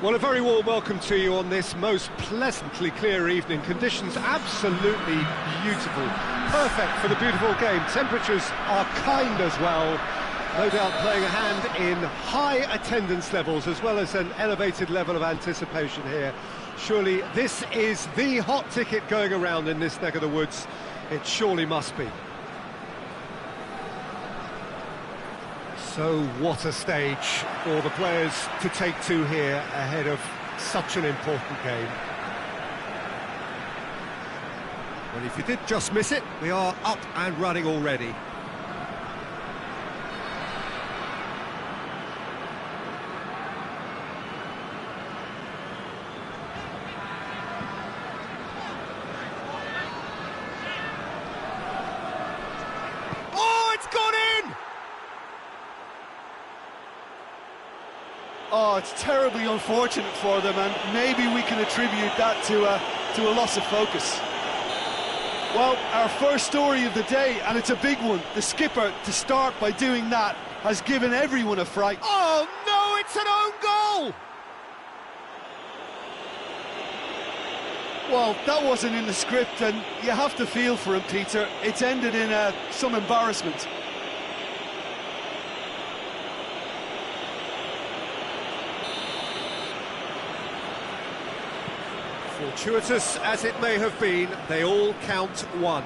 Well, a very warm welcome to you on this most pleasantly clear evening. Conditions absolutely beautiful. Perfect for the beautiful game. Temperatures are kind as well. No doubt playing a hand in high attendance levels as well as an elevated level of anticipation here. Surely this is the hot ticket going around in this neck of the woods. It surely must be. So what a stage for the players to take to here ahead of such an important game. Well, if you did just miss it, we are up and running already. Oh, it's terribly unfortunate for them, and maybe we can attribute that to a loss of focus. Well, our first story of the day, and it's a big one. The skipper, to start by doing that, has given everyone a fright. Oh, no, it's an own goal! Well, that wasn't in the script, and you have to feel for him, Peter. It's ended in some embarrassment. Fortuitous as it may have been, they all count one.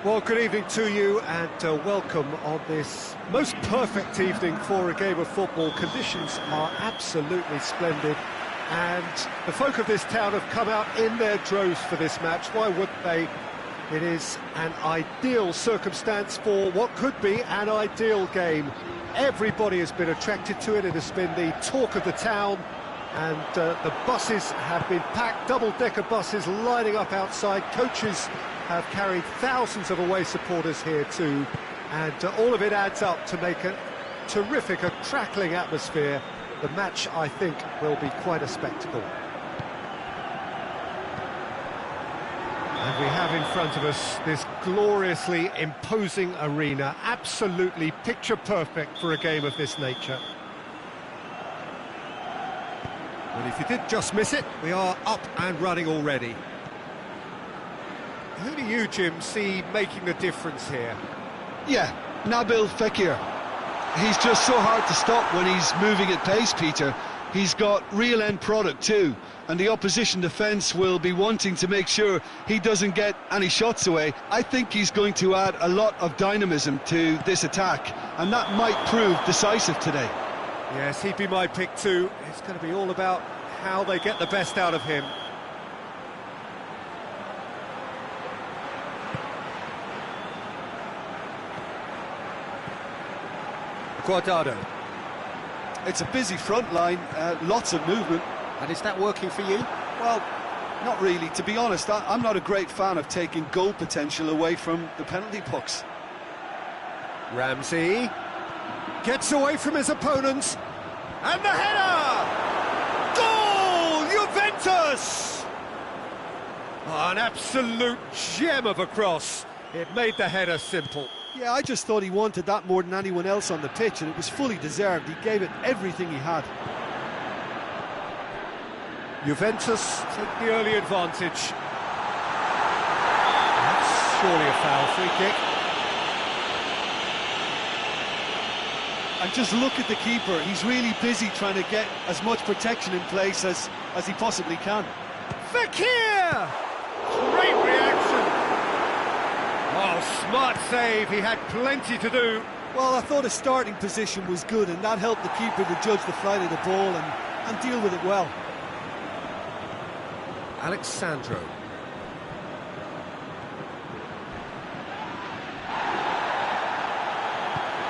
Well, good evening to you and welcome on this most perfect evening for a game of football. Conditions are absolutely splendid and the folk of this town have come out in their droves for this match. Why wouldn't they? It is an ideal circumstance for what could be an ideal game. Everybody has been attracted to it. It has been the talk of the town, and the buses have been packed, double-decker buses lining up outside. Coaches have carried thousands of away supporters here too, and all of it adds up to make a terrific, a crackling atmosphere. The match, I think, will be quite a spectacle. And we have in front of us this gloriously imposing arena, absolutely picture perfect for a game of this nature. Well, if you did just miss it, we are up and running already. Who do you, Jim, see making the difference here? Yeah, Nabil Fekir. He's just so hard to stop when he's moving at pace, Peter. He's got real end product too, and the opposition defence will be wanting to make sure he doesn't get any shots away. I think he's going to add a lot of dynamism to this attack, and that might prove decisive today. Yes, he'd be my pick too. It's going to be all about how they get the best out of him. Guardado. It's a busy front line, lots of movement. And is that working for you? Well, not really. To be honest, I'm not a great fan of taking goal potential away from the penalty box. Ramsey gets away from his opponents, and the header! Goal! Juventus! Oh, an absolute gem of a cross. It made the header simple. Yeah, I just thought he wanted that more than anyone else on the pitch, and it was fully deserved. He gave it everything he had. Juventus take the early advantage. That's surely a foul, free kick. And just look at the keeper. He's really busy trying to get as much protection in place as he possibly can. Fekir! Great reaction. Oh, smart save. He had plenty to do. Well, I thought his starting position was good, and that helped the keeper to judge the flight of the ball and deal with it well. Alexandro.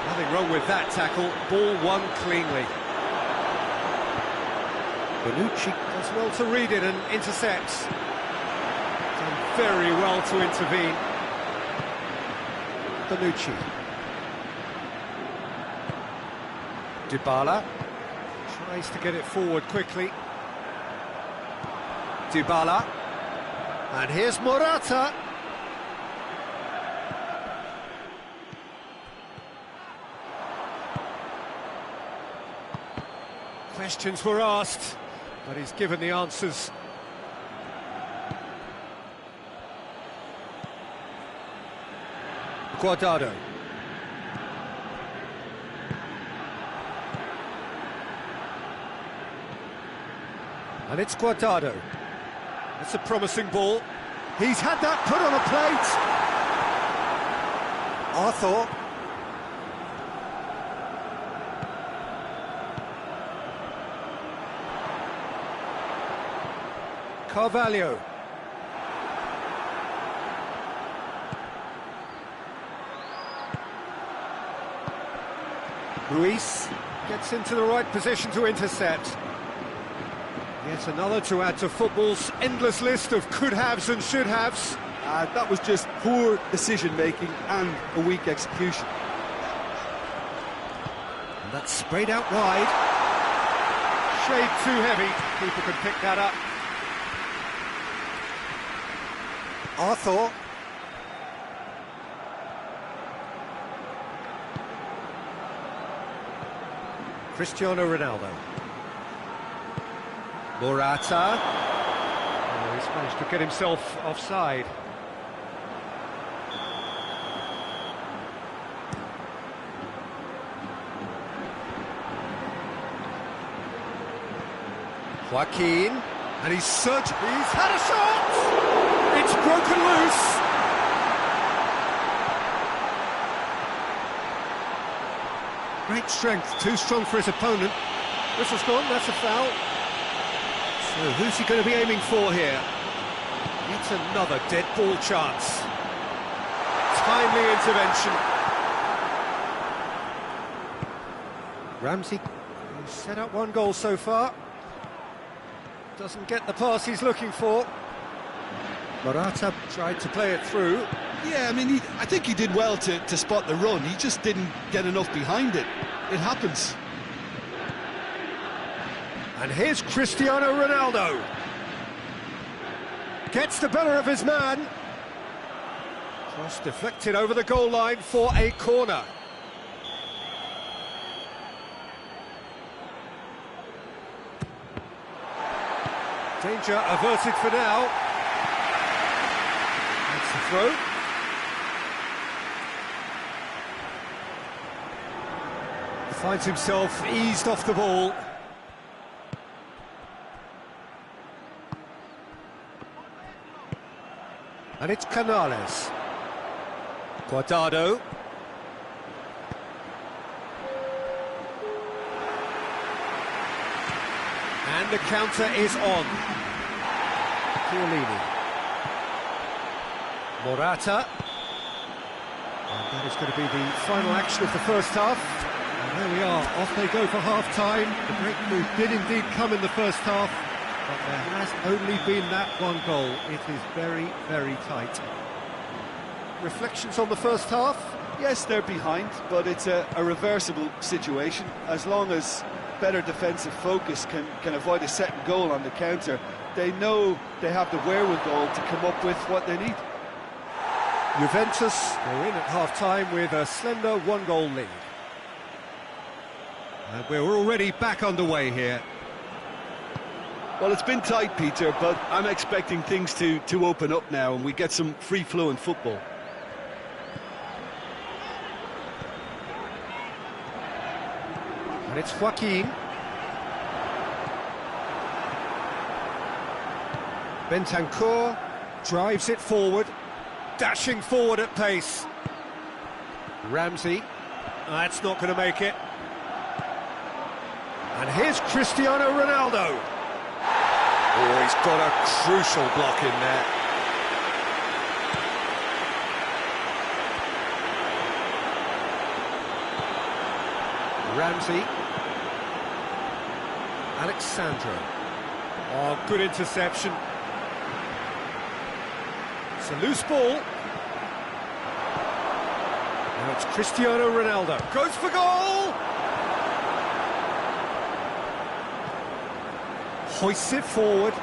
Nothing wrong with that tackle. Ball won cleanly. Bonucci does well to read it and intercepts. Done very well to intervene. Bonucci. Dybala tries to get it forward quickly. Dybala, and here's Morata. Questions were asked, but he's given the answers. Guardado. And it's Guardado. It's a promising ball. He's had that put on a plate. Arthur. Carvalho. Ruiz gets into the right position to intercept. Yet another to add to football's endless list of could-haves and should-haves. That was just poor decision-making and a weak execution. And that's sprayed out wide. Shade too heavy. Keeper can pick that up. Arthur. Cristiano Ronaldo. Morata. Oh, he's managed to get himself offside. Joaquin, and he's had a shot! It's broken loose! Great strength, too strong for his opponent. Whistle's gone, that's a foul. So who's he going to be aiming for here? It's another dead ball chance. Timely intervention. Ramsey set up one goal so far. Doesn't get the pass he's looking for. Morata tried to play it through. Yeah, I mean, I think he did well to spot the run. He just didn't get enough behind it. It happens. And here's Cristiano Ronaldo. Gets the better of his man. Cross deflected over the goal line for a corner. Danger averted for now. That's the throw. Finds himself eased off the ball. And it's Canales. Guardado. And the counter is on. Chiellini. Morata. And that is going to be the final action of the first half. And there we are, off they go for half-time. The breakthrough did indeed come in the first half, but there has only been that one goal. It is very, very tight. Reflections on the first half? Yes, they're behind, but it's a reversible situation. As long as better defensive focus can avoid a second goal on the counter, they know they have the wherewithal to come up with what they need. Juventus are in at half-time with a slender one-goal lead. And we're already back underway here. Well, it's been tight, Peter, but I'm expecting things to open up now and we get some free-flowing football. And it's Joaquin. Bentancur drives it forward, dashing forward at pace. Ramsey, that's not going to make it. And here's Cristiano Ronaldo. Oh, he's got a crucial block in there. Ramsey. Alexandro. Oh, good interception. It's a loose ball. Now it's Cristiano Ronaldo. Goes for goal! Hoists it forward.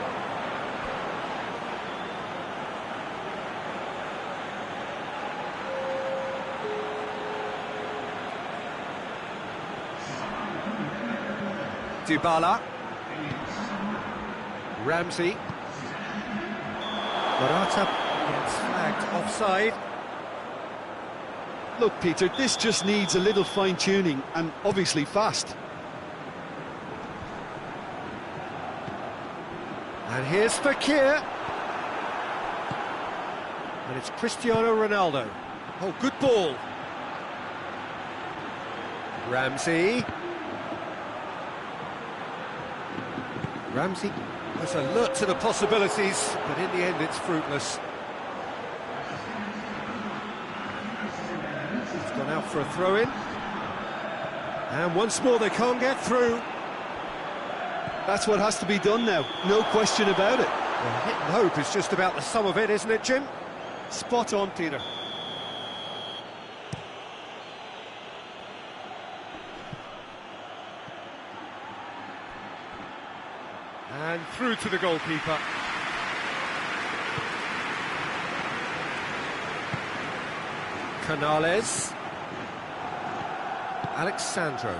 Dybala. Ramsey. Morata gets flagged offside. Look, Peter, this just needs a little fine-tuning and obviously fast. And here's Fekir. And it's Cristiano Ronaldo. Oh, good ball. Ramsey. Ramsey was alert to the possibilities, but in the end it's fruitless. He's gone out for a throw-in. And once more they can't get through. That's what has to be done now, no question about it. Well, hit and hope is just about the sum of it, isn't it, Jim? Spot on, Peter. And through to the goalkeeper. Canales. Alexandro.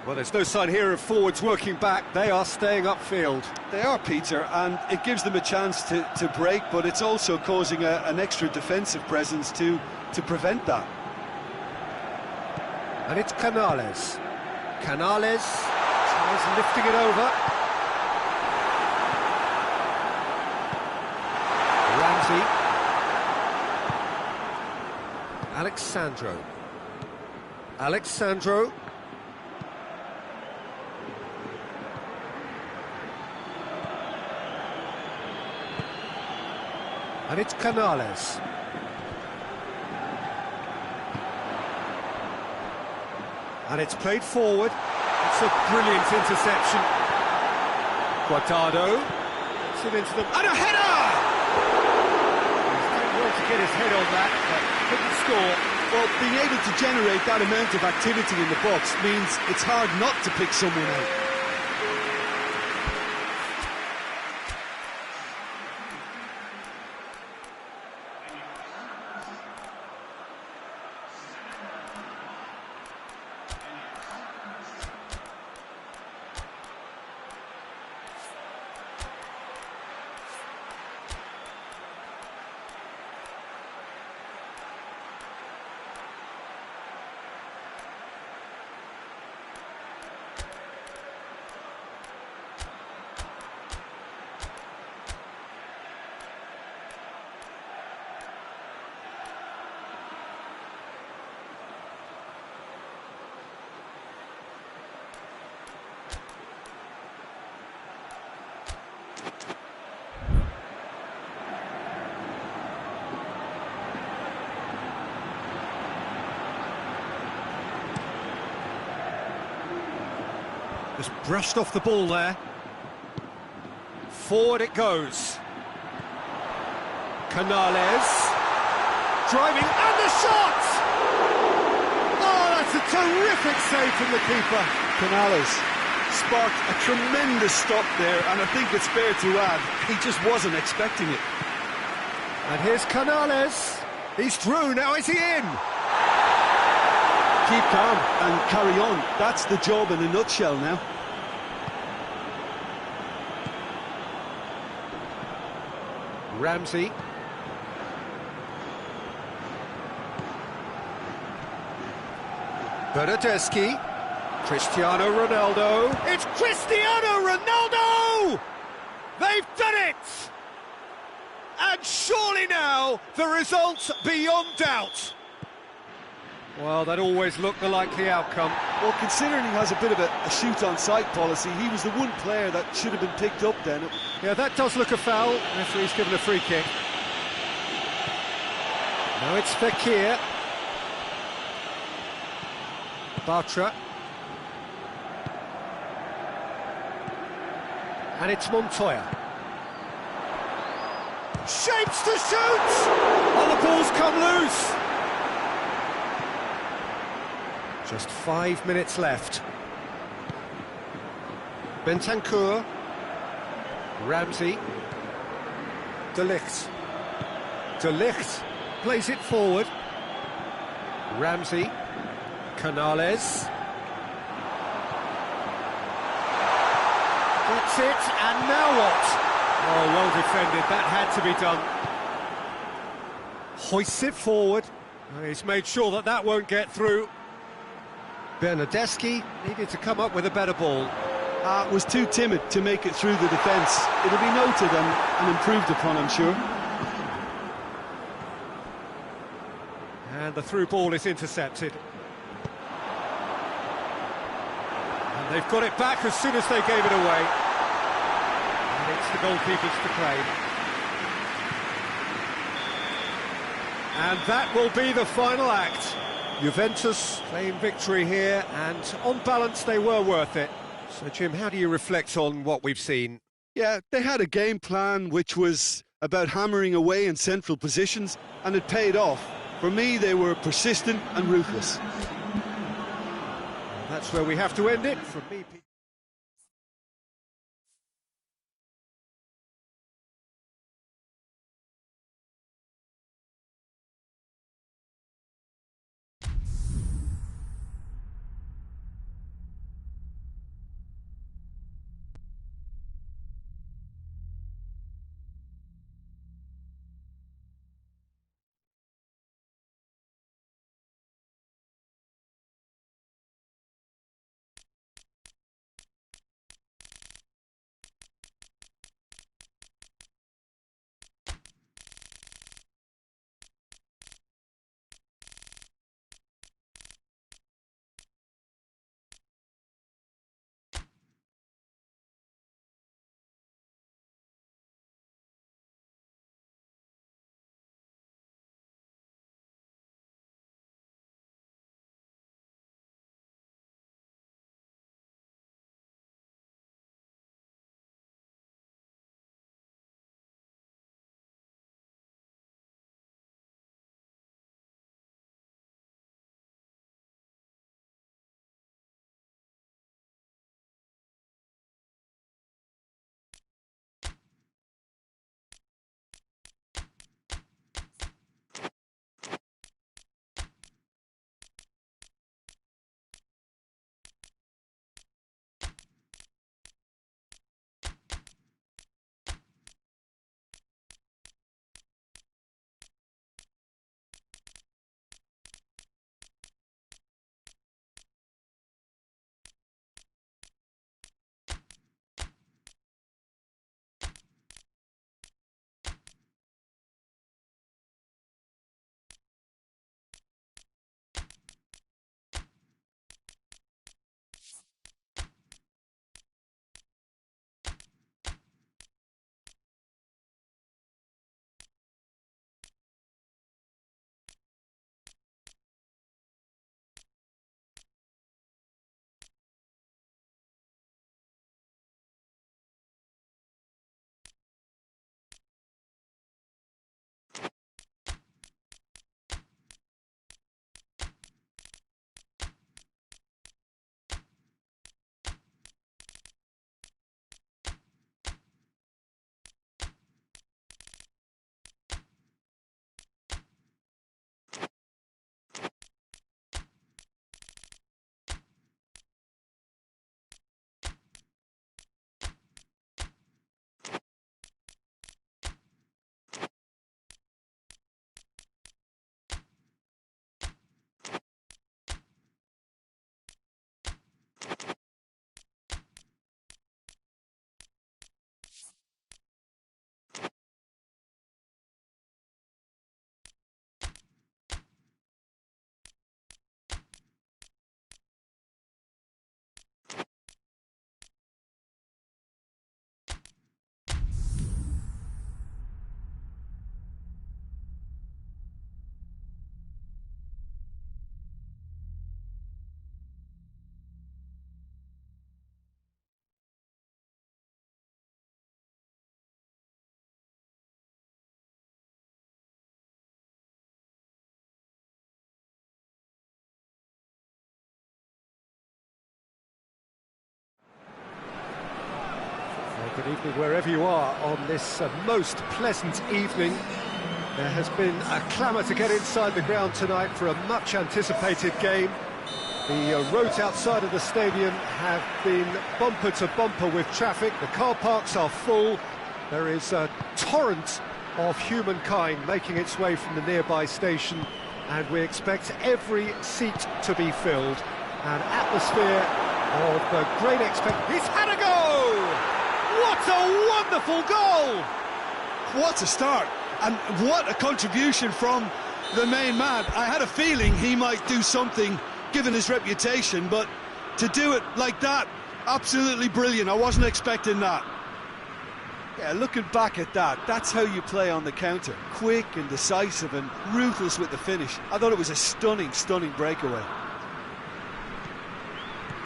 Well, there's no sign here of forwards working back. They are staying upfield. They are, Peter, and it gives them a chance to break, but it's also causing an extra defensive presence to prevent that. And it's Canales. Canales tries lifting it over. Ramsey. Alexandro. And it's Canales. And it's played forward. It's a brilliant interception. Guardado. It's it into them. And a header! He's done well to get his head on that, but couldn't score. Well, being able to generate that amount of activity in the box means it's hard not to pick someone out. Just brushed off the ball there. Forward it goes. Canales. Driving, and the shot! Oh, that's a terrific save from the keeper. Canales sparked a tremendous stop there, and I think it's fair to add, he just wasn't expecting it. And here's Canales. He's through, now is he in? Keep calm and carry on. That's the job in a nutshell now. Ramsey. Bernardeschi. Cristiano Ronaldo. It's Cristiano Ronaldo! They've done it! And surely now, the result's beyond doubt. Well, that always looked the likely outcome. Well, considering he has a bit of a shoot-on-sight policy, he was the one player that should have been picked up then. Yeah, that does look a foul. Referee's given a free kick. Now it's Fekir. Bartra. And it's Montoya. Shapes to shoot! Oh, the ball's come loose! Just 5 minutes left. Bentancur. Ramsey. De Ligt. De Ligt plays it forward. Ramsey. Canales. That's it, and now what? Oh, well defended, that had to be done. Hoists it forward. He's made sure that that won't get through. Bernardeschi needed to come up with a better ball. Was too timid to make it through the defence. It'll be noted and improved upon, I'm sure. And the through ball is intercepted. And they've got it back as soon as they gave it away. And it's the goalkeepers to claim. And that will be the final act. Juventus claim victory here, and on balance they were worth it. So Jim, how do you reflect on what we've seen? Yeah, they had a game plan which was about hammering away in central positions, and it paid off. For me, they were persistent and ruthless. That's where we have to end it. From me, Pete. Well, good evening wherever you are on this most pleasant evening. There has been a clamour to get inside the ground tonight for a much-anticipated game. The roads outside of the stadium have been bumper to bumper with traffic. The car parks are full. There is a torrent of humankind making its way from the nearby station, and we expect every seat to be filled. An atmosphere of great expectation. He's had a go! What a wonderful goal! What a start, and what a contribution from the main man. I had a feeling he might do something given his reputation, but to do it like that, absolutely brilliant. I wasn't expecting that. Yeah, looking back at that, that's how you play on the counter. Quick and decisive and ruthless with the finish. I thought it was a stunning, stunning breakaway.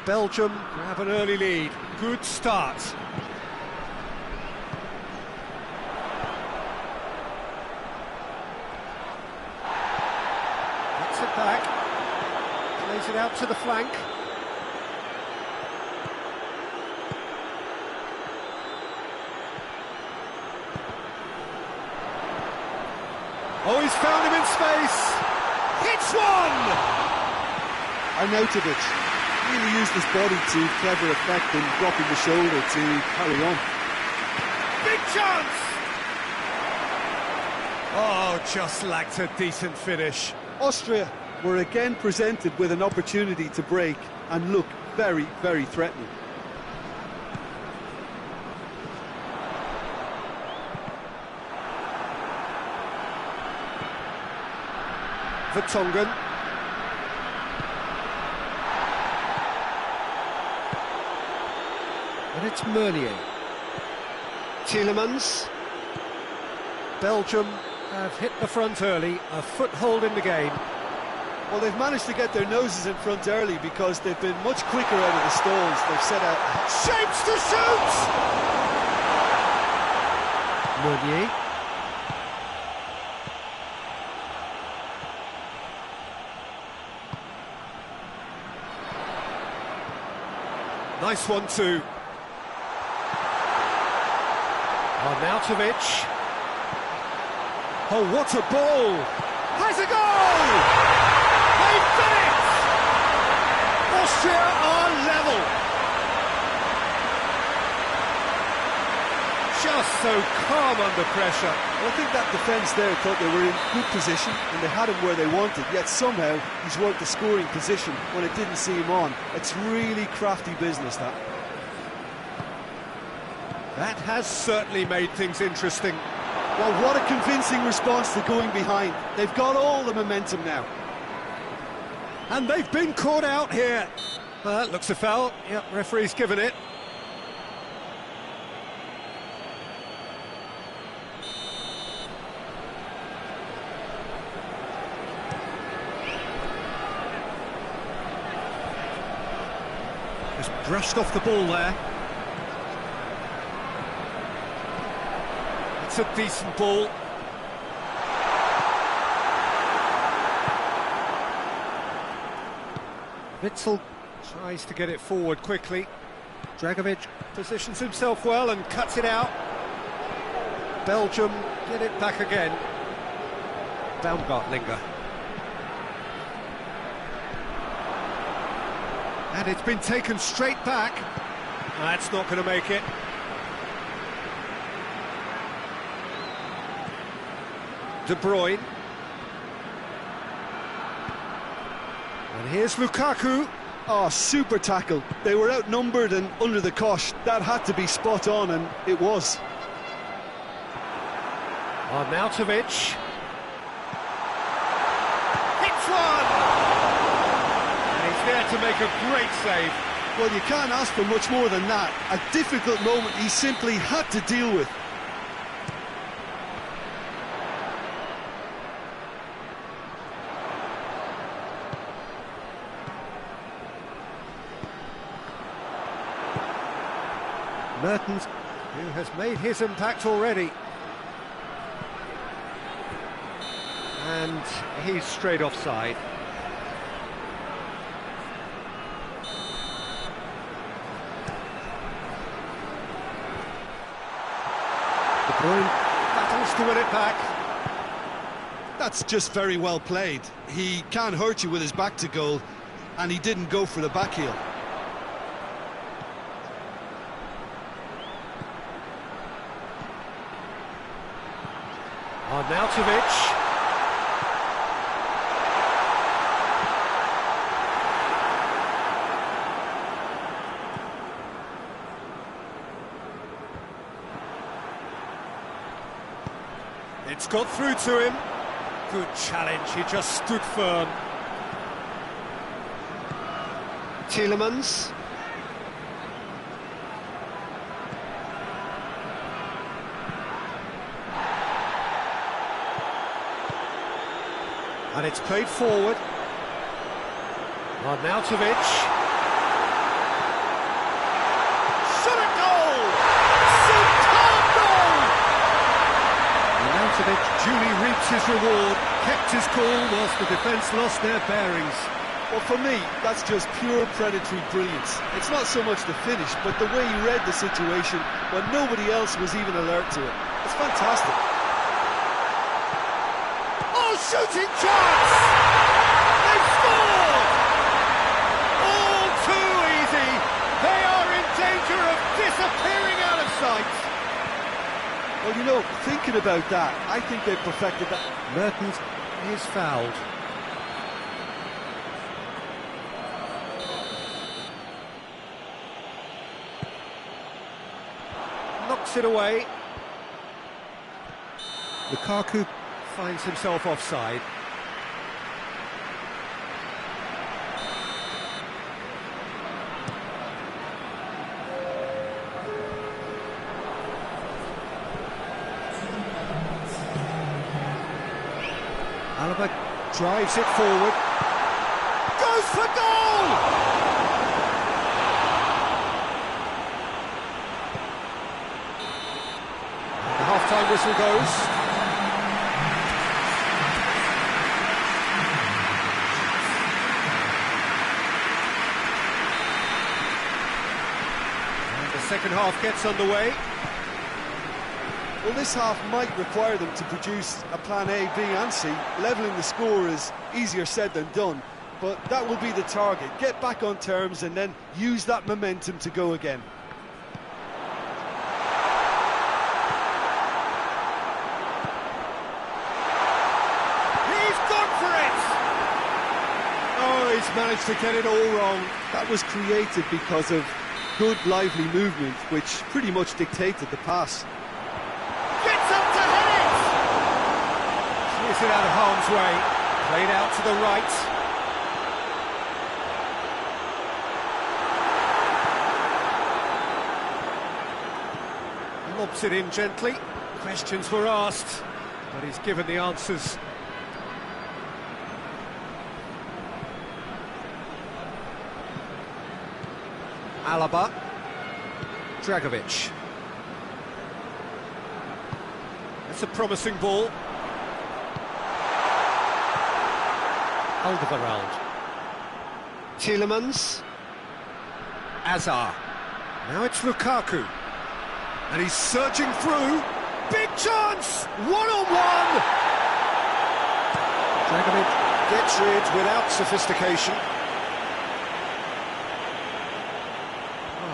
Belgium have an early lead. Good start. Gets it back. Plays it out to the flank. Oh, he's found him in space. Hits one! Arnautovic really used his body to clever effect in dropping the shoulder to carry on. Big chance! Oh, just lacked a decent finish. Austria were again presented with an opportunity to break and look very, very threatening. Vertonghen. And it's Meunier. Tielemans. Belgium have hit the front early, a foothold in the game. Well, they've managed to get their noses in front early because they've been much quicker out of the stalls. They've set out shapes to shoot! Meunier. Nice one too. Arnautovic. Oh, what a ball! Has a goal! They've done it! Austria are level. Just so calm under pressure. Well, I think that defence there thought they were in good position and they had him where they wanted, yet somehow he's worked the scoring position when it didn't see him on. It's really crafty business, that. That has certainly made things interesting. Well, what a convincing response to going behind. They've got all the momentum now. And they've been caught out here. That looks a foul. Yep, referee's given it. Just brushed off the ball there. It's a decent ball. Witsel tries to get it forward quickly. Dragovic positions himself well and cuts it out. Belgium get it back again. Baumgartlinger. And it's been taken straight back. That's not going to make it. De Bruyne. And here's Lukaku. Oh, super tackle. They were outnumbered and under the cosh. That had to be spot on, and it was. Arnautovic. Hits one! And he's there to make a great save. Well, you can't ask for much more than that. A difficult moment he simply had to deal with. Mertens, who has made his impact already. And he's straight offside. De Bruyne battles to win it back. That's just very well played. He can't hurt you with his back to goal, and he didn't go for the back heel. Arnautovic. It's got through to him. Good challenge, he just stood firm. Tielemans. And it's played forward. Arnautovic. Shot a goal! Superb goal! Arnautovic duly reaps his reward, kept his cool whilst the defence lost their bearings. Well, for me, that's just pure predatory brilliance. It's not so much the finish, but the way he read the situation when nobody else was even alert to it. It's fantastic. Oh, shooting chance! They've scored! All too easy. They are in danger of disappearing out of sight. Well, you know, thinking about that, I think they've perfected that. Mertens is fouled. Knocks it away. Lukaku finds himself offside. Alaba drives it forward. Goes for goal! The half-time whistle goes. Second half gets underway. Well, this half might require them to produce a plan A, B and C. Levelling the score is easier said than done, but that will be the target. Get back on terms and then use that momentum to go again. He's gone for it! Oh, he's managed to get it all wrong. That was created because of good, lively movement, which pretty much dictated the pass. Gets up to head it! Clears it out of harm's way. Played out to the right. Lobs it in gently. Questions were asked, but he's given the answers. Alaba. Dragovic. That's a promising ball. Alderweireld. Tielemans. Azar. Now it's Lukaku. And he's surging through. Big chance! One-on-one! Dragovic gets rid without sophistication.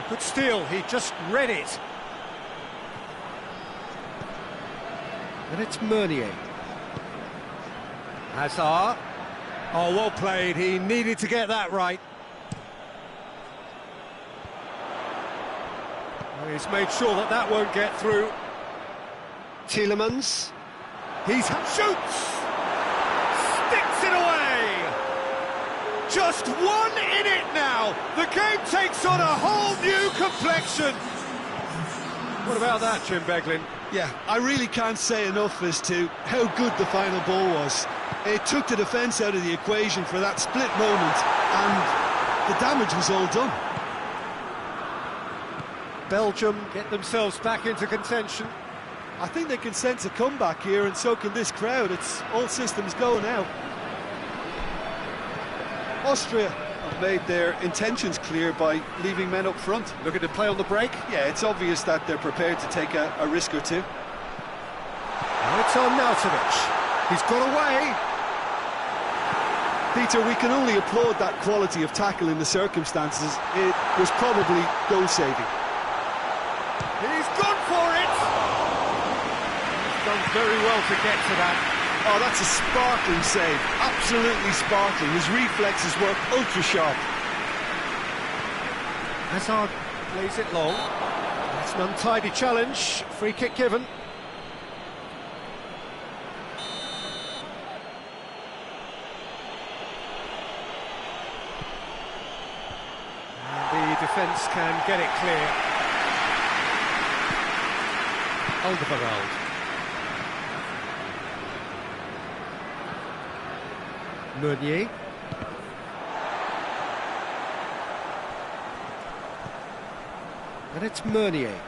Good steal, he just read it. And it's Meunier. Hazard. Oh, well played, he needed to get that right. Well, he's made sure that that won't get through. Tielemans. Shoots! Sticks it away! Just one in it now. The game takes on a whole new complexion. What about that, Jim Beglin? Yeah, I really can't say enough as to how good the final ball was. It took the defence out of the equation for that split moment, and the damage was all done. Belgium get themselves back into contention. I think they can sense a comeback here, and so can this crowd. It's all systems go now. Austria have made their intentions clear by leaving men up front. Looking to play on the break. Yeah, it's obvious that they're prepared to take a risk or two. It's on Nautovic. He's got away. Peter, we can only applaud that quality of tackle in the circumstances. It was probably goal-saving. He's gone for it! He's done very well to get to that. Oh, that's a sparkling save. Absolutely sparkling. His reflexes work ultra-sharp. Hazard plays it long. That's an untidy challenge. Free kick given. The defence can get it clear. Alderweireld. Meunier. And it's Meunier.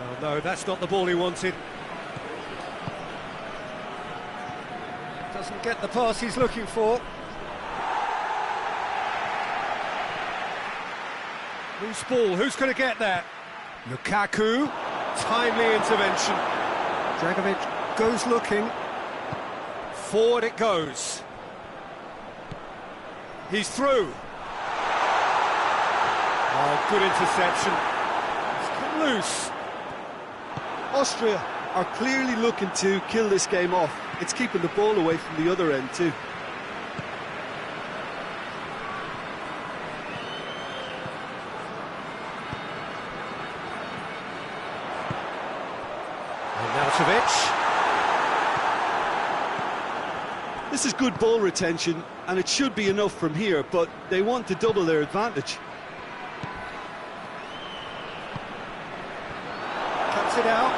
Oh, no, that's not the ball he wanted. Doesn't get the pass he's looking for. Loose ball, who's going to get that? Lukaku, timely intervention. Dragovic goes looking. Forward it goes. He's through. Oh, good interception. It's come loose. Austria are clearly looking to kill this game off. It's keeping the ball away from the other end too. This is good ball retention, and it should be enough from here, but they want to double their advantage. Cuts it out.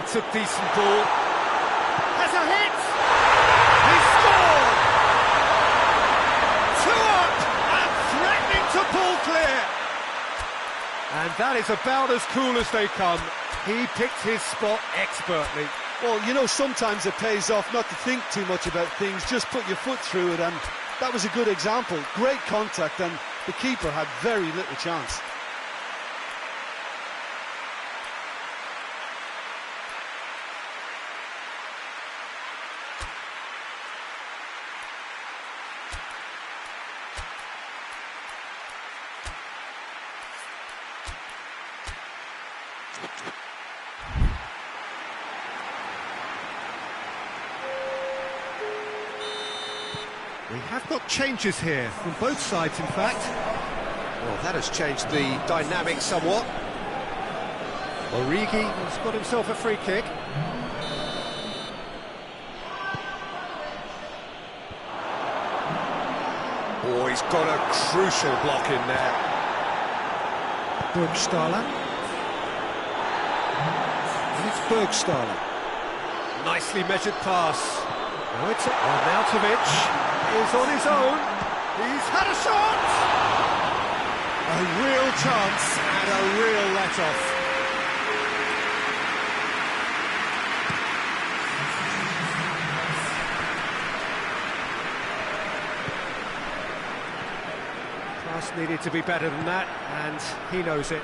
It's a decent ball. Has a hit! He scored! 2 up and threatening to pull clear. And that is about as cool as they come. He picked his spot expertly. Well, you know, sometimes it pays off not to think too much about things, just put your foot through it, and that was a good example. Great contact, and the keeper had very little chance. We have got changes here, from both sides in fact. Well, that has changed the dynamic somewhat. Origi has got himself a free kick. Oh, he's got a crucial block in there. Burgstaller. And it's Burgstaller. Nicely measured pass. Oh, it's Arnautovic is on his own. He's had a shot! A real chance and a real let-off. Pass needed to be better than that, and he knows it.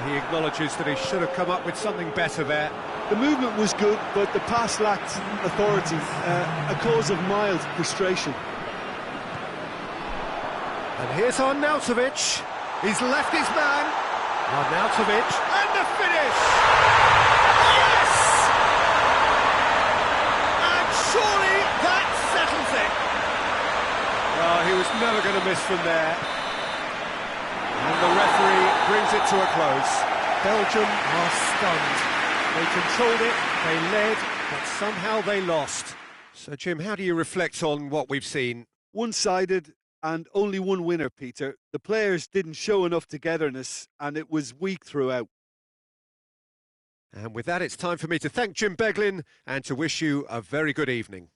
He acknowledges that he should have come up with something better there. The movement was good, but the pass lacked authority, a cause of mild frustration. And here's Arnautovic. He's left his man. Arnautovic, and the finish! Yes! And surely that settles it. Oh, he was never going to miss from there. And the referee brings it to a close. Belgium are stunned. They controlled it, they led, but somehow they lost. So, Jim, how do you reflect on what we've seen? One-sided and only one winner, Peter. The players didn't show enough togetherness, and it was weak throughout. And with that, it's time for me to thank Jim Beglin and to wish you a very good evening.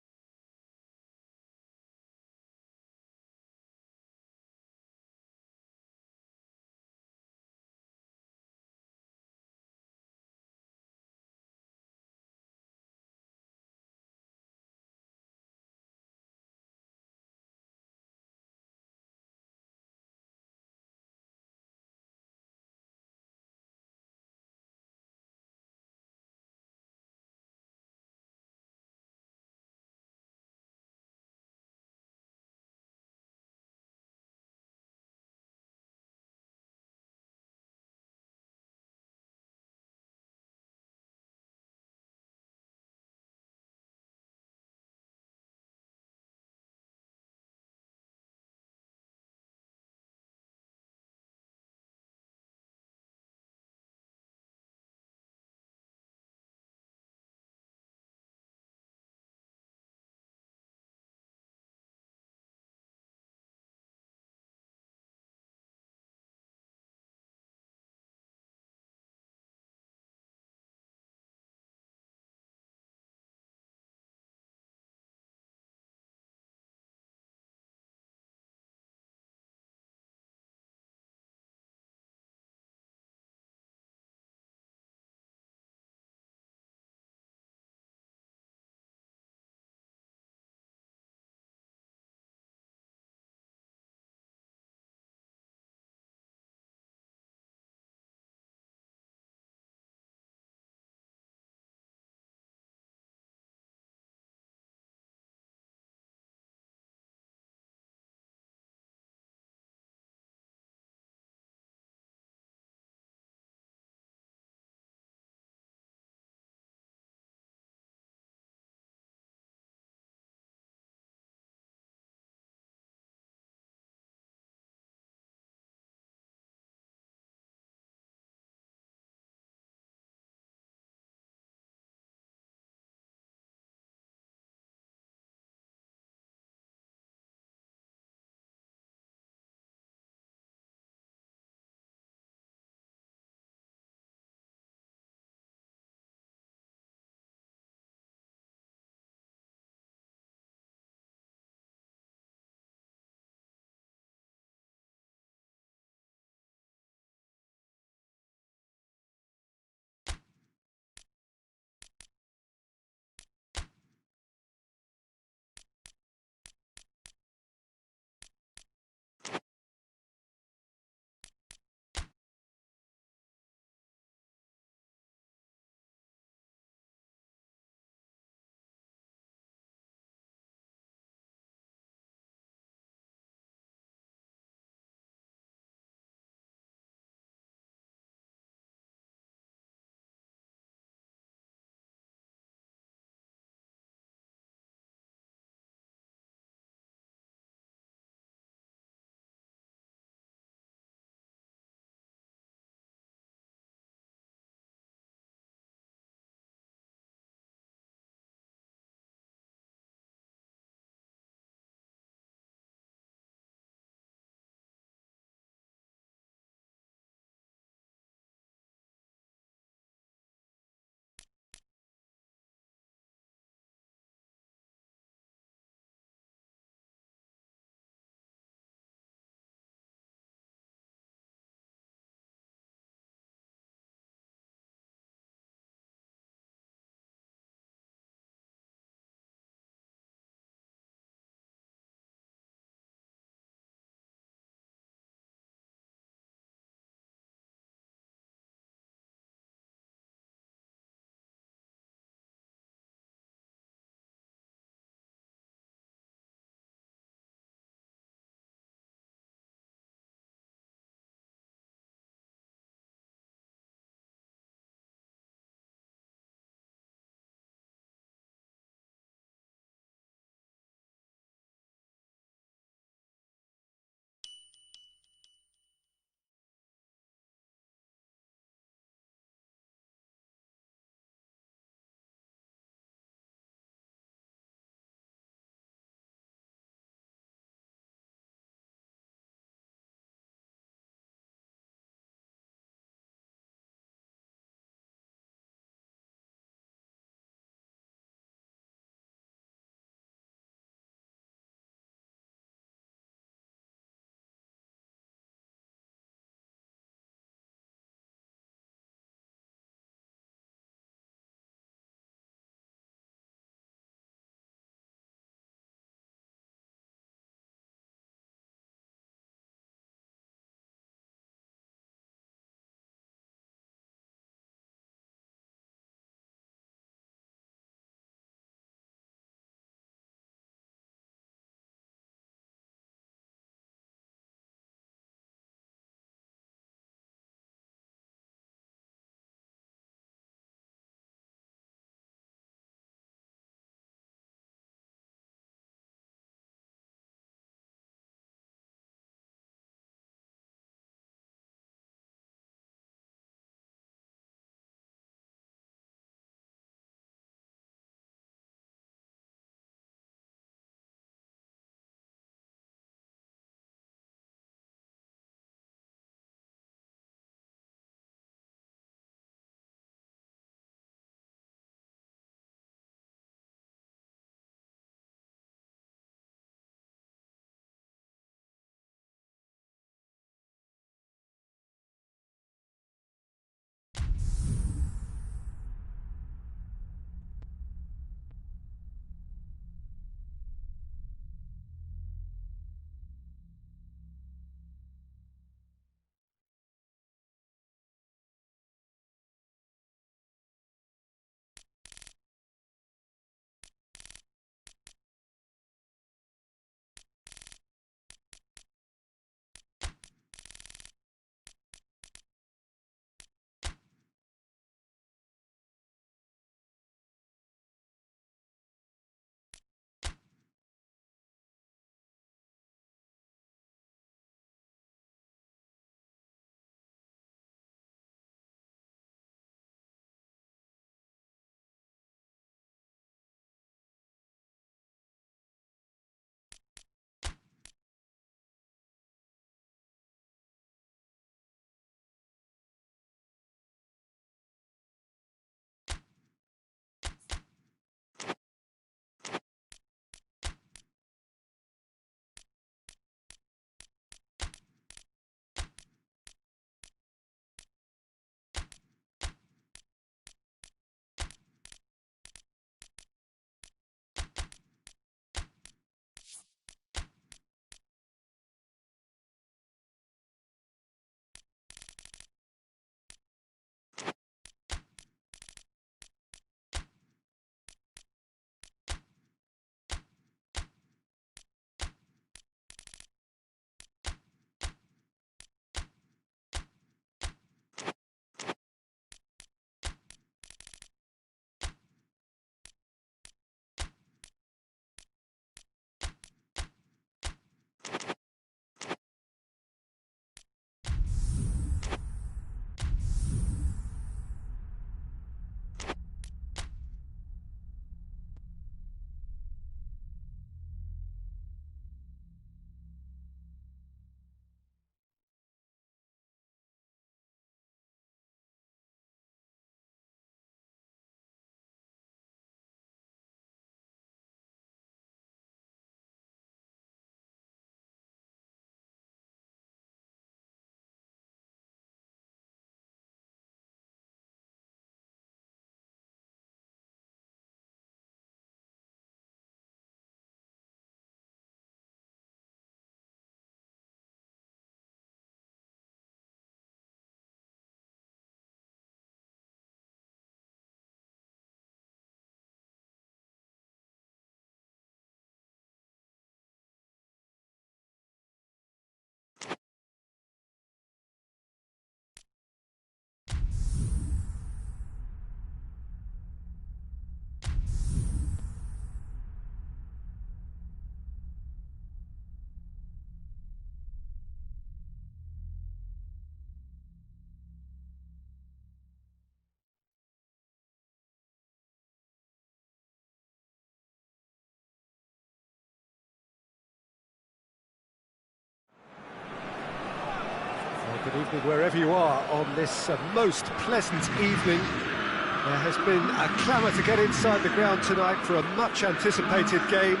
Good evening wherever you are on this most pleasant evening. There has been a clamour to get inside the ground tonight for a much anticipated game.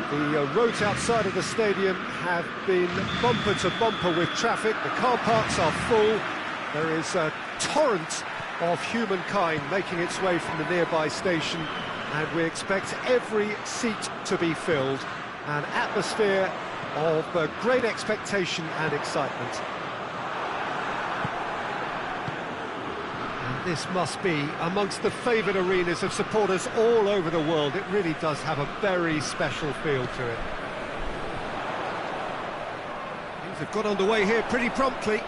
The roads outside of the stadium have been bumper to bumper with traffic. The car parks are full. There is a torrent of humankind making its way from the nearby station, and we expect every seat to be filled. An atmosphere of great expectation and excitement. This must be amongst the favoured arenas of supporters all over the world. It really does have a very special feel to it. Things have got underway here pretty promptly.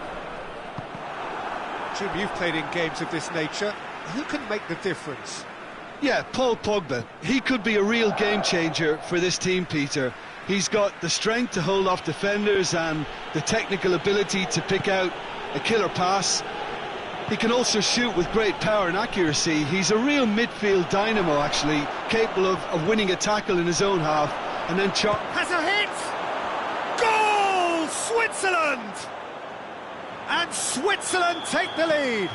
Jim, you've played in games of this nature. Who can make the difference? Yeah, Paul Pogba. He could be a real game changer for this team, Peter. He's got the strength to hold off defenders and the technical ability to pick out a killer pass. He can also shoot with great power and accuracy. He's a real midfield dynamo, actually, capable of winning a tackle in his own half and then has a hit! Goal! Switzerland! And Switzerland take the lead.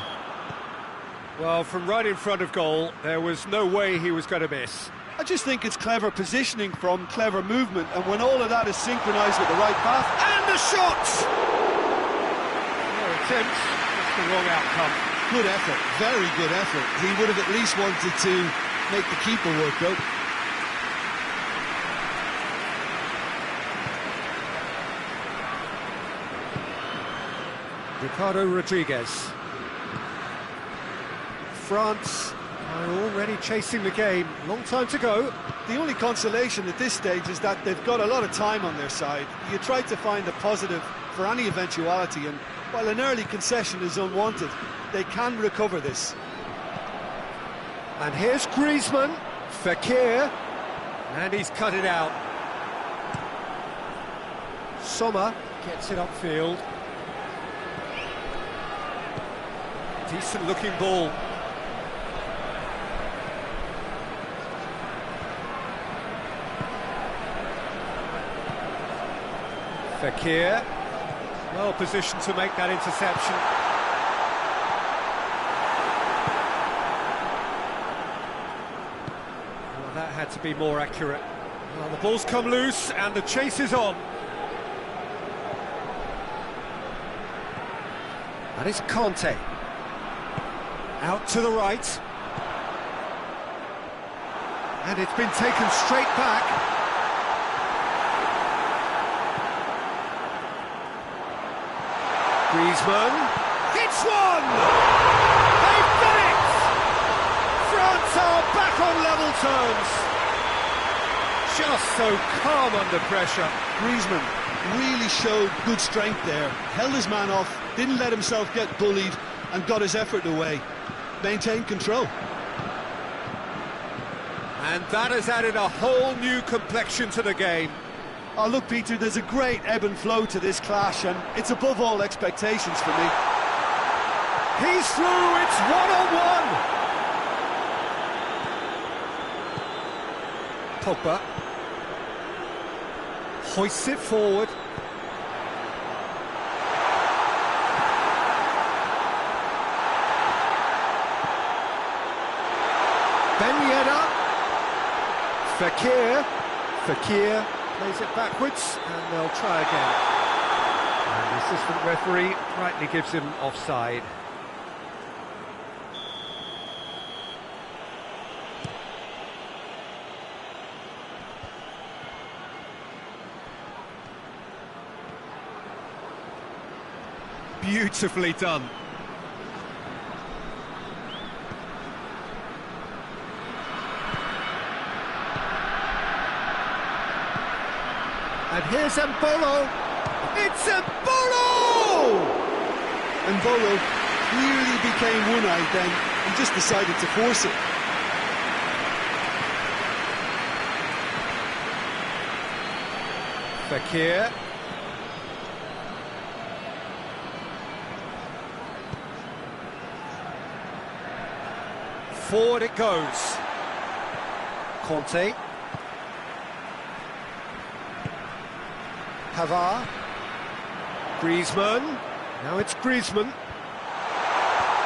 Well, from right in front of goal, there was no way he was going to miss. I just think it's clever positioning from clever movement, and when all of that is synchronised with the right path, and the shot! No attempts. The wrong outcome. Good effort, very good effort. He would have at least wanted to make the keeper work out. Ricardo Rodriguez. France are already chasing the game. Long time to go. The only consolation at this stage is that they've got a lot of time on their side. You try to find a positive for any eventuality, and while an early concession is unwanted, they can recover this. And here's Griezmann, Fekir, and he's cut it out. Sommer gets it upfield. Decent looking ball. Fekir. Well positioned to make that interception. Well, that had to be more accurate. Well, the ball's come loose and the chase is on. That is Conte. Out to the right. And it's been taken straight back. Griezmann hits one! They've done it! France are back on level terms. Just so calm under pressure. Griezmann really showed good strength there. Held his man off, didn't let himself get bullied, and got his effort away. Maintained control. And that has added a whole new complexion to the game. Oh, look, Peter, there's a great ebb and flow to this clash, and it's above all expectations for me. He's through, it's one-on-one! Pogba hoists it forward. Ben Yedder. Fekir plays it backwards, and they'll try again. And the assistant referee rightly gives him offside. Beautifully done. And here's Mbolo. It's Mbolo! Mbolo clearly became one-eyed then and just decided to force it. Fekir. Forward it goes. Conte. Pavard. Griezmann. Now it's Griezmann.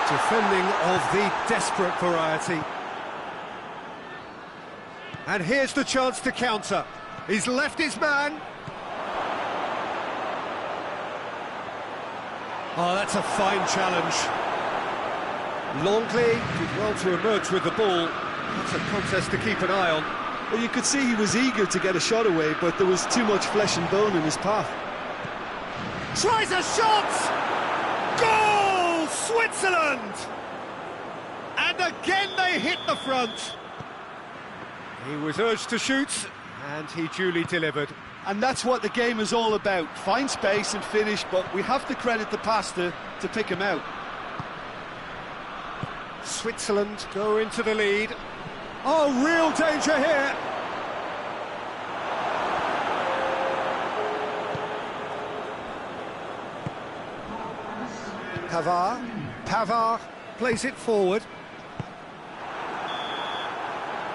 Defending of the desperate variety. And here's the chance to counter. He's left his man. Oh, that's a fine challenge. Longley did well to emerge with the ball. That's a contest to keep an eye on. Well, you could see he was eager to get a shot away, but there was too much flesh and bone in his path. Tries a shot! Goal! Switzerland! And again they hit the front. He was urged to shoot, and he duly delivered. And that's what the game is all about. Find space and finish, but we have to credit the pass to pick him out. Switzerland go into the lead. Oh, real danger here. Pavard plays it forward.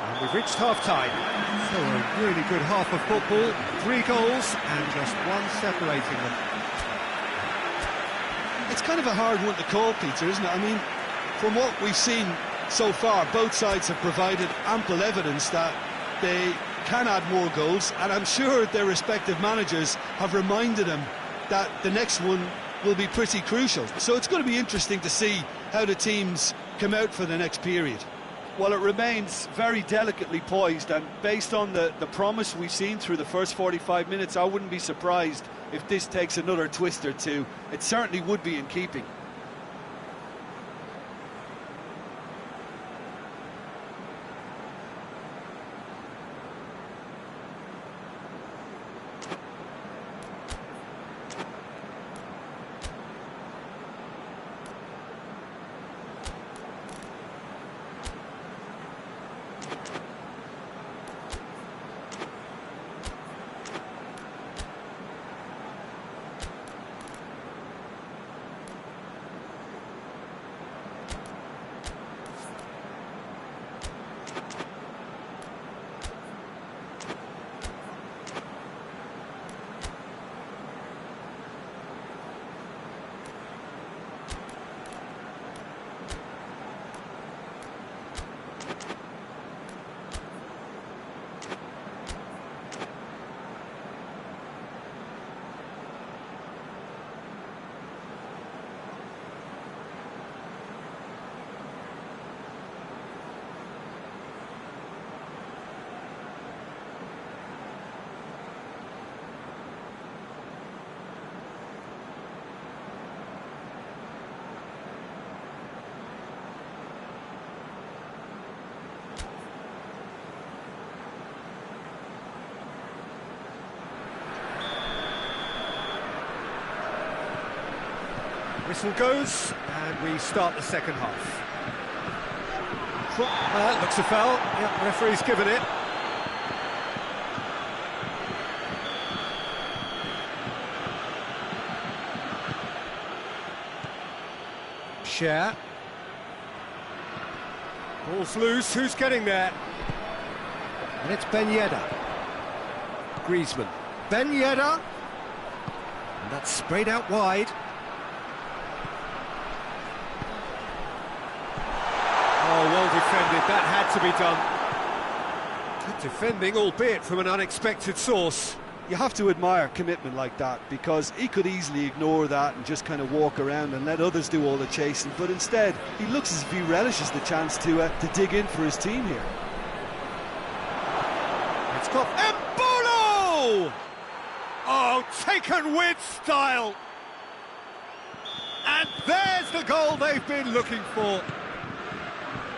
And we've reached half-time. So a really good half of football. 3 goals and just one separating them. It's kind of a hard one to call, Peter, isn't it? I mean, from what we've seen so far, both sides have provided ample evidence that they can add more goals, and I'm sure their respective managers have reminded them that the next one will be pretty crucial. So it's going to be interesting to see how the teams come out for the next period. Well, it remains very delicately poised, and based on the promise we've seen through the first 45 minutes, I wouldn't be surprised if this takes another twist or two. It certainly would be in keeping. Whistle goes, and we start the second half. That looks a foul. Yep, referee's given it. Share. Ball's loose, who's getting there? And it's Ben Yedder. Griezmann. Ben Yedder. And that's sprayed out wide. Oh, well defended, that had to be done. Good defending, albeit from an unexpected source. You have to admire commitment like that, because he could easily ignore that and just kind of walk around and let others do all the chasing, but instead he looks as if he relishes the chance to dig in for his team here. It's got Embolo! Oh, taken with style! And there's the goal they've been looking for.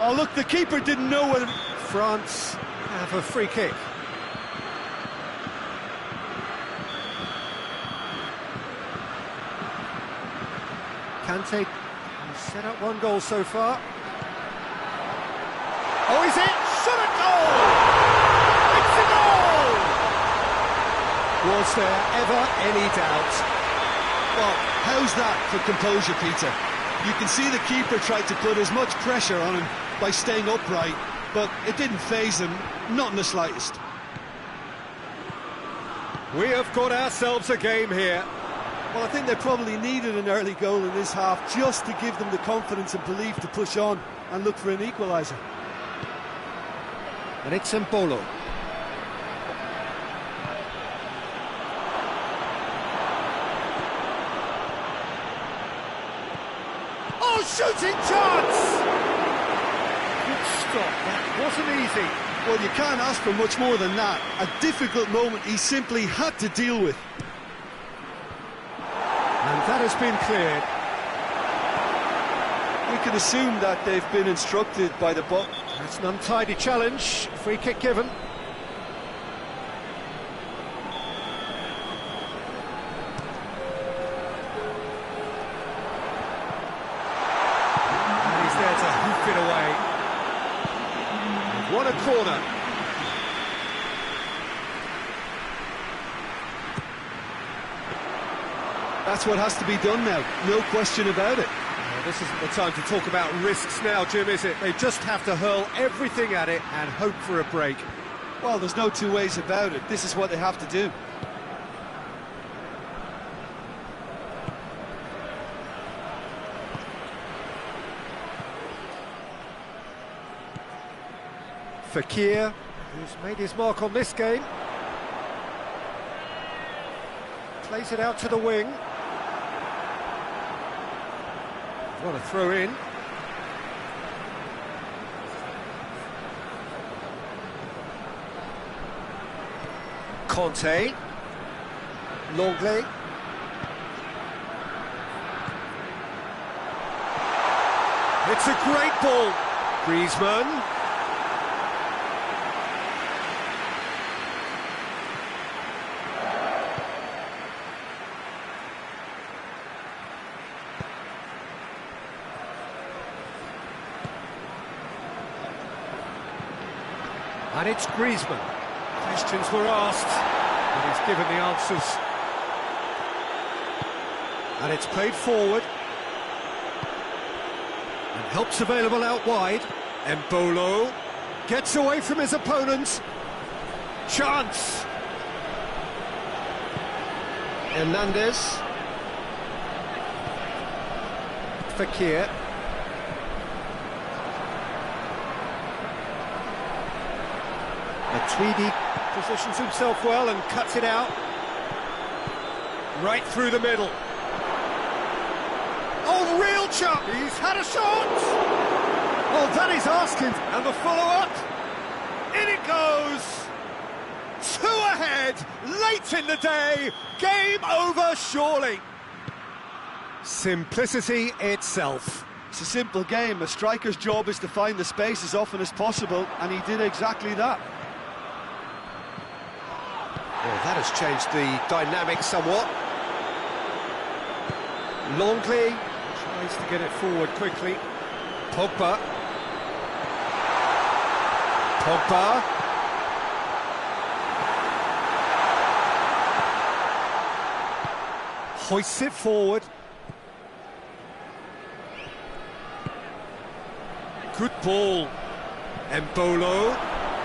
Oh, look, the keeper didn't know whether... France have a free kick. Kante has set up 1 goal so far. Oh, is it? Shot at goal! It's a goal! Was there ever any doubt? Well, how's that for composure, Peter? You can see the keeper tried to put as much pressure on him by staying upright, but it didn't faze him, not in the slightest. We have got ourselves a game here. Well, I think they probably needed an early goal in this half just to give them the confidence and belief to push on and look for an equaliser. And it's Mbolo. Oh, shooting chance! Good stop, that wasn't easy. Well, you can't ask for much more than that. A difficult moment he simply had to deal with. And that has been cleared. We can assume that they've been instructed by the ball. That's an untidy challenge. Free kick given. And he's there to hoof it away. What a corner. That's what has to be done now, no question about it. Well, this isn't the time to talk about risks now, Jim, is it? They just have to hurl everything at it and hope for a break. Well, there's no two ways about it. This is what they have to do. Fekir, who's made his mark on this game. Plays it out to the wing. What a throw in. Conte. Longley. It's a great ball. Griezmann. And it's Griezmann. Questions were asked, and he's given the answers. And it's played forward. And help's available out wide. Mbolo gets away from his opponents. Chance. Hernandez. Fekir. Tweedy positions himself well and cuts it out. Right through the middle. Oh, real chance! He's had a shot! Oh, that is asking. And the follow-up. In it goes! 2 ahead, late in the day. Game over, surely. Simplicity itself. It's a simple game. A striker's job is to find the space as often as possible, and he did exactly that. Well, that has changed the dynamic somewhat. Longley tries to get it forward quickly. Pogba. Pogba. Hoists it forward. Good ball. Mbolo.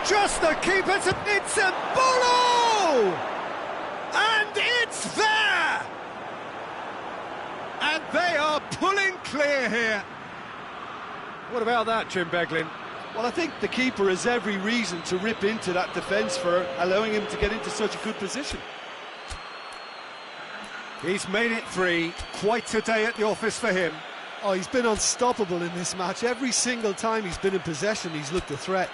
Just the keeper to... It's Mbolo! And it's there! And they are pulling clear here. What about that, Jim Beglin? Well, I think the keeper has every reason to rip into that defence for allowing him to get into such a good position. He's made it 3. Quite a day at the office for him. Oh, he's been unstoppable in this match. Every single time he's been in possession, he's looked a threat.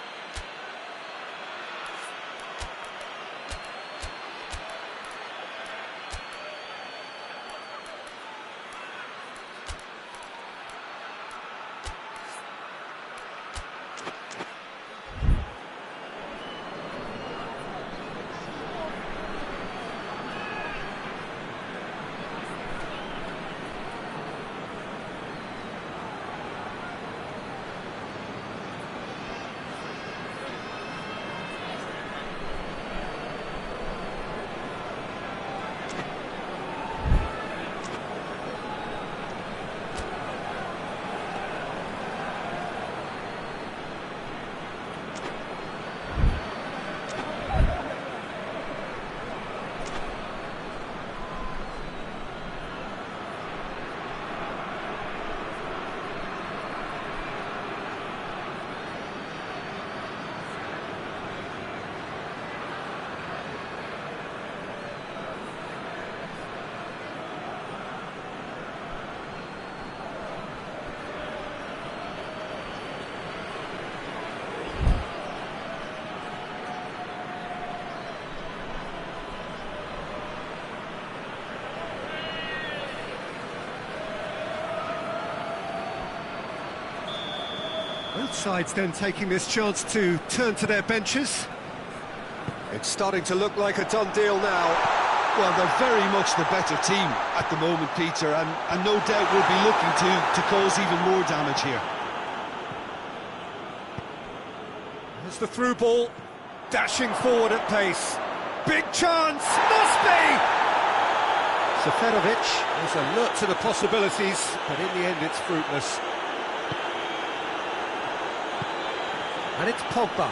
Both sides then taking this chance to turn to their benches. It's starting to look like a done deal now. Well, they're very much the better team at the moment, Peter, and no doubt will be looking to cause even more damage here. There's the through ball, dashing forward at pace. Big chance, must be! Seferovic is alert to the possibilities, but in the end it's fruitless. And it's Pogba.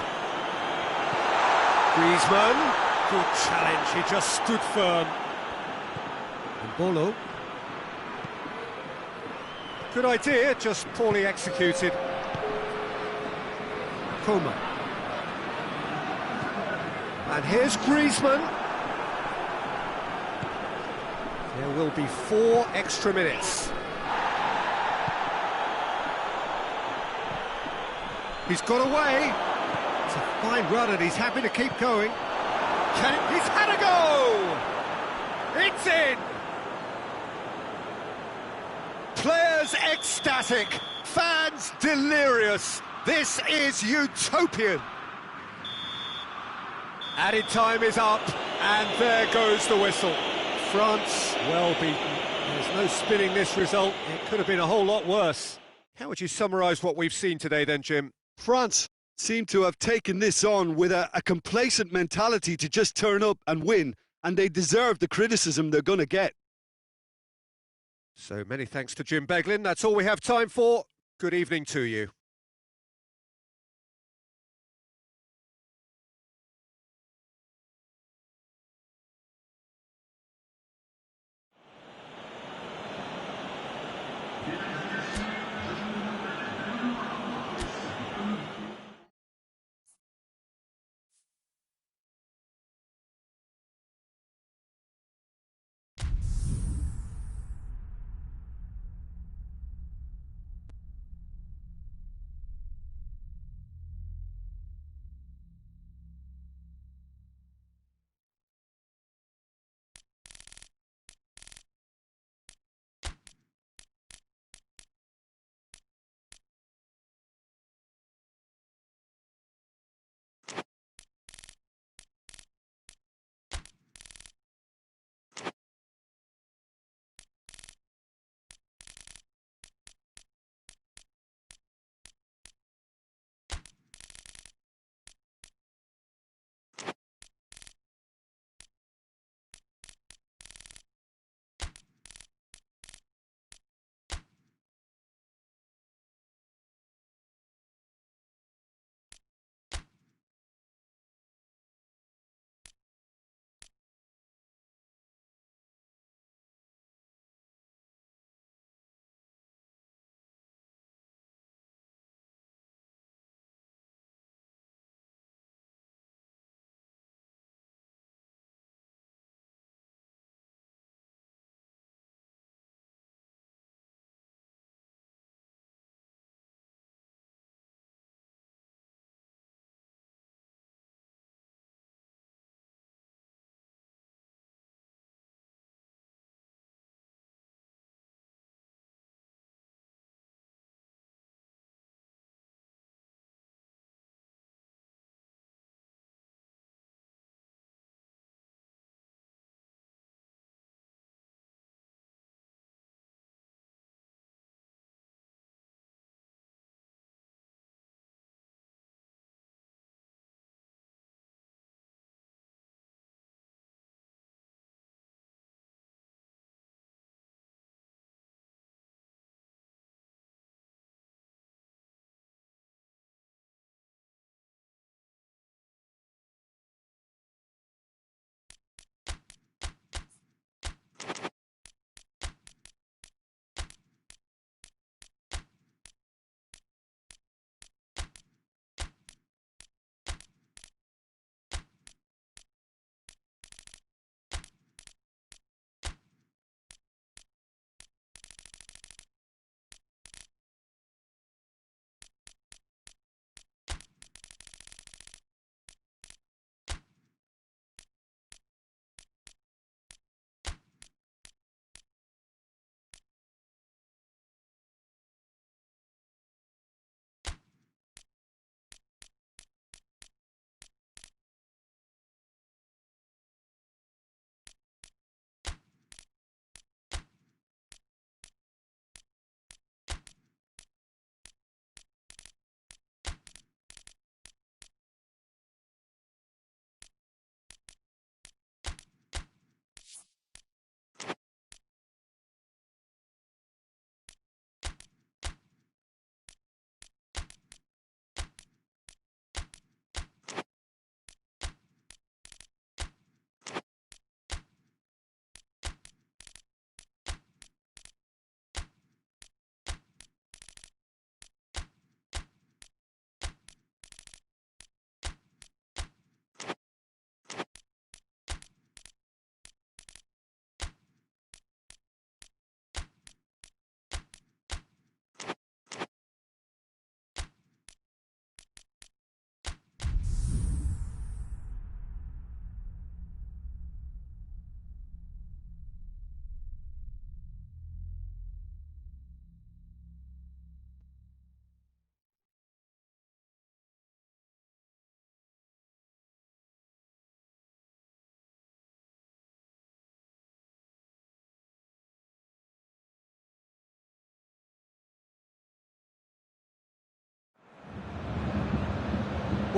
Griezmann, good challenge, he just stood firm. And Bolo. Good idea, just poorly executed. Coman. And here's Griezmann. There will be 4 extra minutes. He's got away. It's a fine run and he's happy to keep going. He's had a go! It's in! Players ecstatic, fans delirious. This is utopian. Added time is up, and there goes the whistle. France well beaten. There's no spinning this result. It could have been a whole lot worse. How would you summarise what we've seen today then, Jim? France seem to have taken this on with a complacent mentality to just turn up and win, and they deserve the criticism they're going to get. So many thanks to Jim Beglin. That's all we have time for. Good evening to you.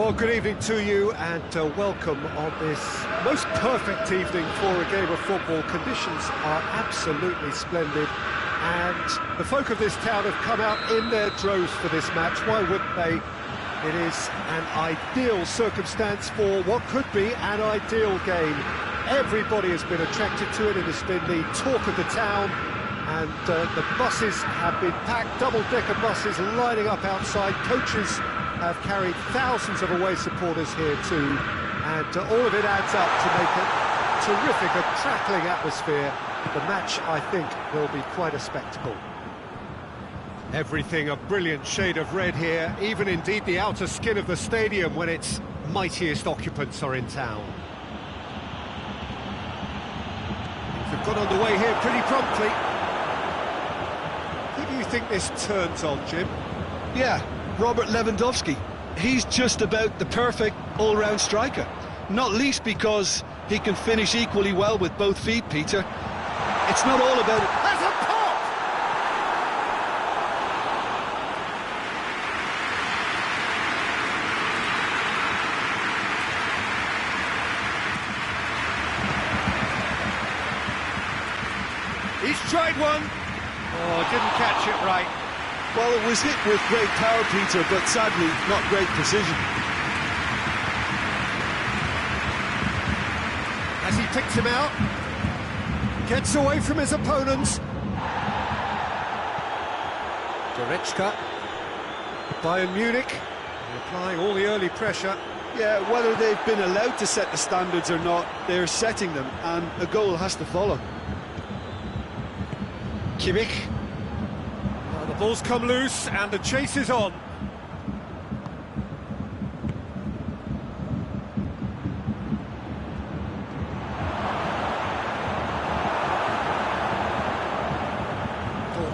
Well, good evening to you and welcome on this most perfect evening for a game of football. Conditions are absolutely splendid and the folk of this town have come out in their droves for this match. Why wouldn't they? It is an ideal circumstance for what could be an ideal game. Everybody has been attracted to it. It has been the talk of the town, and the buses have been packed, double-decker buses lining up outside. Coaches have carried thousands of away supporters here too, and all of it adds up to make a terrific, a crackling atmosphere. The match, I think, will be quite a spectacle. Everything a brilliant shade of red here, even indeed the outer skin of the stadium when its mightiest occupants are in town. They've got underway here pretty promptly. Who do you think this turns on, Jim? Yeah, Robert Lewandowski. He's just about the perfect all-round striker. Not least because he can finish equally well with both feet, Peter. It's not all about it. That's a pop! He's tried one. Oh, didn't catch it right. Well, it was hit with great power, Peter, but sadly, not great precision. As he picks him out, gets away from his opponents. Goretzka, Bayern Munich, applying all the early pressure. Yeah, whether they've been allowed to set the standards or not, they're setting them, and a goal has to follow. Kimmich. Well, the ball's come loose and the chase is on.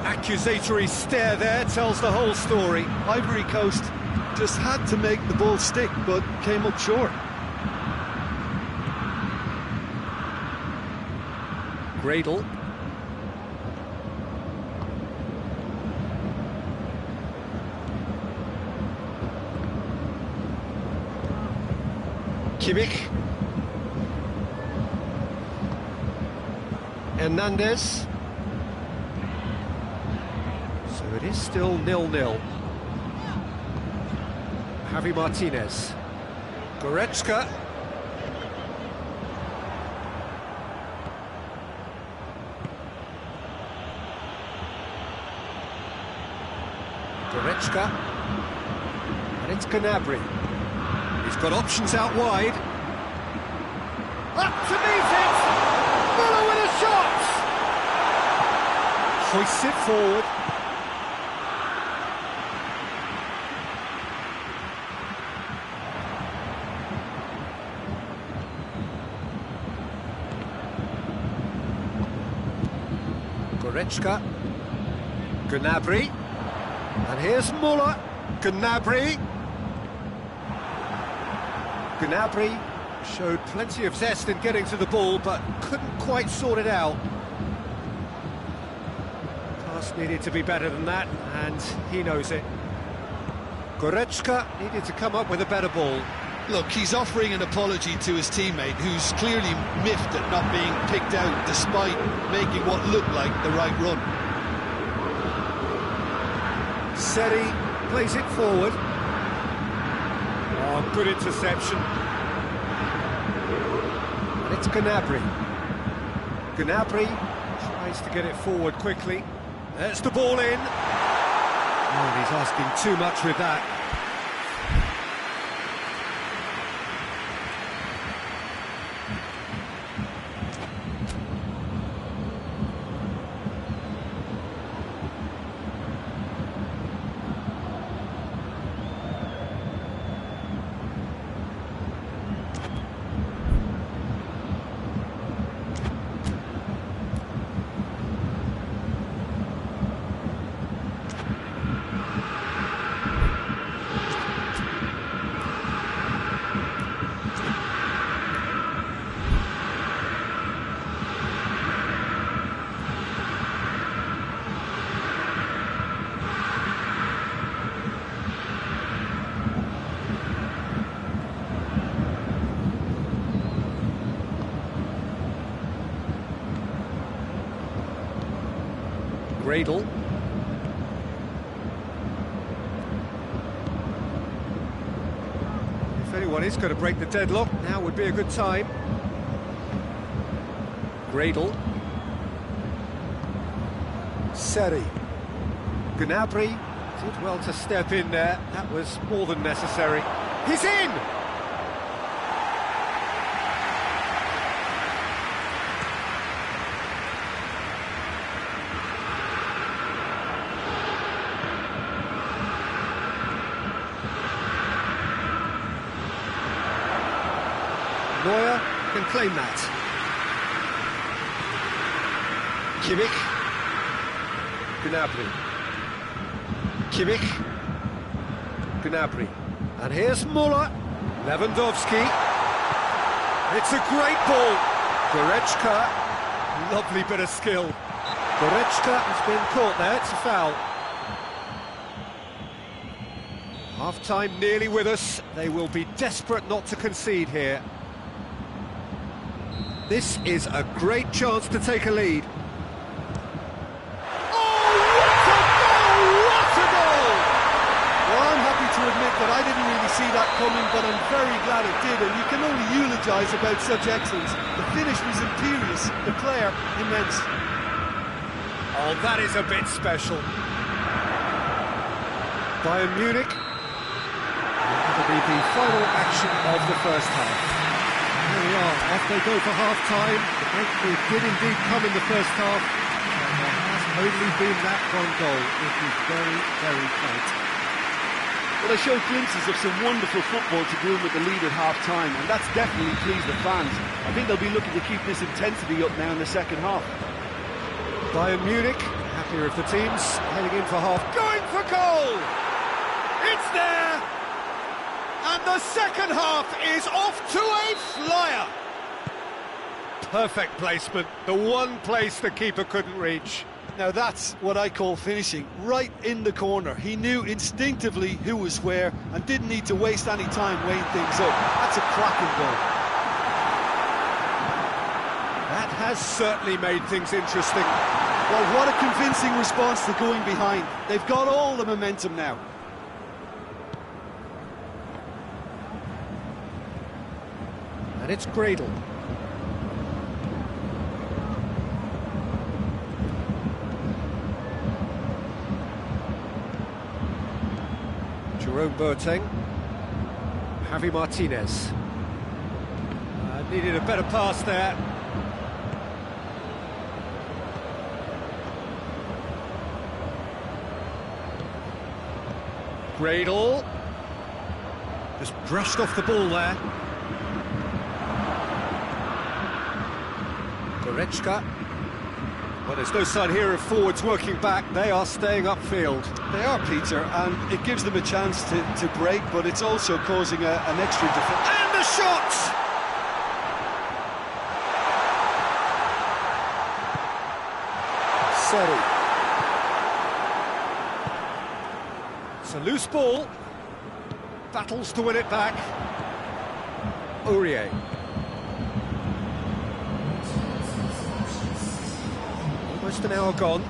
Accusatory stare there tells the whole story. Ivory Coast just had to make the ball stick, but came up short. Gradle. Kimmich. Hernandez. So it is still 0-0. Javi Martinez. Goretzka. Goretzka. And it's Gnabry. He's got options out wide. Up to meet it! Muller with a shot! Hoists it forward. Goretzka. Gnabry. And here's Muller. Gnabry. Gnabry showed plenty of zest in getting to the ball, but couldn't quite sort it out. Pass needed to be better than that, and he knows it. Goretzka needed to come up with a better ball. Look, he's offering an apology to his teammate, who's clearly miffed at not being picked out despite making what looked like the right run. Seri plays it forward. Oh, good interception. And it's Gnabry. Gnabry tries to get it forward quickly. There's the ball in. Oh, he's asking too much with that. Gradle. If anyone is going to break the deadlock, now would be a good time. Gradle. Seri. Gnabry did well to step in there. That was more than necessary. He's in! Neuer can claim that. Kimmich. Gnabry. Kimmich. Gnabry. And here's Muller. Lewandowski. It's a great ball. Goretzka. Lovely bit of skill. Goretzka has been caught there. It's a foul. Half-time nearly with us. They will be desperate not to concede here. This is a great chance to take a lead. To admit that I didn't really see that coming, but I'm very glad it did, and you can only eulogise about such excellence. The finish was imperious, the player immense. Oh, that is a bit special. Bayern Munich. That'll be the final action of the first half. There we are, off they go for half-time. The breakthrough did indeed come in the first half, and there has only been that one goal. It is very, very tight. Well, they showed glimpses of some wonderful football to do with the lead at half-time, and that's definitely pleased the fans. I think they'll be looking to keep this intensity up now in the second half. Bayern Munich, happier of the teams, heading in for half. Going for goal! It's there! And the second half is off to a flyer! Perfect placement, the one place the keeper couldn't reach. Now that's what I call finishing, right in the corner. He knew instinctively who was where and didn't need to waste any time weighing things up. That's a cracking goal. That has certainly made things interesting. Well, what a convincing response to going behind. They've got all the momentum now. And it's Gradle. Jerome Boateng. Javi Martinez. Needed a better pass there. Gradle. Just brushed off the ball there. Goretzka. Well, there's no sign here of forwards working back. They are staying upfield. They are, Peter, and it gives them a chance to break, but it's also causing an extra defense. And the shot! Seri. It's a loose ball. Battles to win it back. Aurier. Almost an hour gone.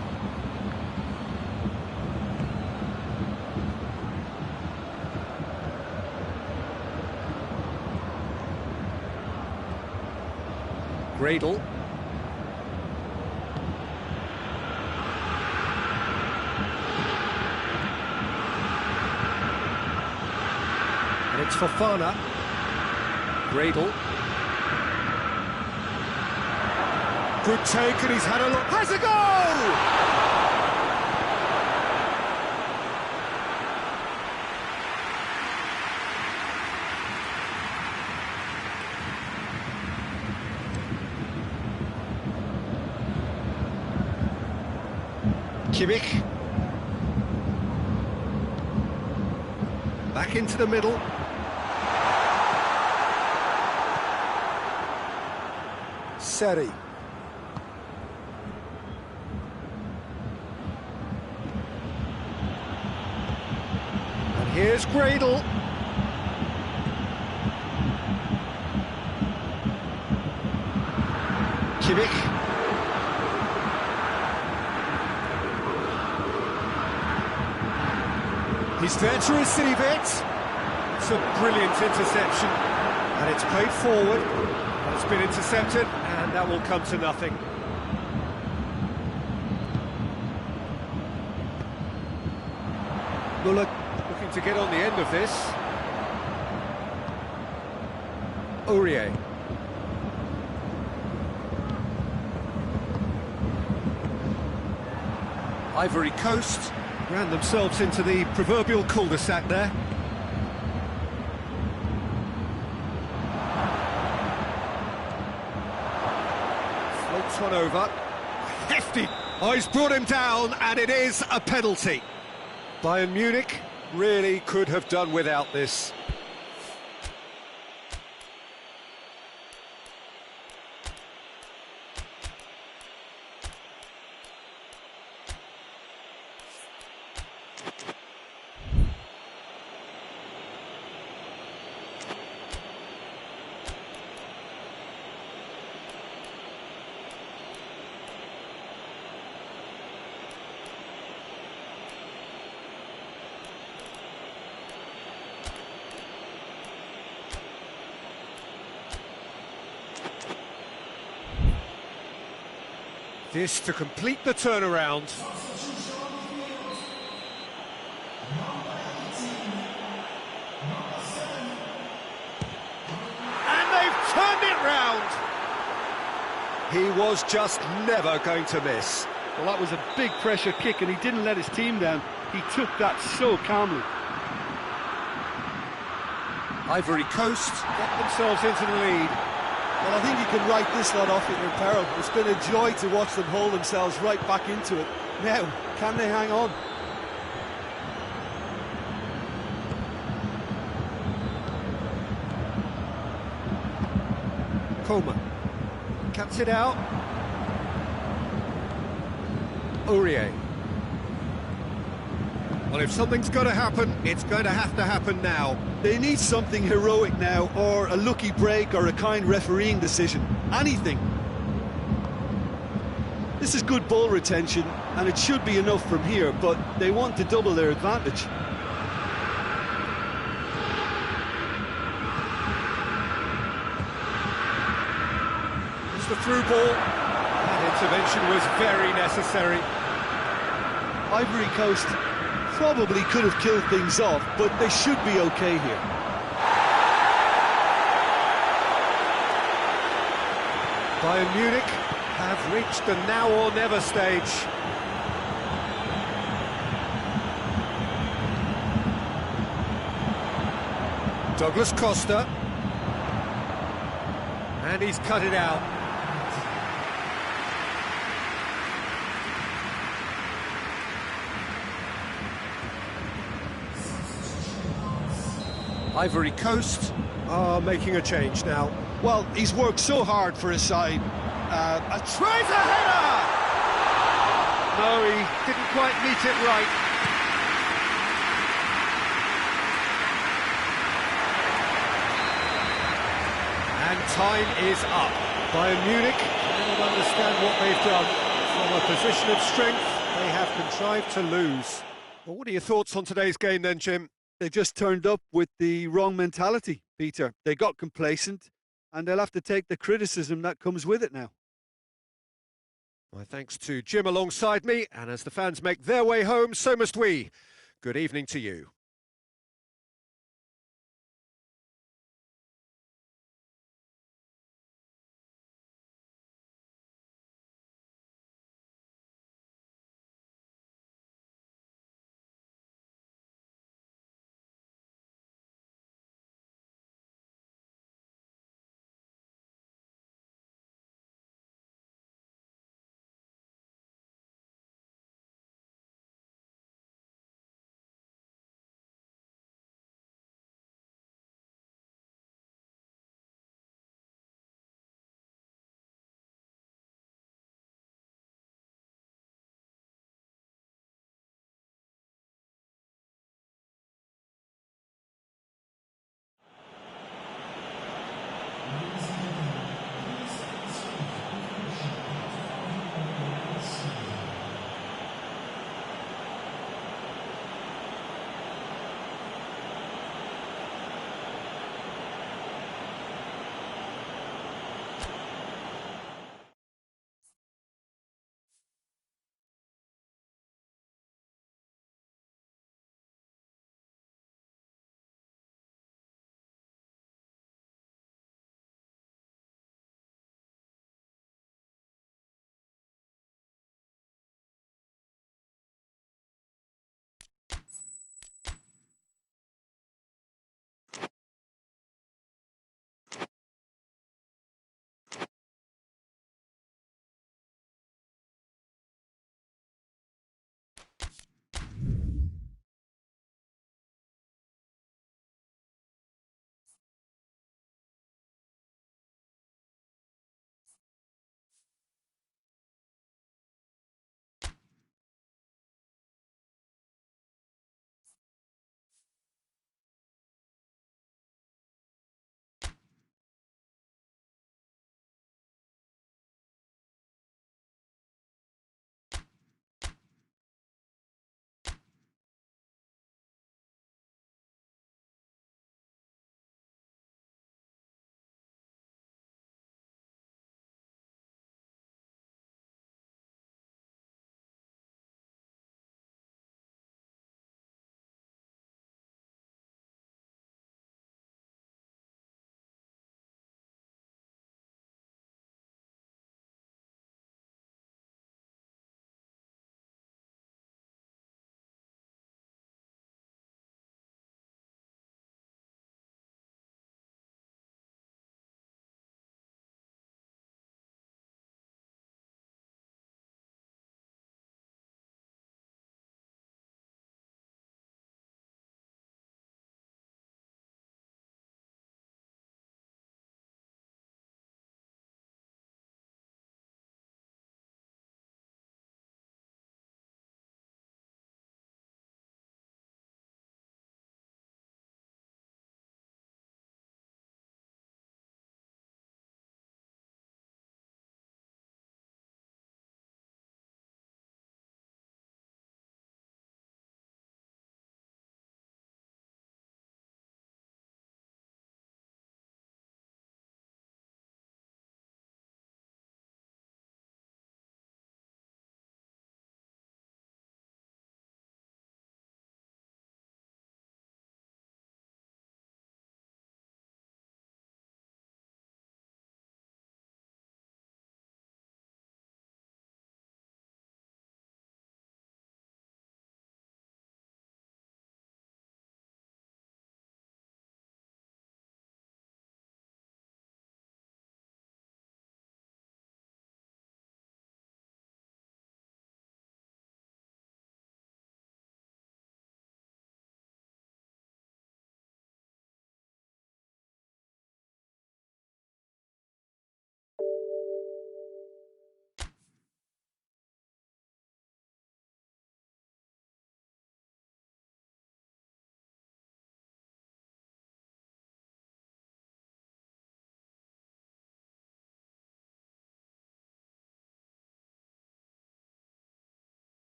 Gradle. And it's Fofana. Gradle. Good take, and he's had a look. Has a goal! Kimmich. Back into the middle. Seri. And here's Gradle. Kimmich. He's there to receive it. It's a brilliant interception, and it's played forward. It's been intercepted, and that will come to nothing. Muller looking to get on the end of this. Aurier. Ivory Coast ran themselves into the proverbial cul-de-sac there. Floats one over. Hefty. Oh, he's brought him down, and it is a penalty. Bayern Munich really could have done without this. This to complete the turnaround. And they've turned it round. He was just never going to miss. Well, that was a big pressure kick, and he didn't let his team down. He took that so calmly. Ivory Coast get themselves into the lead. Well, I think you can write this lot off at your peril. It's been a joy to watch them hold themselves right back into it. Now, can they hang on? Coleman cuts it out. Aurier. Well, if something's got to happen, it's going to happen now. They need something heroic now, or a lucky break, or a kind refereeing decision. Anything. This is good ball retention, and it should be enough from here, but they want to double their advantage. It's the through ball. That intervention was very necessary. Ivory Coast probably could have killed things off, but they should be okay here. Bayern Munich have reached the now or never stage. Douglas Costa. And he's cut it out. Ivory Coast are making a change now. Well, he's worked so hard for his side. A treasure header! No, he didn't quite meet it right. And time is up. Bayern Munich cannot understand what they've done. From a position of strength, they have contrived to lose. Well, what are your thoughts on today's game then, Jim? They just turned up with the wrong mentality, Peter. They got complacent, and they'll have to take the criticism that comes with it now. My thanks to Jim alongside me, and as the fans make their way home, so must we. Good evening to you.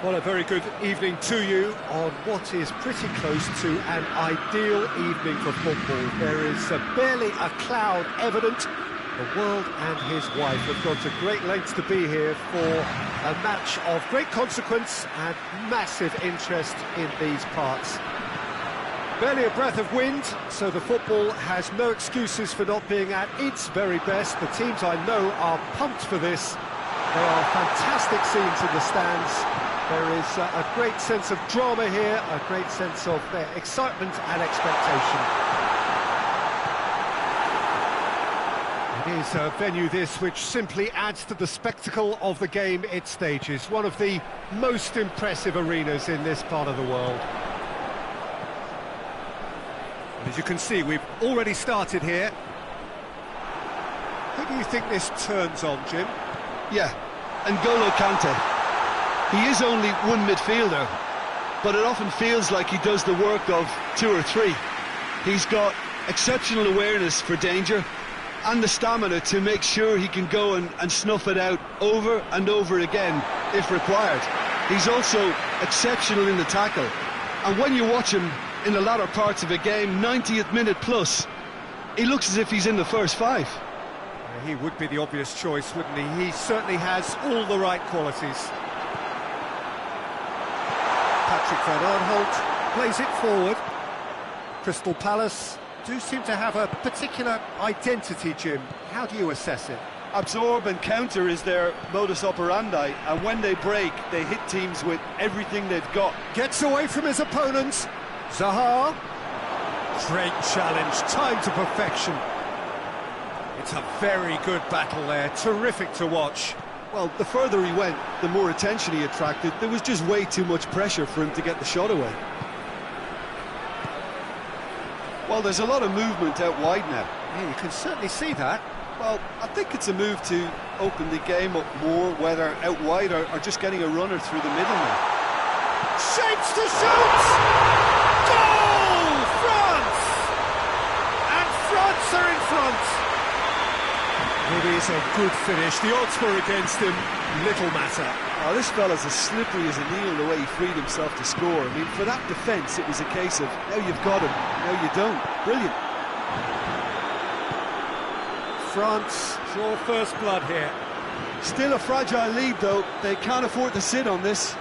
Well, a very good evening to you on what is pretty close to an ideal evening for football. There is barely a cloud evident. The world and his wife have gone to great lengths to be here for a match of great consequence and massive interest in these parts. Barely a breath of wind, so the football has no excuses for not being at its very best. The teams I know are pumped for this. They are fantastic scenes in the stands. There is a great sense of drama here, a great sense of excitement and expectation. It is a venue this which simply adds to the spectacle of the game it stages. One of the most impressive arenas in this part of the world. And as you can see, we've already started here. Who do you think this turns on, Jim? Yeah, N'Golo Kante. He is only one midfielder, but it often feels like he does the work of two or three. He's got exceptional awareness for danger and the stamina to make sure he can go and snuff it out over and over again if required. He's also exceptional in the tackle, and when you watch him in the latter parts of a game, 90th minute plus, he looks as if he's in the first five. He would be the obvious choice, wouldn't he? He certainly has all the right qualities. Patrick Van Aanholt plays it forward. Crystal Palace do seem to have a particular identity, Jim. How do you assess it? Absorb and counter is their modus operandi, and when they break, they hit teams with everything they've got. Gets away from his opponents. Zaha. Great challenge, timed to perfection. It's a very good battle there, terrific to watch. Well, the further he went, the more attention he attracted. There was just way too much pressure for him to get the shot away. Well, there's a lot of movement out wide now. Yeah, you can certainly see that. Well, I think it's a move to open the game up more, whether out wide or just getting a runner through the middle now. Shapes to shoot! Goal! France! And France are in front. It is a good finish. The odds were against him. Little matter. Oh, this fella's as slippery as a needle the way he freed himself to score. I mean, for that defence, it was a case of, now you've got him, now you don't. Brilliant. France draw first blood here. Still a fragile lead, though. They can't afford to sit on this.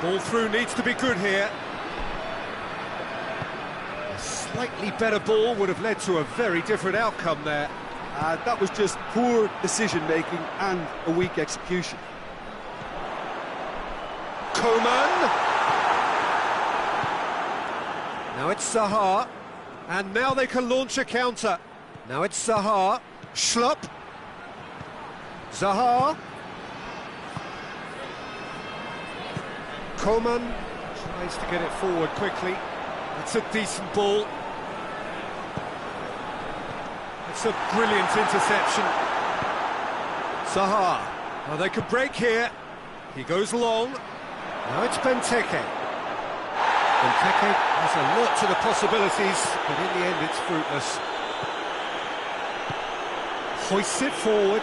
Ball through needs to be good here. A slightly better ball would have led to a very different outcome there. That was just poor decision-making and a weak execution. Coman. Now it's Zaha. And now they can launch a counter. Now it's Zaha. Schlupp. Zaha. Coman tries to get it forward quickly. That's a decent ball. It's a brilliant interception. Zaha. Well, they can break here. He goes long. Now it's Benteke. Benteke has a lot to the possibilities, but in the end it's fruitless. Hoists it forward.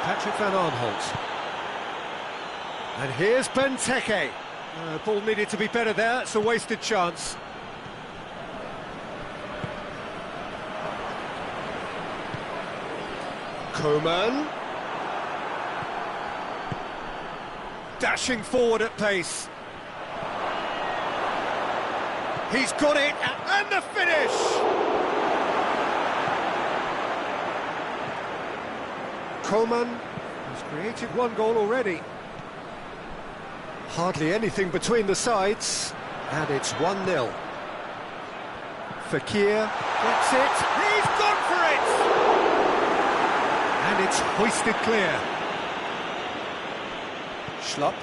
Patrick Van Aanholt. And here's Benteke. Ball needed to be better there. It's a wasted chance. Coman. Dashing forward at pace. He's got it, and the finish! Coman has created one goal already. Hardly anything between the sides, and it's 1-0. Fekir gets it, he's gone for it! And it's hoisted clear. Schlupp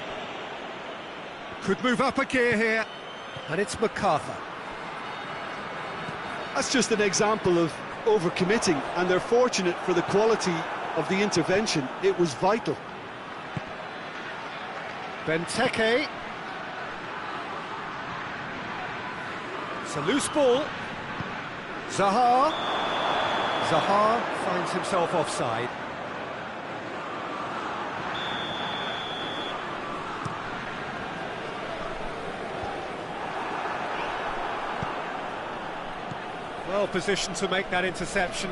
could move up a gear here, and it's MacArthur. That's just an example of overcommitting, and they're fortunate for the quality of the intervention. It was vital. Benteke. It's a loose ball. Zaha. Zaha finds himself offside. Well positioned to make that interception.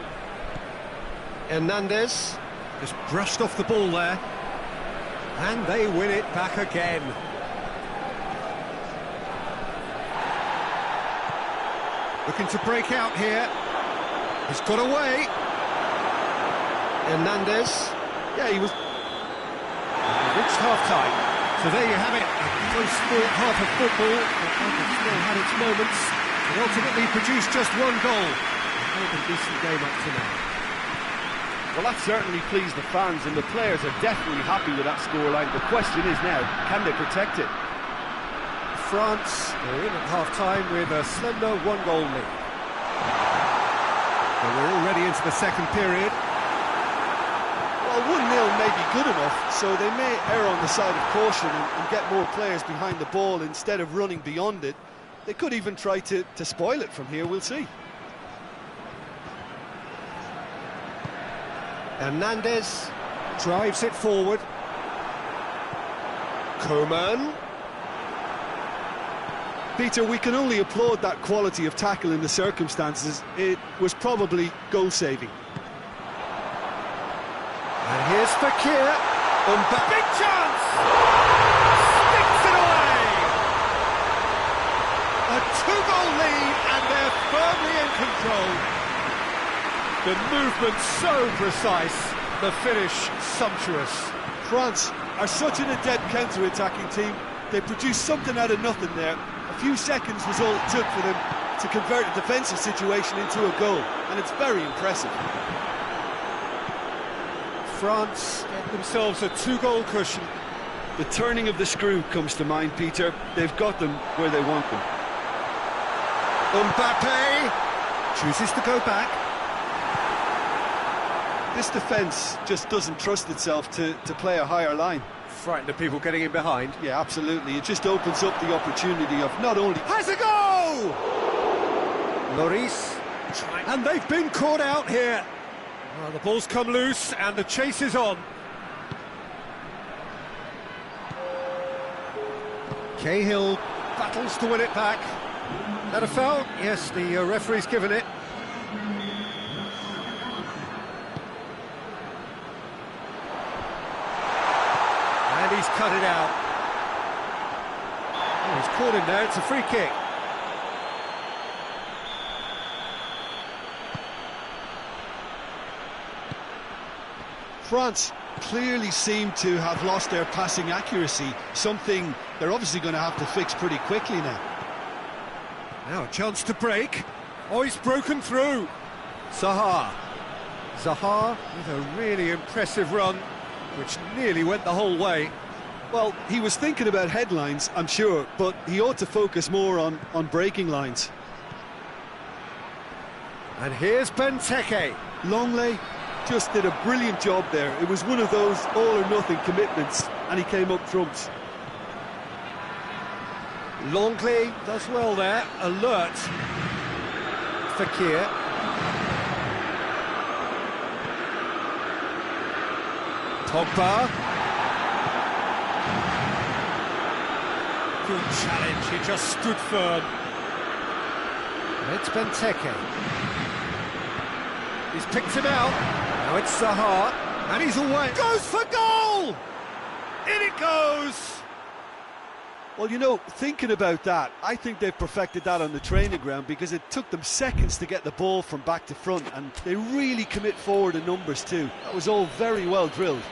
Hernandez just brushed off the ball there. And they win it back again. Looking to break out here. He's got away. Hernandez. Yeah, he was... Reached half-time. So there you have it. A close-fought half of football. It still had its moments. It ultimately produced just one goal. A decent game up to now. Well, that certainly pleased the fans, and the players are definitely happy with that scoreline. The question is now, can they protect it? France are in at half-time with a slender one-goal lead. But we're already into the second period. Well, 1-0 may be good enough, so they may err on the side of caution and get more players behind the ball instead of running beyond it. They could even try to spoil it from here, we'll see. Hernandez drives it forward. Coman. Peter, we can only applaud that quality of tackle in the circumstances. It was probably goal-saving. And here's Fekir. Big chance! Sticks it away! A two-goal lead, and they're firmly in control. The movement so precise, the finish sumptuous. France are such an adept counter-attacking team. They produced something out of nothing there. A few seconds was all it took for them to convert a defensive situation into a goal, and it's very impressive. France get themselves a two-goal cushion. The turning of the screw comes to mind, Peter. They've got them where they want them. Mbappe chooses to go back. This defence just doesn't trust itself to play a higher line. Frightened of people getting in behind. Yeah, absolutely. It just opens up the opportunity of not only... Has a go! Lloris. And they've been caught out here. Well, the ball's come loose and the chase is on. Cahill battles to win it back. That a foul? Yes, the referee's given it. And he's cut it out. Oh, he's caught him there, it's a free kick. France clearly seem to have lost their passing accuracy, something they're obviously going to have to fix pretty quickly now. Now a chance to break. Oh, he's broken through. Zaha with a really impressive run, which nearly went the whole way. Well, he was thinking about headlines, I'm sure, but he ought to focus more on breaking lines. And here's Benteke. Longley just did a brilliant job there. It was one of those all-or-nothing commitments, and he came up trumps. Longley does well there, alert. Fekir. Pogba. Good challenge, he just stood firm. It's Benteke. He's picked him out. Now it's Zaha, and he's away. Goes for goal! In it goes! Well, you know, thinking about that, I think they've perfected that on the training ground because it took them seconds to get the ball from back to front, and they really commit forward in numbers too. That was all very well drilled.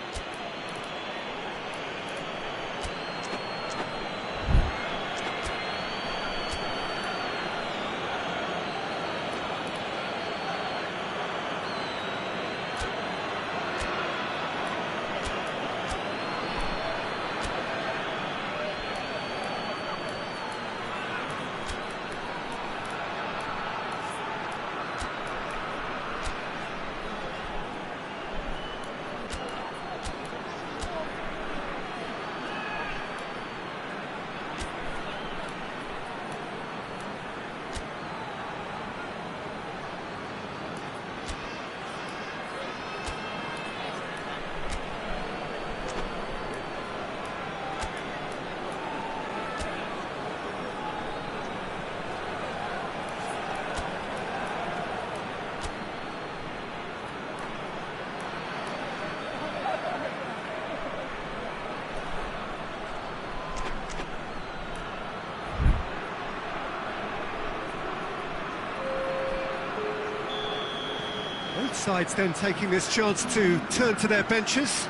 sides then taking this chance to turn to their benches.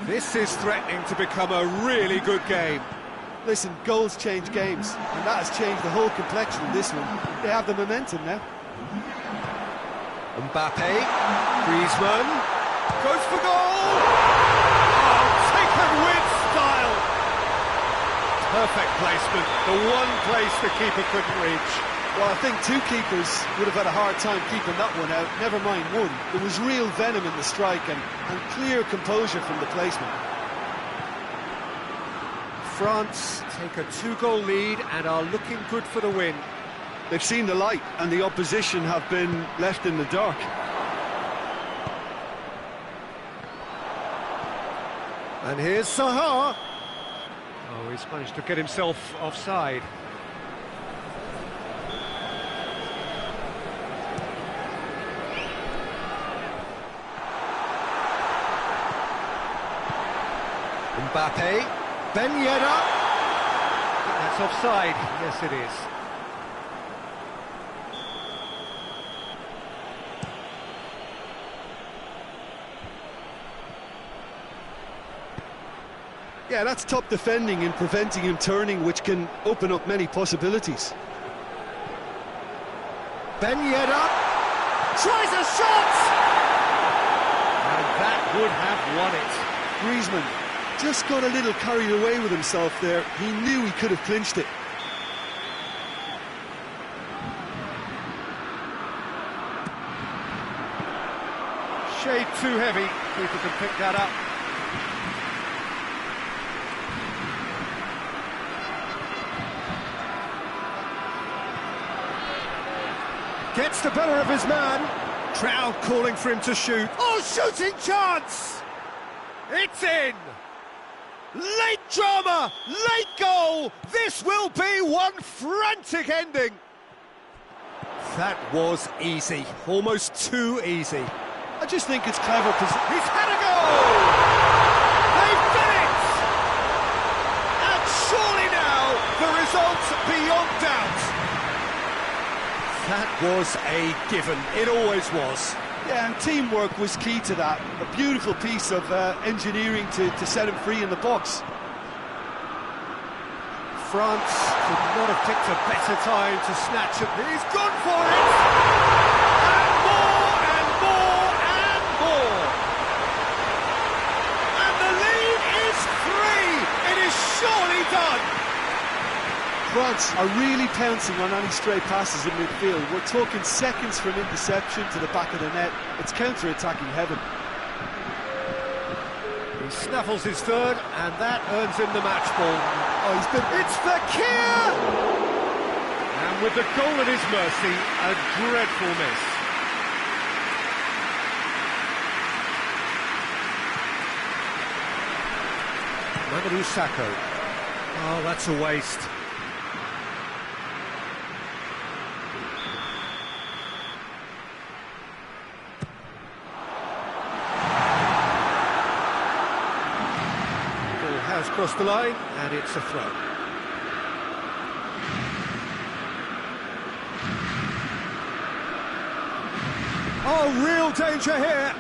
This is threatening to become a really good game. Listen, goals change games, and that has changed the whole complexion of this one. They have the momentum now. Mbappe, Griezmann, goes for goal! Oh, taken with style! Perfect placement, the one place the keeper couldn't reach. Well, I think two keepers would have had a hard time keeping that one out, never mind one. There was real venom in the strike and clear composure from the placement. France take a 2-goal lead and are looking good for the win. They've seen the light and the opposition have been left in the dark. And here's Saha. Oh, he's managed to get himself offside. Mbappe, Ben Yedder. That's offside. Yes, it is. Yeah, that's top defending and preventing him turning, which can open up many possibilities. Ben Yedder tries a shot! And that would have won it. Griezmann just got a little carried away with himself there. He knew he could have clinched it. Shade too heavy. Keeper can pick that up. Gets the better of his man. Crowd calling for him to shoot. Oh, shooting chance! It's in! Late drama, late goal! This will be one frantic ending! That was easy, almost too easy. I just think it's clever. He's had a goal! They've done it! And surely now, the result's beyond doubt. That was a given, it always was. Yeah, and teamwork was key to that. A beautiful piece of engineering to set him free in the box. France could not have picked a better time to snatch it. He's gone for it! And more, and more, and more! And the lead is 3! It is surely done! France are really pouncing on any stray passes in midfield. We're talking seconds from interception to the back of the net. It's counter-attacking heaven. He snaffles his third, and that earns him the match ball. Oh, it's Fekir! And with the goal at his mercy, a dreadful miss. Mamadou Sakho. Oh, that's a waste. Has crossed the line, and it's a throw. Oh, real danger here.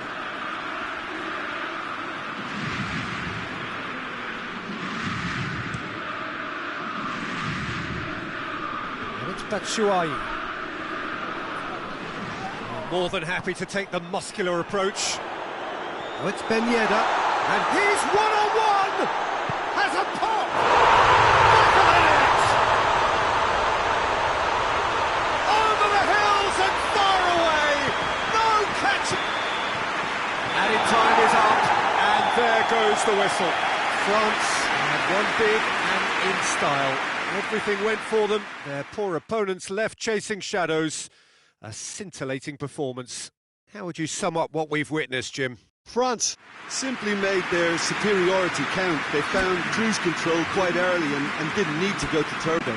And it's Batshuayi. More than happy to take the muscular approach. Oh, it's Ben Yedder, and he's one-on-one! Has a pop! Back of the net! Over the hills and far away! No catch! Added time is up, and there goes the whistle. France had one big and in style. Everything went for them. Their poor opponents left chasing shadows. A scintillating performance. How would you sum up what we've witnessed, Jim? France simply made their superiority count. They found cruise control quite early and didn't need to go to turbo.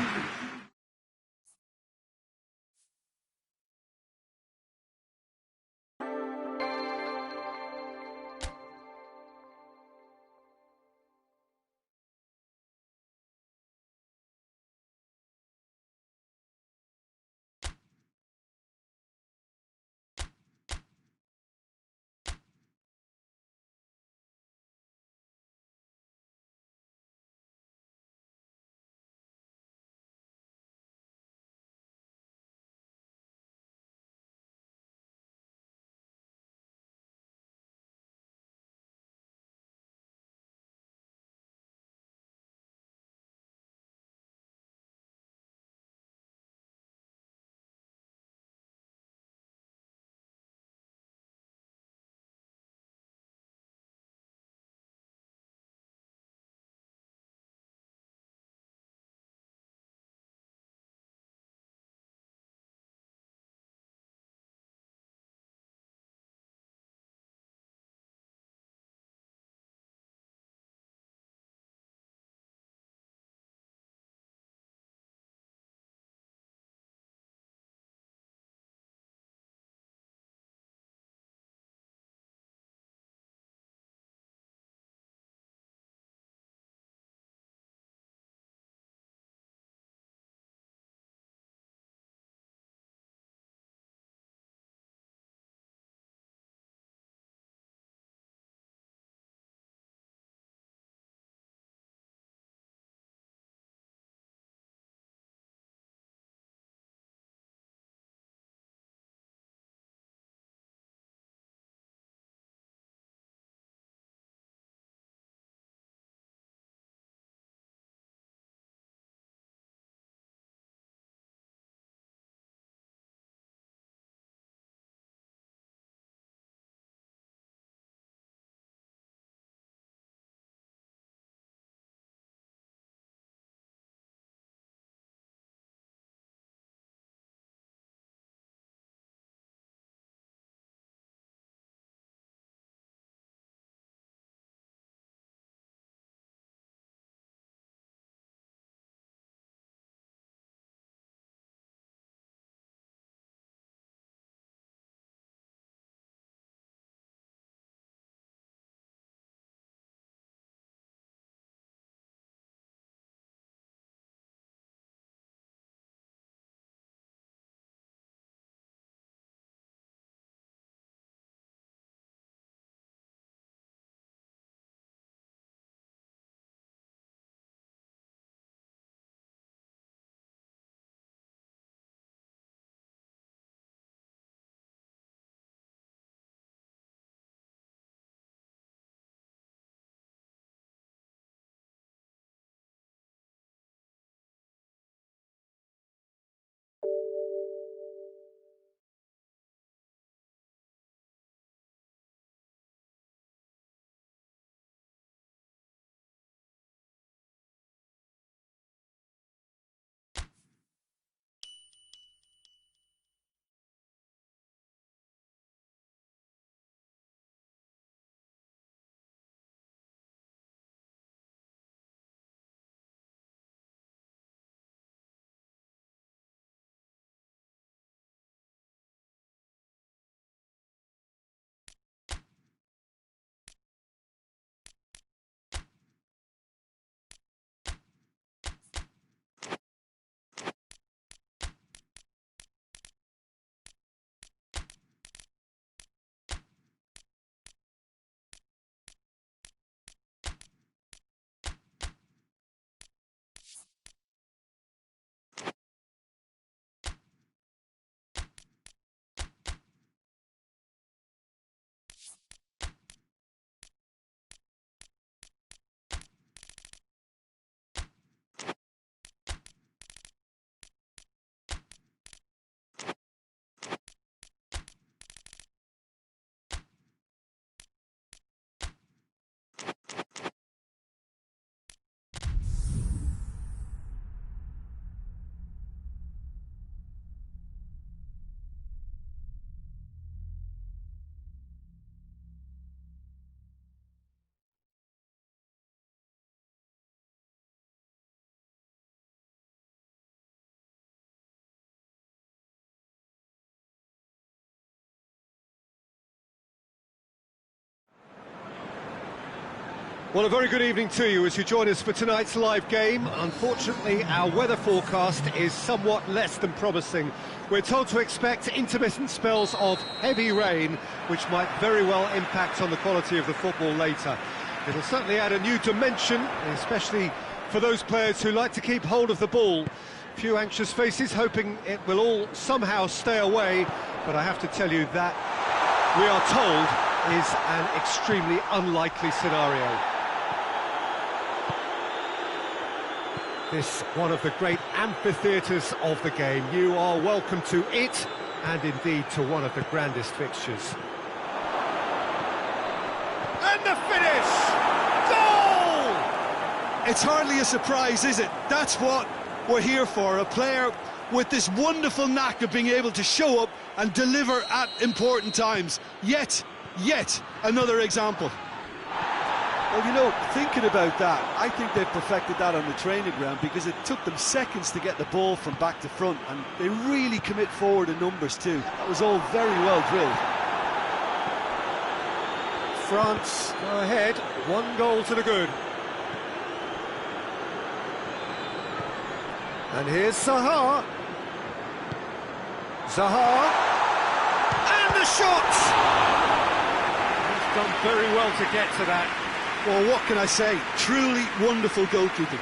Well, a very good evening to you as you join us for tonight's live game. Unfortunately, our weather forecast is somewhat less than promising. We're told to expect intermittent spells of heavy rain, which might very well impact on the quality of the football later. It'll certainly add a new dimension, especially for those players who like to keep hold of the ball. Few anxious faces hoping it will all somehow stay away, but I have to tell you that, we are told, is an extremely unlikely scenario. This one of the great amphitheatres of the game. You are welcome to it, and indeed to one of the grandest fixtures. And the finish! Goal! It's hardly a surprise, is it? That's what we're here for. A player with this wonderful knack of being able to show up and deliver at important times. Yet another example. Well, you know, thinking about that, I think they've perfected that on the training ground because it took them seconds to get the ball from back to front, and they really commit forward in numbers too. That was all very well drilled. France go ahead, 1 goal to the good. And here's Zaha. Zaha. And the shot! He's done very well to get to that. Well, what can I say? Truly wonderful goalkeeping.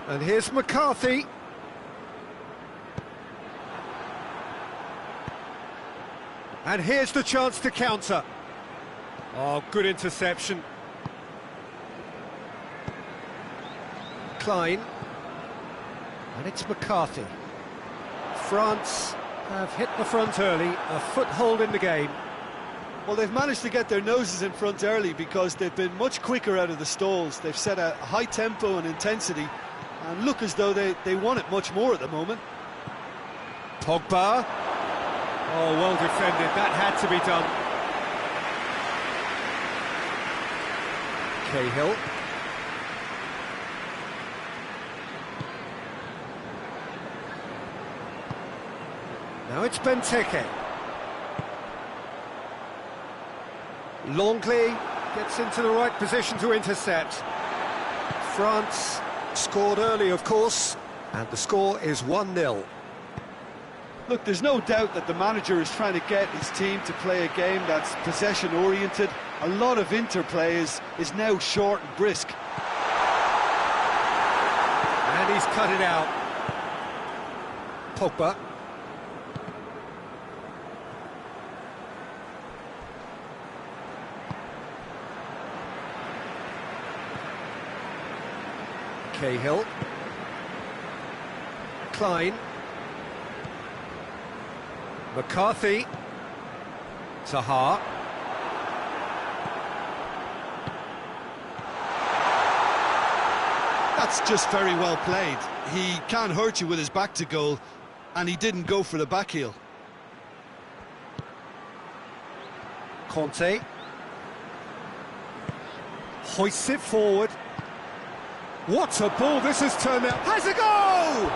And here's McCarthy. And here's the chance to counter. Oh, good interception. Klein. And it's McCarthy. France have hit the front early, a foothold in the game. Well, they've managed to get their noses in front early because they've been much quicker out of the stalls. They've set a high tempo and intensity and look as though they want it much more at the moment. Pogba. Oh, well defended. That had to be done. Cahill. Now it's Benteke. Longley gets into the right position to intercept. France scored early, of course, and the score is 1-0. Look, there's no doubt that the manager is trying to get his team to play a game that's possession-oriented. A lot of interplay is now short and brisk. And he's cut it out. Pogba. Cahill. Klein. McCarthy. Zaha. That's just very well played. He can't hurt you with his back to goal, and he didn't go for the back heel. Conte. Hoists it forward. What a ball this has turned out. Has a goal!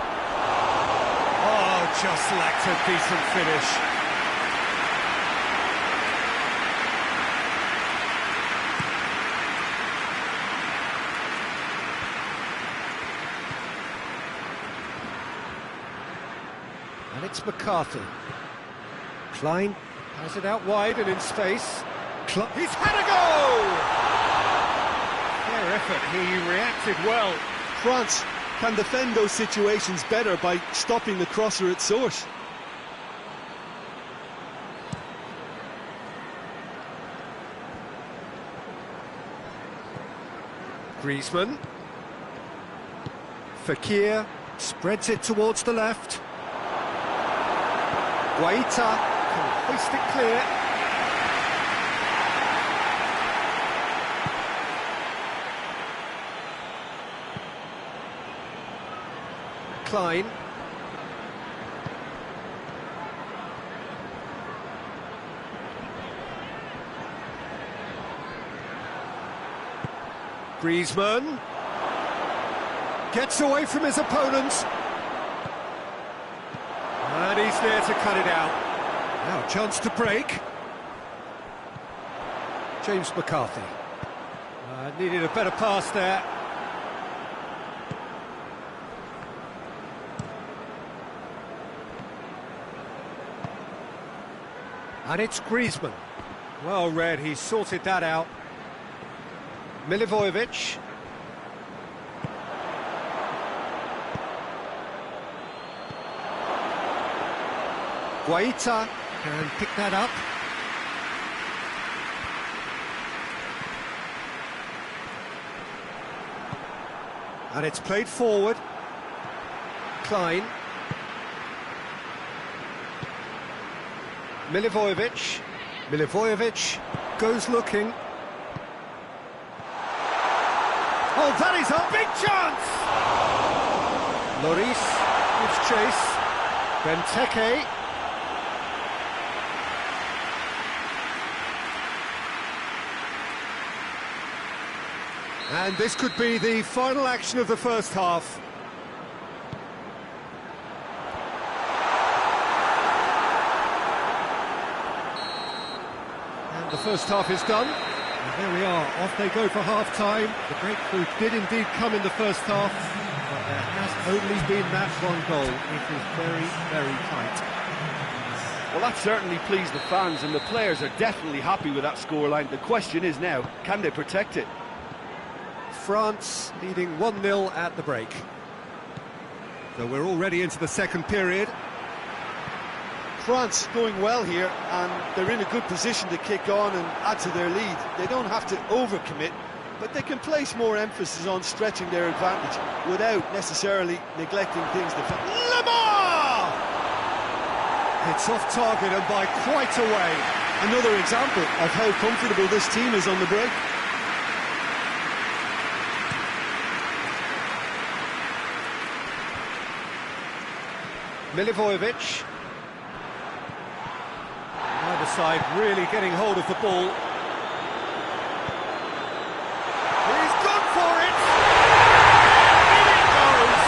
Oh, just lacked a decent finish. And it's McCarthy. Klein has it out wide and in space. He's had a goal! Fair effort, he reacted well. France can defend those situations better by stopping the crosser at source. Griezmann. Fekir spreads it towards the left. Guaita can hoist it clear. Klein. Griezmann gets away from his opponents. And he's there to cut it out. Now, chance to break. James McCarthy. Needed a better pass there. And it's Griezmann. Well read, he sorted that out. Milivojevic. Guaita can pick that up. And it's played forward. Klein. Milivojevic. Milivojevic goes looking. Oh, that is a big chance! Lloris gives chase. Benteke. And this could be the final action of the first half. And the first half is done. And there we are, off they go for half-time. The breakthrough did indeed come in the first half, but there has only been that one goal. It is very, very tight. Well, that certainly pleased the fans, and the players are definitely happy with that scoreline. The question is now, can they protect it? France leading 1-0 at the break. So we're already into the second period. France going well here, and they're in a good position to kick on and add to their lead. They don't have to overcommit, but they can place more emphasis on stretching their advantage without necessarily neglecting things defensively. Lamar! It's off target and by quite a way. Another example of how comfortable this team is on the break. Milivojevic. Either side really getting hold of the ball. He's gone for it! In it goes!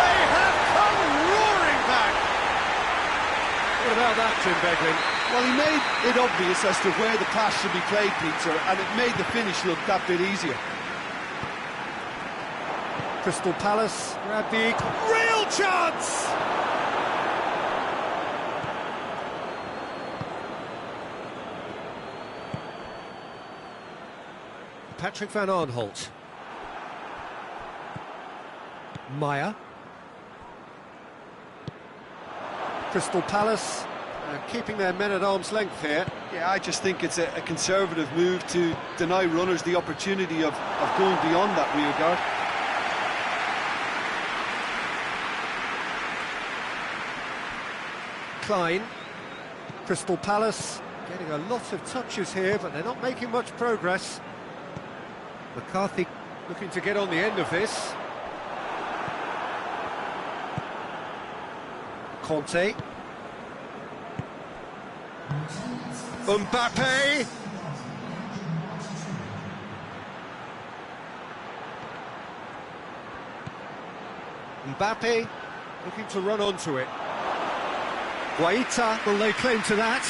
They have come roaring back! What about that, Jim Beglin? Well, he made it obvious as to where the pass should be played, Peter, and it made the finish look that bit easier. Crystal Palace grab the real chance! Patrick van Aanholt. Maya. Crystal Palace keeping their men at arm's length here. Yeah, I just think it's a conservative move to deny runners the opportunity of going beyond that rear guard. Klein. Crystal Palace getting a lot of touches here, but they're not making much progress. McCarthy looking to get on the end of this. Conte. Mbappe. Mbappe looking to run onto it. Guaita will lay claim to that.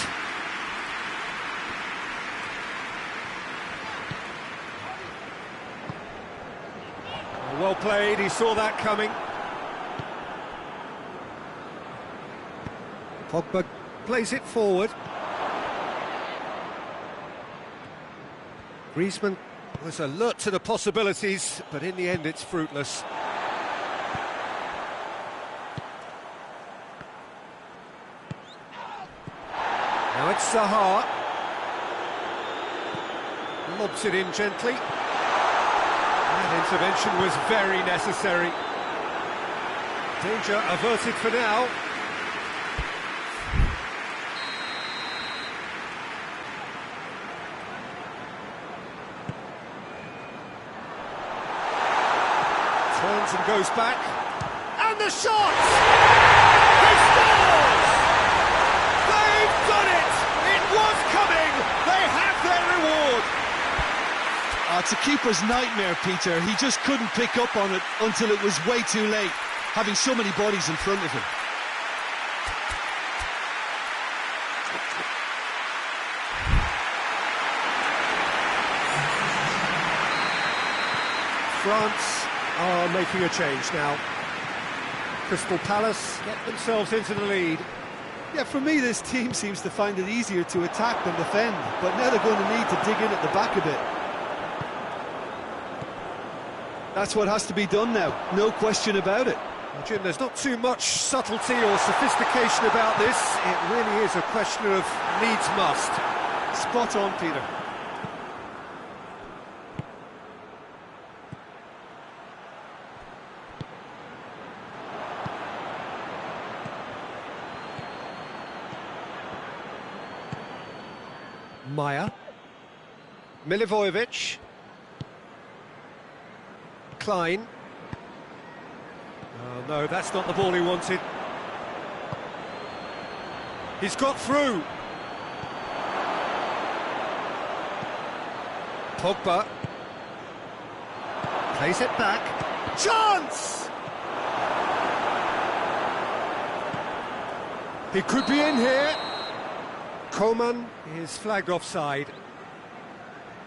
Well played, he saw that coming. Pogba plays it forward. Griezmann was alert to the possibilities, but in the end it's fruitless. Now it's Zaha. Lobs it in gently. That intervention was very necessary. Danger averted for now. Turns and goes back. And the shot! He scores! They've done it! It was coming! They have their reward! It's a keeper's nightmare, Peter. He just couldn't pick up on it until it was way too late, having so many bodies in front of him. France are making a change now. Crystal Palace get themselves into the lead. Yeah, for me, this team seems to find it easier to attack than defend, but now they're going to need to dig in at the back a bit. That's what has to be done now, no question about it. Well, Jim, there's not too much subtlety or sophistication about this. It really is a question of needs must. Spot on, Peter. Maya. Milivojevic. Klein. Oh no, that's not the ball he wanted. He's got through. Pogba. Plays it back. Chance! He could be in here. Coman is flagged offside.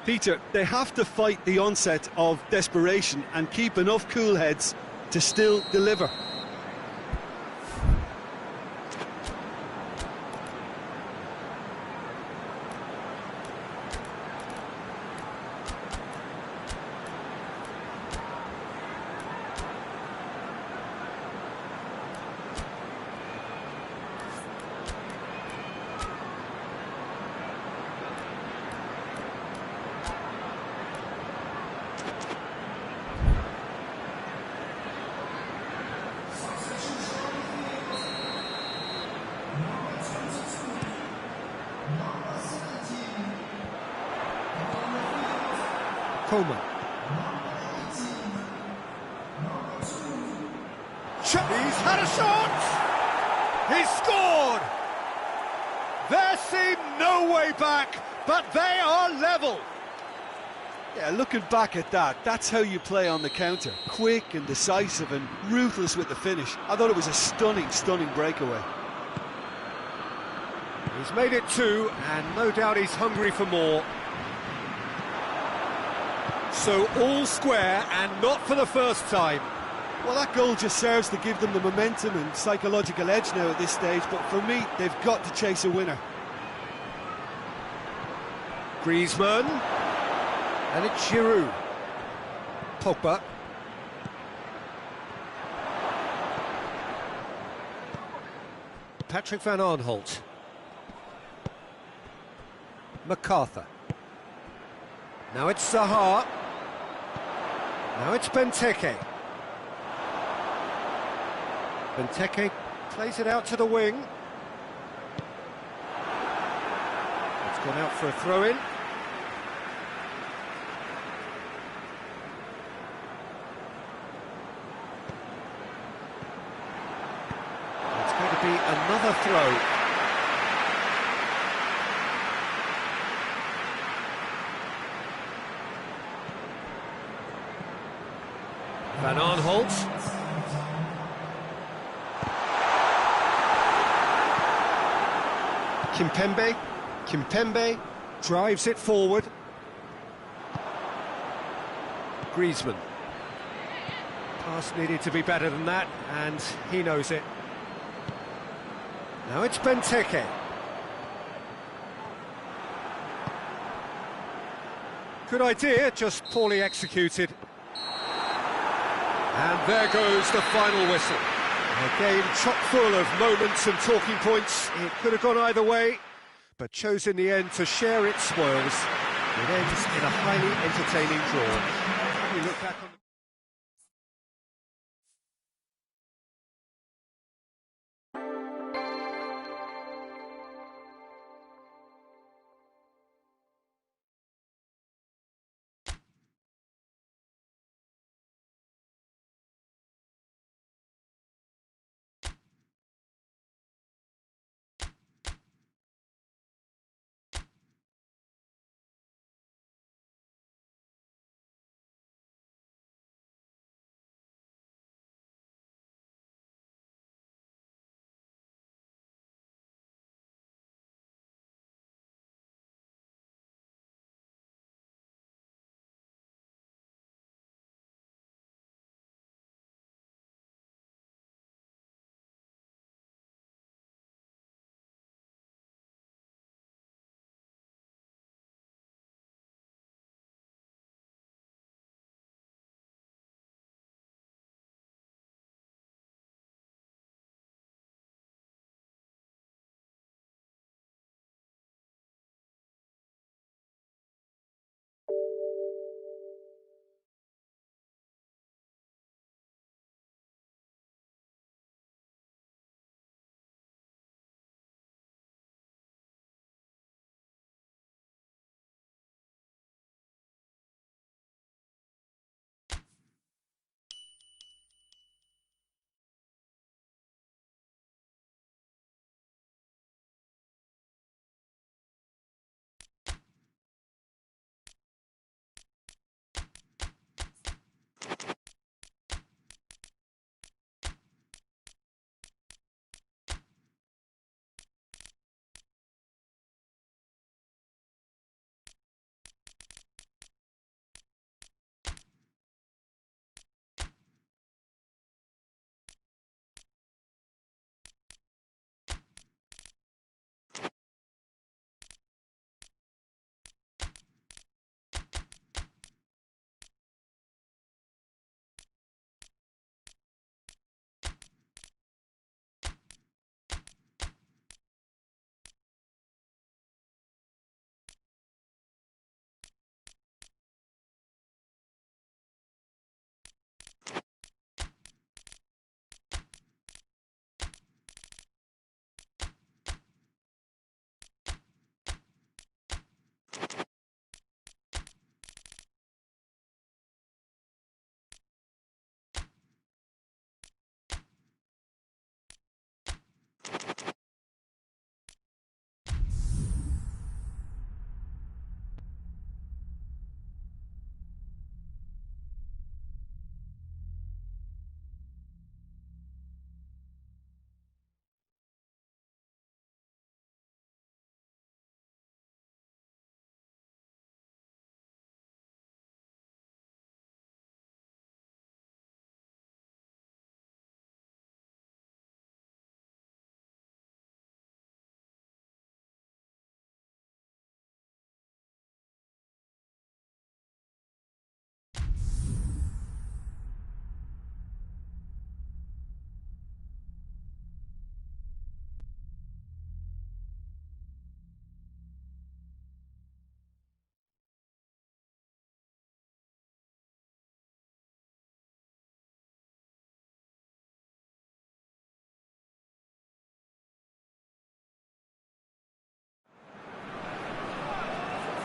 Peter, they have to fight the onset of desperation and keep enough cool heads to still deliver. Coman. He's had a shot! He's scored! There seemed no way back, but they are level. Yeah, looking back at that, that's how you play on the counter. Quick and decisive and ruthless with the finish. I thought it was a stunning, stunning breakaway. He's made it two, and no doubt he's hungry for more. So all square, and not for the first time. Well, that goal just serves to give them the momentum and psychological edge now at this stage, but for me, they've got to chase a winner. Griezmann. And it's Giroud. Pogba. Patrick van Aanholt. MacArthur. Now it's Zaha. Now it's Benteke. Benteke plays it out to the wing. It's gone out for a throw-in. It's going to be another throw. Van Aanholt. Kimpembe drives it forward. Griezmann. Pass needed to be better than that, and he knows it. Now it's Benteke. Good idea, just poorly executed. And there goes the final whistle. A game chock full of moments and talking points. It could have gone either way, but chose in the end to share its spoils. It ends in a highly entertaining draw. We look back on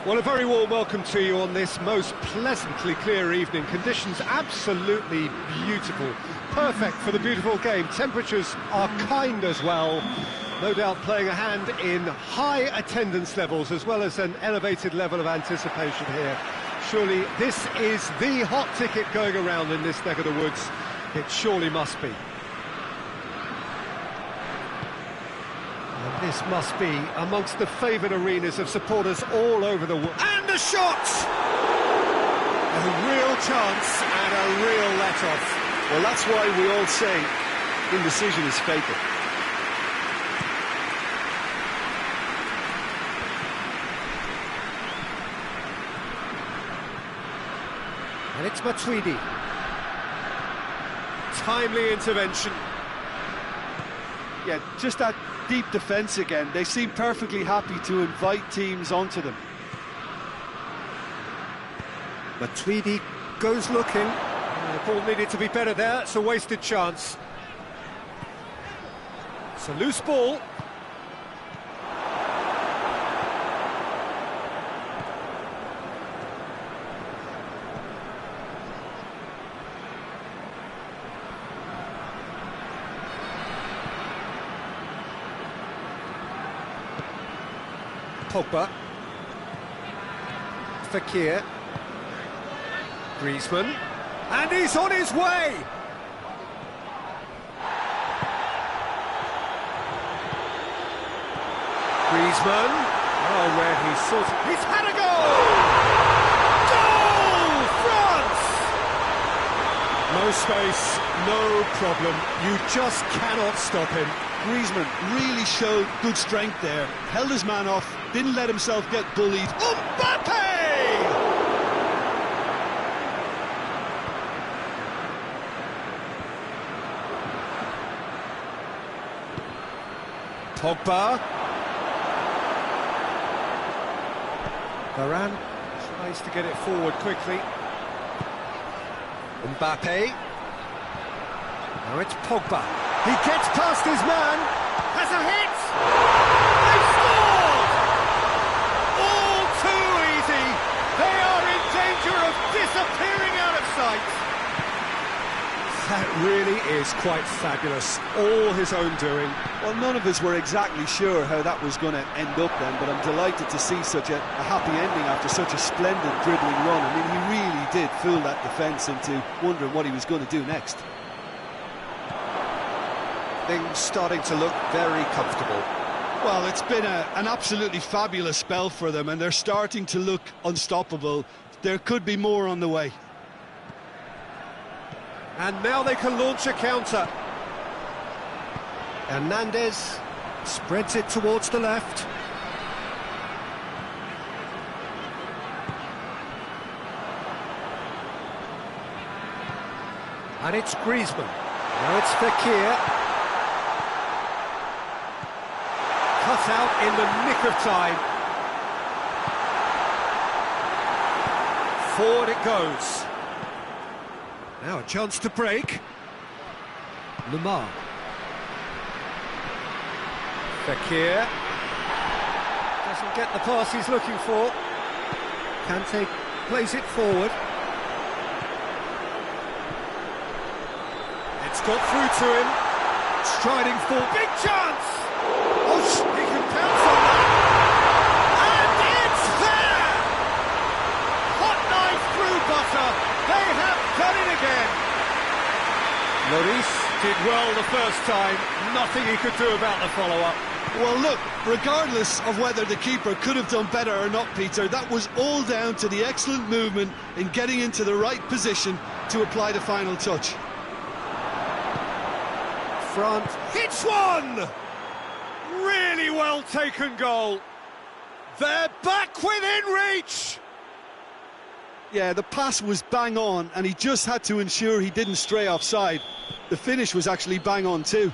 Well, a very warm welcome to you on this most pleasantly clear evening. Conditions absolutely beautiful. Perfect for the beautiful game. Temperatures are kind as well. No doubt playing a hand in high attendance levels as well as an elevated level of anticipation here. Surely this is the hot ticket going around in this neck of the woods. It surely must be. And this must be amongst the favoured arenas of supporters all over the world. And a shot! A real chance and a real let-off. Well, that's why we all say indecision is fatal. And it's Matuidi. Timely intervention. Yeah, just that deep defence again. They seem perfectly happy to invite teams onto them. Matuidi goes looking. The ball needed to be better there. It's a wasted chance. It's a loose ball. Pogba. Fekir. Griezmann. And he's on his way! Griezmann. Oh, where he sorted. He's had a goal! Goal! France! No space, no problem. You just cannot stop him. Griezmann really showed good strength there. Held his man off, didn't let himself get bullied. Mbappe! Pogba. Varane tries to get it forward quickly. Mbappe. Now it's Pogba. He gets past his man. Has a hit. They've scored! All too easy. They are in danger of disappearing out of sight. That really is quite fabulous. All his own doing. Well, none of us were exactly sure how that was going to end up then, but I'm delighted to see such a happy ending after such a splendid dribbling run. I mean, he really did fool that defence into wondering what he was going to do next. Things starting to look very comfortable. Well, it's been an absolutely fabulous spell for them, and they're starting to look unstoppable. There could be more on the way. And now they can launch a counter. Hernandez spreads it towards the left. And it's Griezmann. Now it's Fekir. Cut out in the nick of time. Forward it goes. Now a chance to break. Lemar. Fekir. Doesn't get the pass he's looking for. Kante plays it forward. It's got through to him. Striding forward. Big chance! Oh, he can pounce on that. And it's there! Hot knife through butter. They have done it again. Lloris did well the first time. Nothing he could do about the follow-up. Well, look, regardless of whether the keeper could have done better or not, Peter, that was all down to the excellent movement in getting into the right position to apply the final touch. France hits one! Really well taken goal. They're back within reach! Yeah, the pass was bang on, and he just had to ensure he didn't stray offside. The finish was actually bang on too.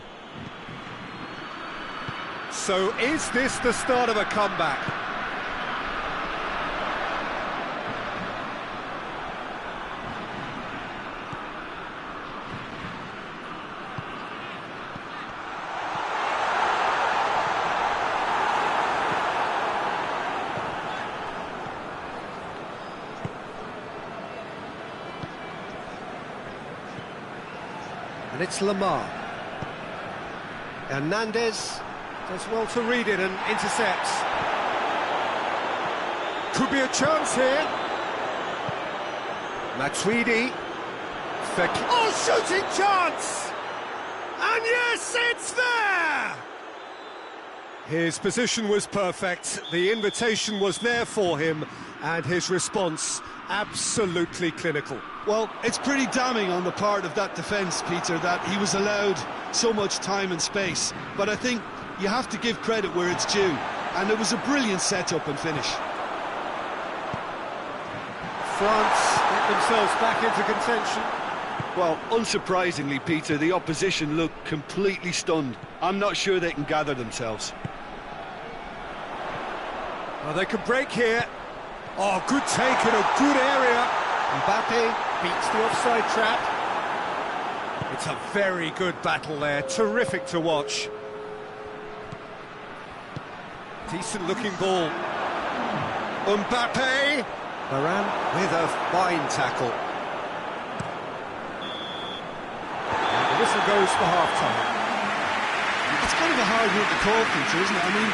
So is this the start of a comeback? And it's Lemar. Hernandez does well to read it and intercepts. Could be a chance here. Matuidi. Oh, shooting chance! And yes, it's there! His position was perfect, the invitation was there for him, and his response absolutely clinical. Well, it's pretty damning on the part of that defence, Peter, that he was allowed so much time and space. But I think you have to give credit where it's due, and it was a brilliant setup and finish. France get themselves back into contention. Well, unsurprisingly, Peter, the opposition looked completely stunned. I'm not sure they can gather themselves. Well, they could break here. Oh, good take in a good area. Mbappe beats the offside trap. It's a very good battle there, terrific to watch. Decent looking ball. Mbappe! Varane with a fine tackle. And the whistle goes for half-time. It's kind of a hard one to call, Peter, isn't it? I mean,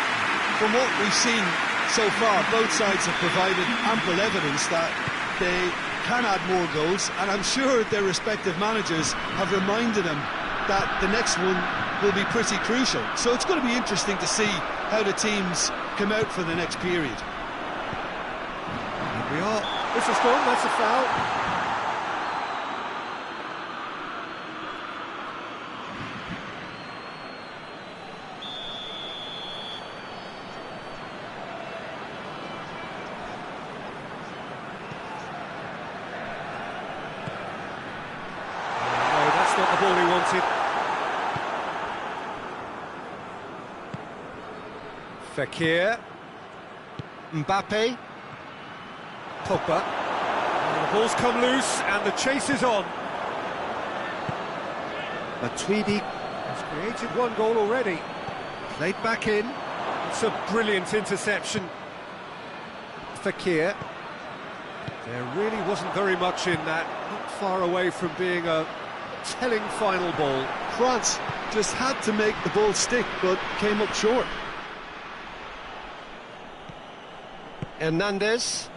from what we've seen so far, both sides have provided ample evidence that they can add more goals, and I'm sure their respective managers have reminded them that the next one will be pretty crucial. So it's going to be interesting to see how the teams come out for the next period. Here we are. This is gone, that's a foul. Not the ball he wanted. Fekir. Mbappe. Pogba. And the ball's come loose and the chase is on. Matuidi has created one goal already. Played back in. It's a brilliant interception. Fekir. There really wasn't very much in that. Not far away from being a telling final ball. France just had to make the ball stick, but came up short. Hernandez.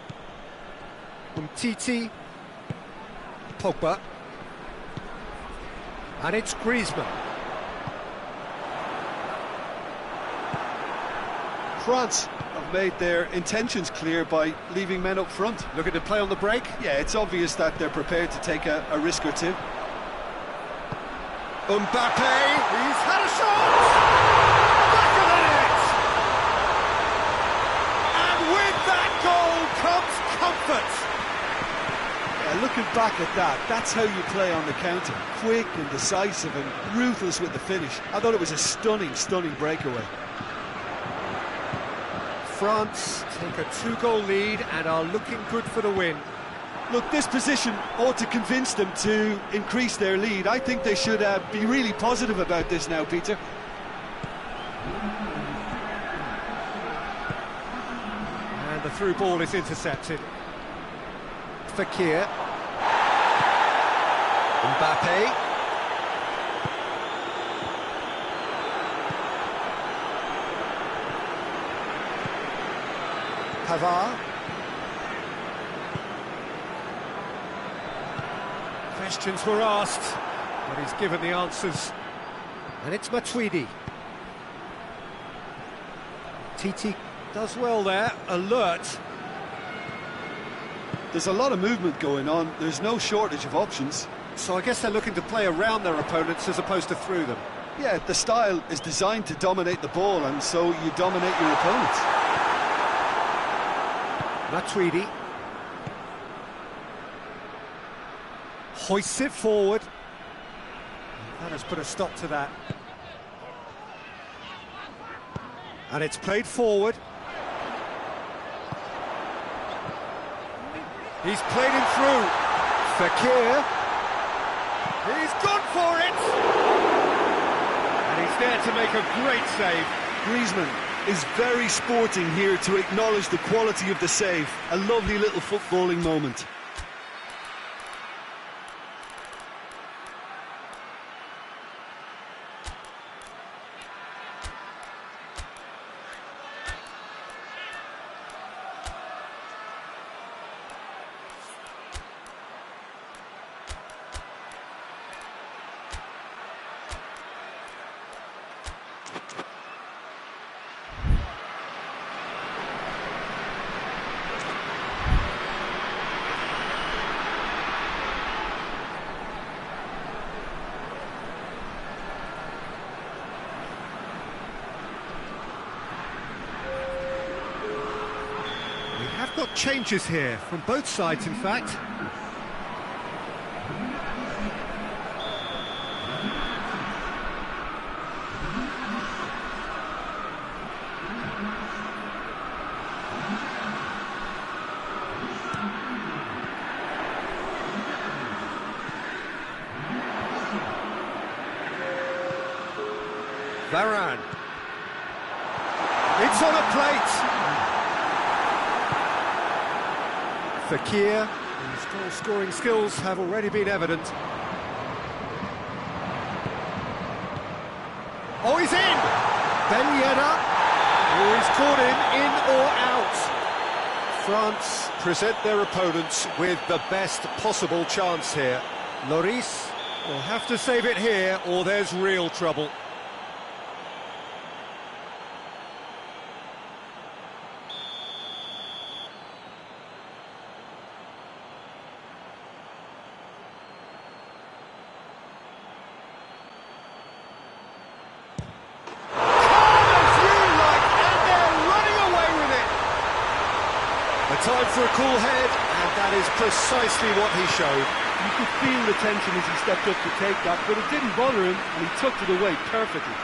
Umtiti. Pogba. And it's Griezmann. France have made their intentions clear by leaving men up front. Looking to play on the break? Yeah, it's obvious that they're prepared to take a risk or two. Mbappe, he's had a shot! Back of the net! And with that goal comes comfort! Yeah, looking back at that, that's how you play on the counter. Quick and decisive and ruthless with the finish. I thought it was a stunning, stunning breakaway. France take a 2-goal lead and are looking good for the win. Look, this position ought to convince them to increase their lead. I think they should be really positive about this now, Peter. And the through ball is intercepted. Fekir. Mbappe. Pavard. Questions were asked, but he's given the answers. And it's Matuidi. Titi does well there, alert. There's a lot of movement going on. There's no shortage of options. So I guess they're looking to play around their opponents as opposed to through them. Yeah, the style is designed to dominate the ball, and so you dominate your opponents. Matuidi. Hoists it forward. That has put a stop to that. And it's played forward. He's played him through. Fekir. He's gone for it! And he's there to make a great save. Griezmann is very sporting here to acknowledge the quality of the save. A lovely little footballing moment. We have got changes here, from both sides in fact. Varane. It's on a plate. Fekir, whose goal-scoring skills have already been evident. Oh, he's in! Ben Yedder. Oh, he's caught him in or out. France present their opponents with the best possible chance here. Lloris will have to save it here or there's real trouble. Time for a cool head, and that is precisely what he showed. You could feel the tension as he stepped up to take that, but it didn't bother him, and he tucked it away perfectly.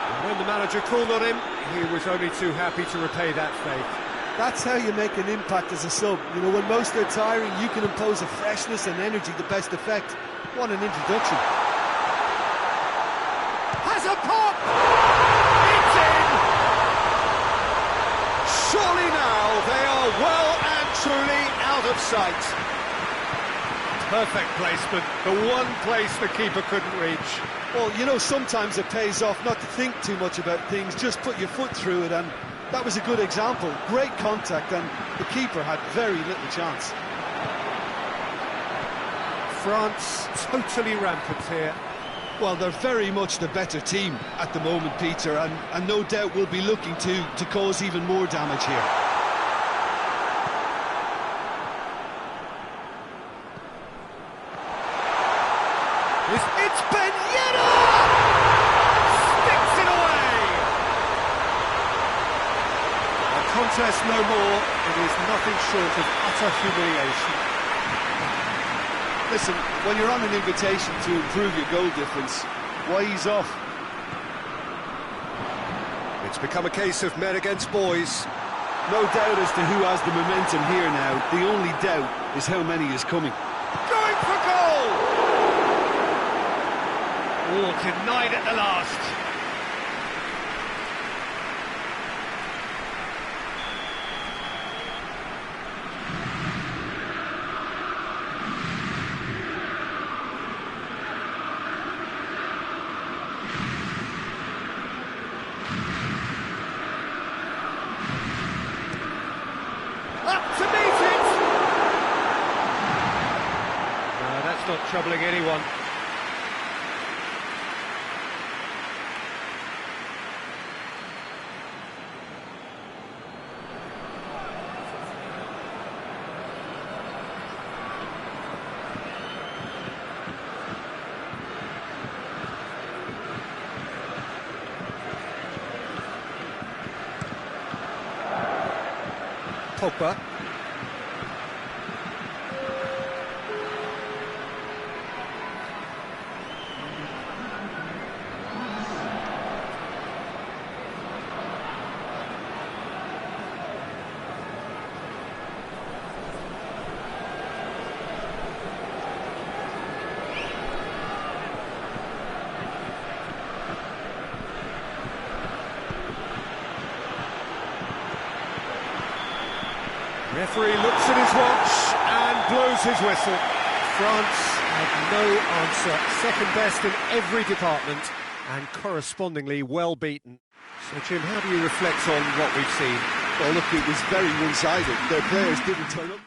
And when the manager called on him, he was only too happy to repay that faith. That's how you make an impact as a sub. You know, when most are tiring, you can impose a freshness and energy to best effect. What an introduction. Has a pop! It's in! Surely now they are well and truly out of sight. Perfect placement, the one place the keeper couldn't reach. Well, you know, sometimes it pays off not to think too much about things, just put your foot through it, and that was a good example. Great contact, and the keeper had very little chance. France totally rampant here. Well, they're very much the better team at the moment, Peter, and no doubt will be looking to cause even more damage here. It's Ben Yedder! Sticks it away! A contest no more. It is nothing short of utter humiliation. Listen, when you're on an invitation to improve your goal difference, why ease off? It's become a case of men against boys. No doubt as to who has the momentum here now. The only doubt is how many is coming. Going for goal! Oh, denied at the last. Not troubling anyone. Pogba. Referee looks at his watch and blows his whistle. France had no answer, second best in every department and correspondingly well beaten. So Jim, how do you reflect on what we've seen? Well, look, it was very one-sided. Their players didn't turn up.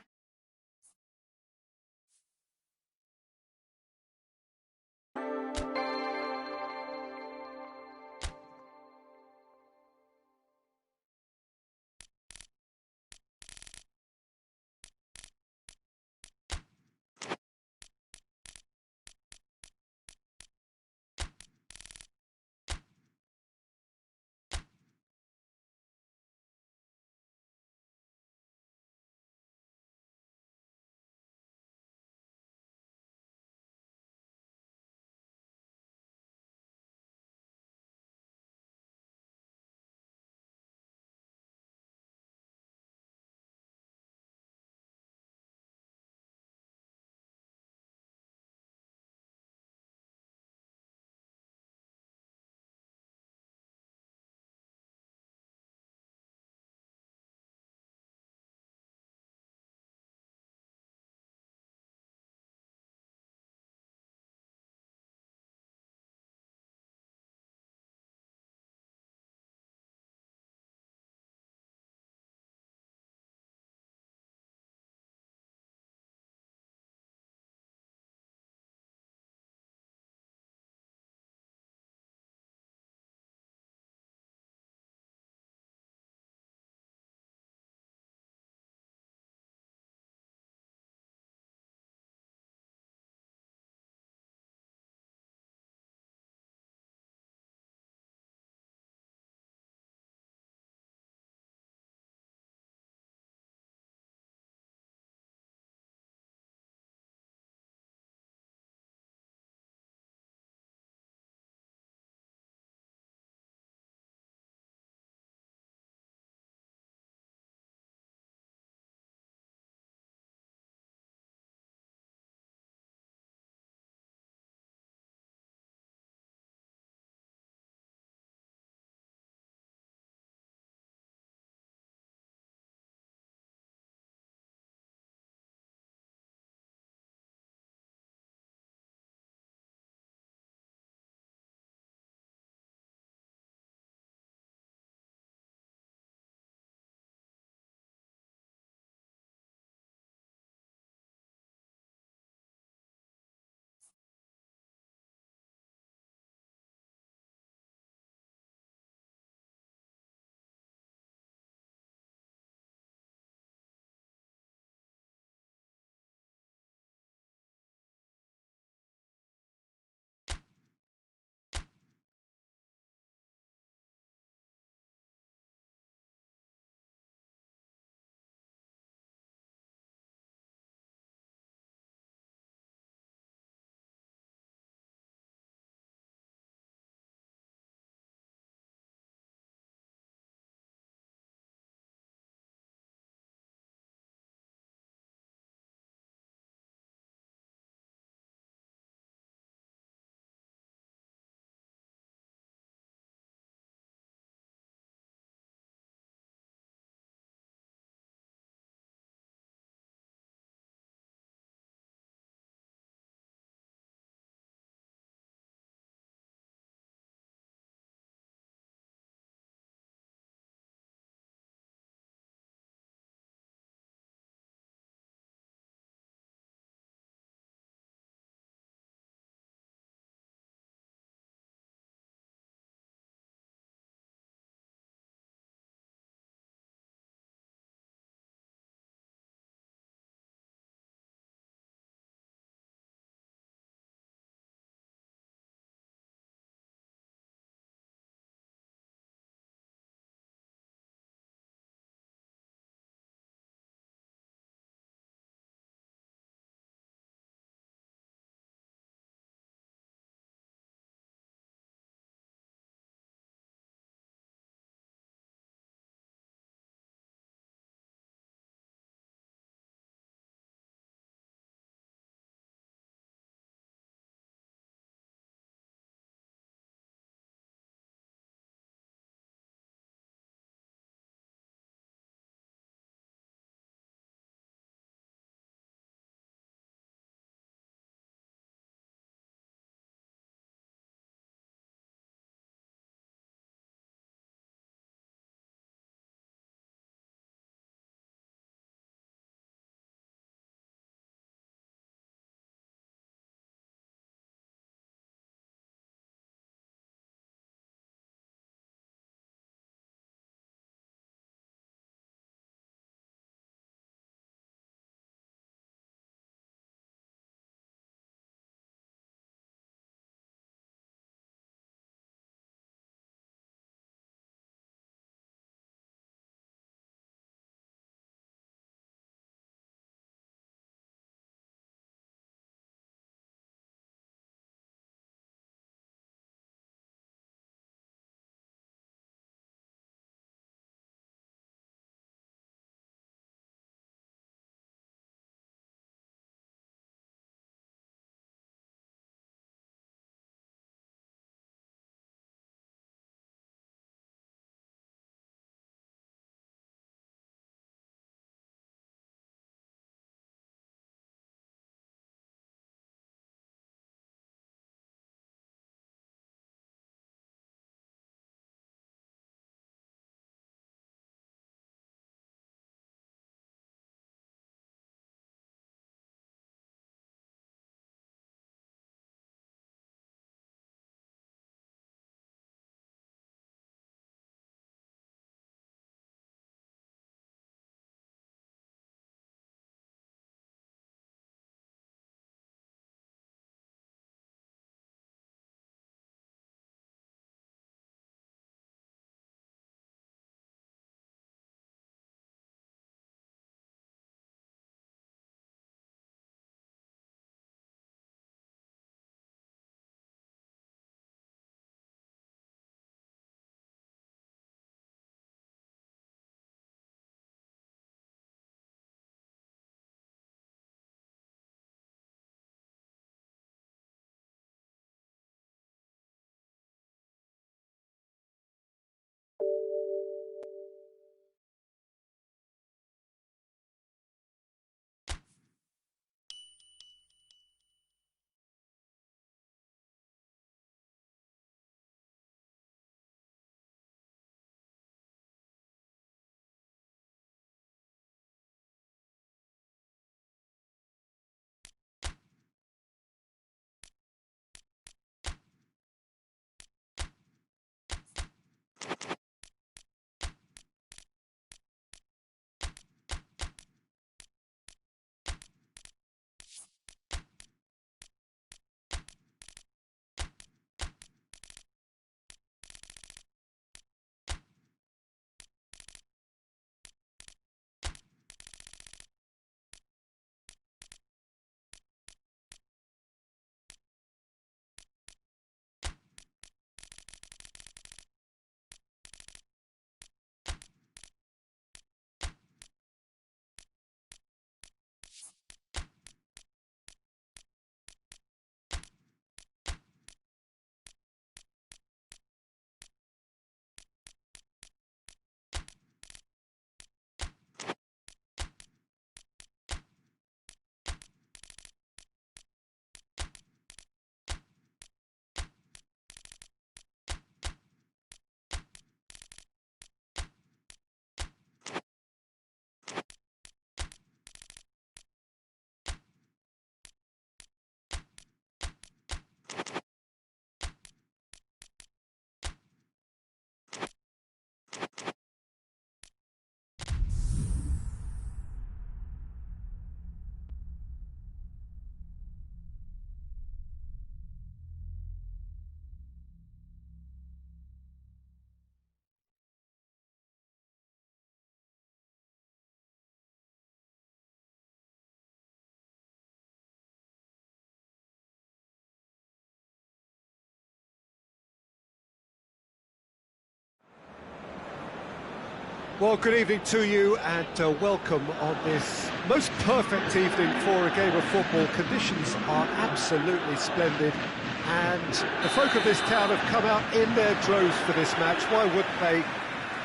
Well, good evening to you and welcome on this most perfect evening for a game of football. Conditions are absolutely splendid and the folk of this town have come out in their droves for this match. Why wouldn't they?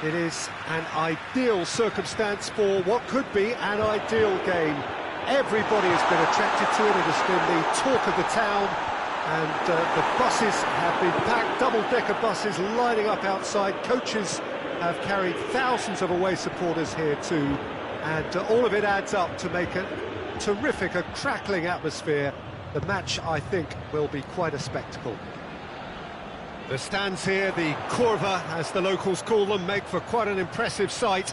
It is an ideal circumstance for what could be an ideal game. Everybody has been attracted to it. It has been the talk of the town and the buses have been packed, double-decker buses lining up outside. Coaches have carried thousands of away supporters here too, and all of it adds up to make a terrific, a crackling atmosphere. The match, I think, will be quite a spectacle. The stands here, the curva, as the locals call them, make for quite an impressive sight,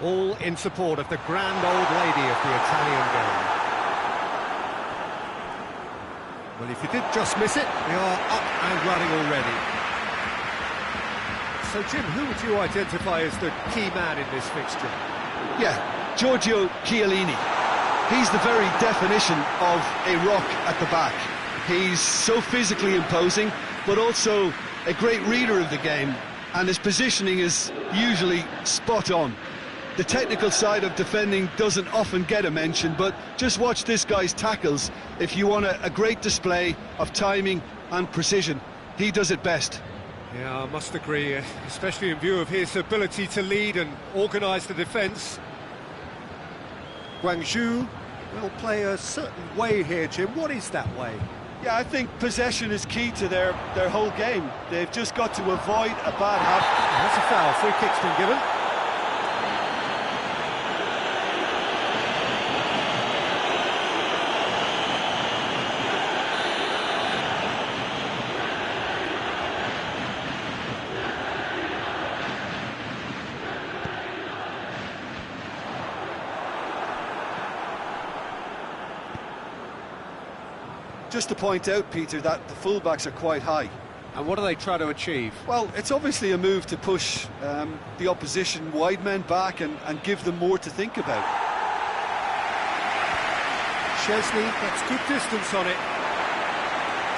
all in support of the grand old lady of the Italian game. Well, if you did just miss it, we are up and running already. So, Jim, who would you identify as the key man in this fixture? Yeah, Giorgio Chiellini. He's the very definition of a rock at the back. He's so physically imposing, but also a great reader of the game, and his positioning is usually spot on. The technical side of defending doesn't often get a mention, but just watch this guy's tackles. If you want a great display of timing and precision, he does it best. Yeah, I must agree, especially in view of his ability to lead and organise the defence. Guangzhou will play a certain way here, Jim. What is that way? Yeah, I think possession is key to their whole game. They've just got to avoid a bad habit. That's a foul. Free kick's been given. Just to point out, Peter, that the fullbacks are quite high. And what do they try to achieve? Well, it's obviously a move to push the opposition wide men back and give them more to think about. Chesney gets good distance on it.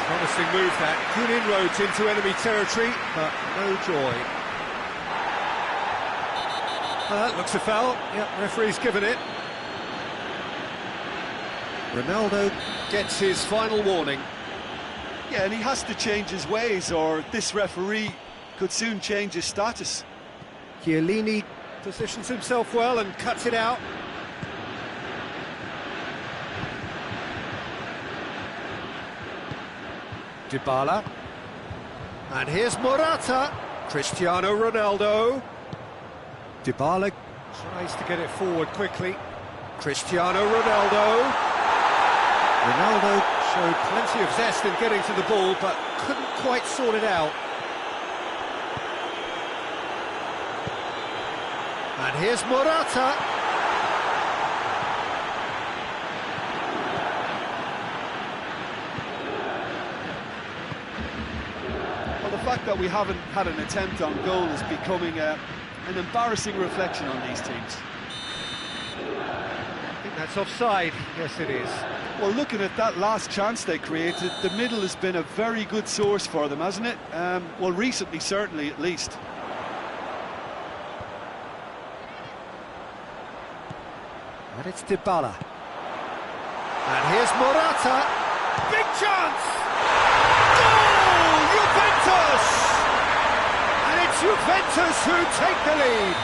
Promising move that. Good inroads into enemy territory, but no joy. Looks a foul. Yep, referee's given it. Ronaldo gets his final warning. Yeah, and he has to change his ways, or this referee could soon change his status. Chiellini positions himself well and cuts it out. Dybala. And here's Morata. Cristiano Ronaldo. Dybala tries to get it forward quickly. Cristiano Ronaldo. Ronaldo showed plenty of zest in getting to the ball, but couldn't quite sort it out. And here's Morata. Well, the fact that we haven't had an attempt on goal is becoming an embarrassing reflection on these teams. I think that's offside. Yes, it is. Well, looking at that last chance they created, the middle has been a very good source for them, hasn't it? Well, recently, certainly, at least. And it's Dybala. And here's Morata. Big chance! Goal! Juventus! And it's Juventus who take the lead.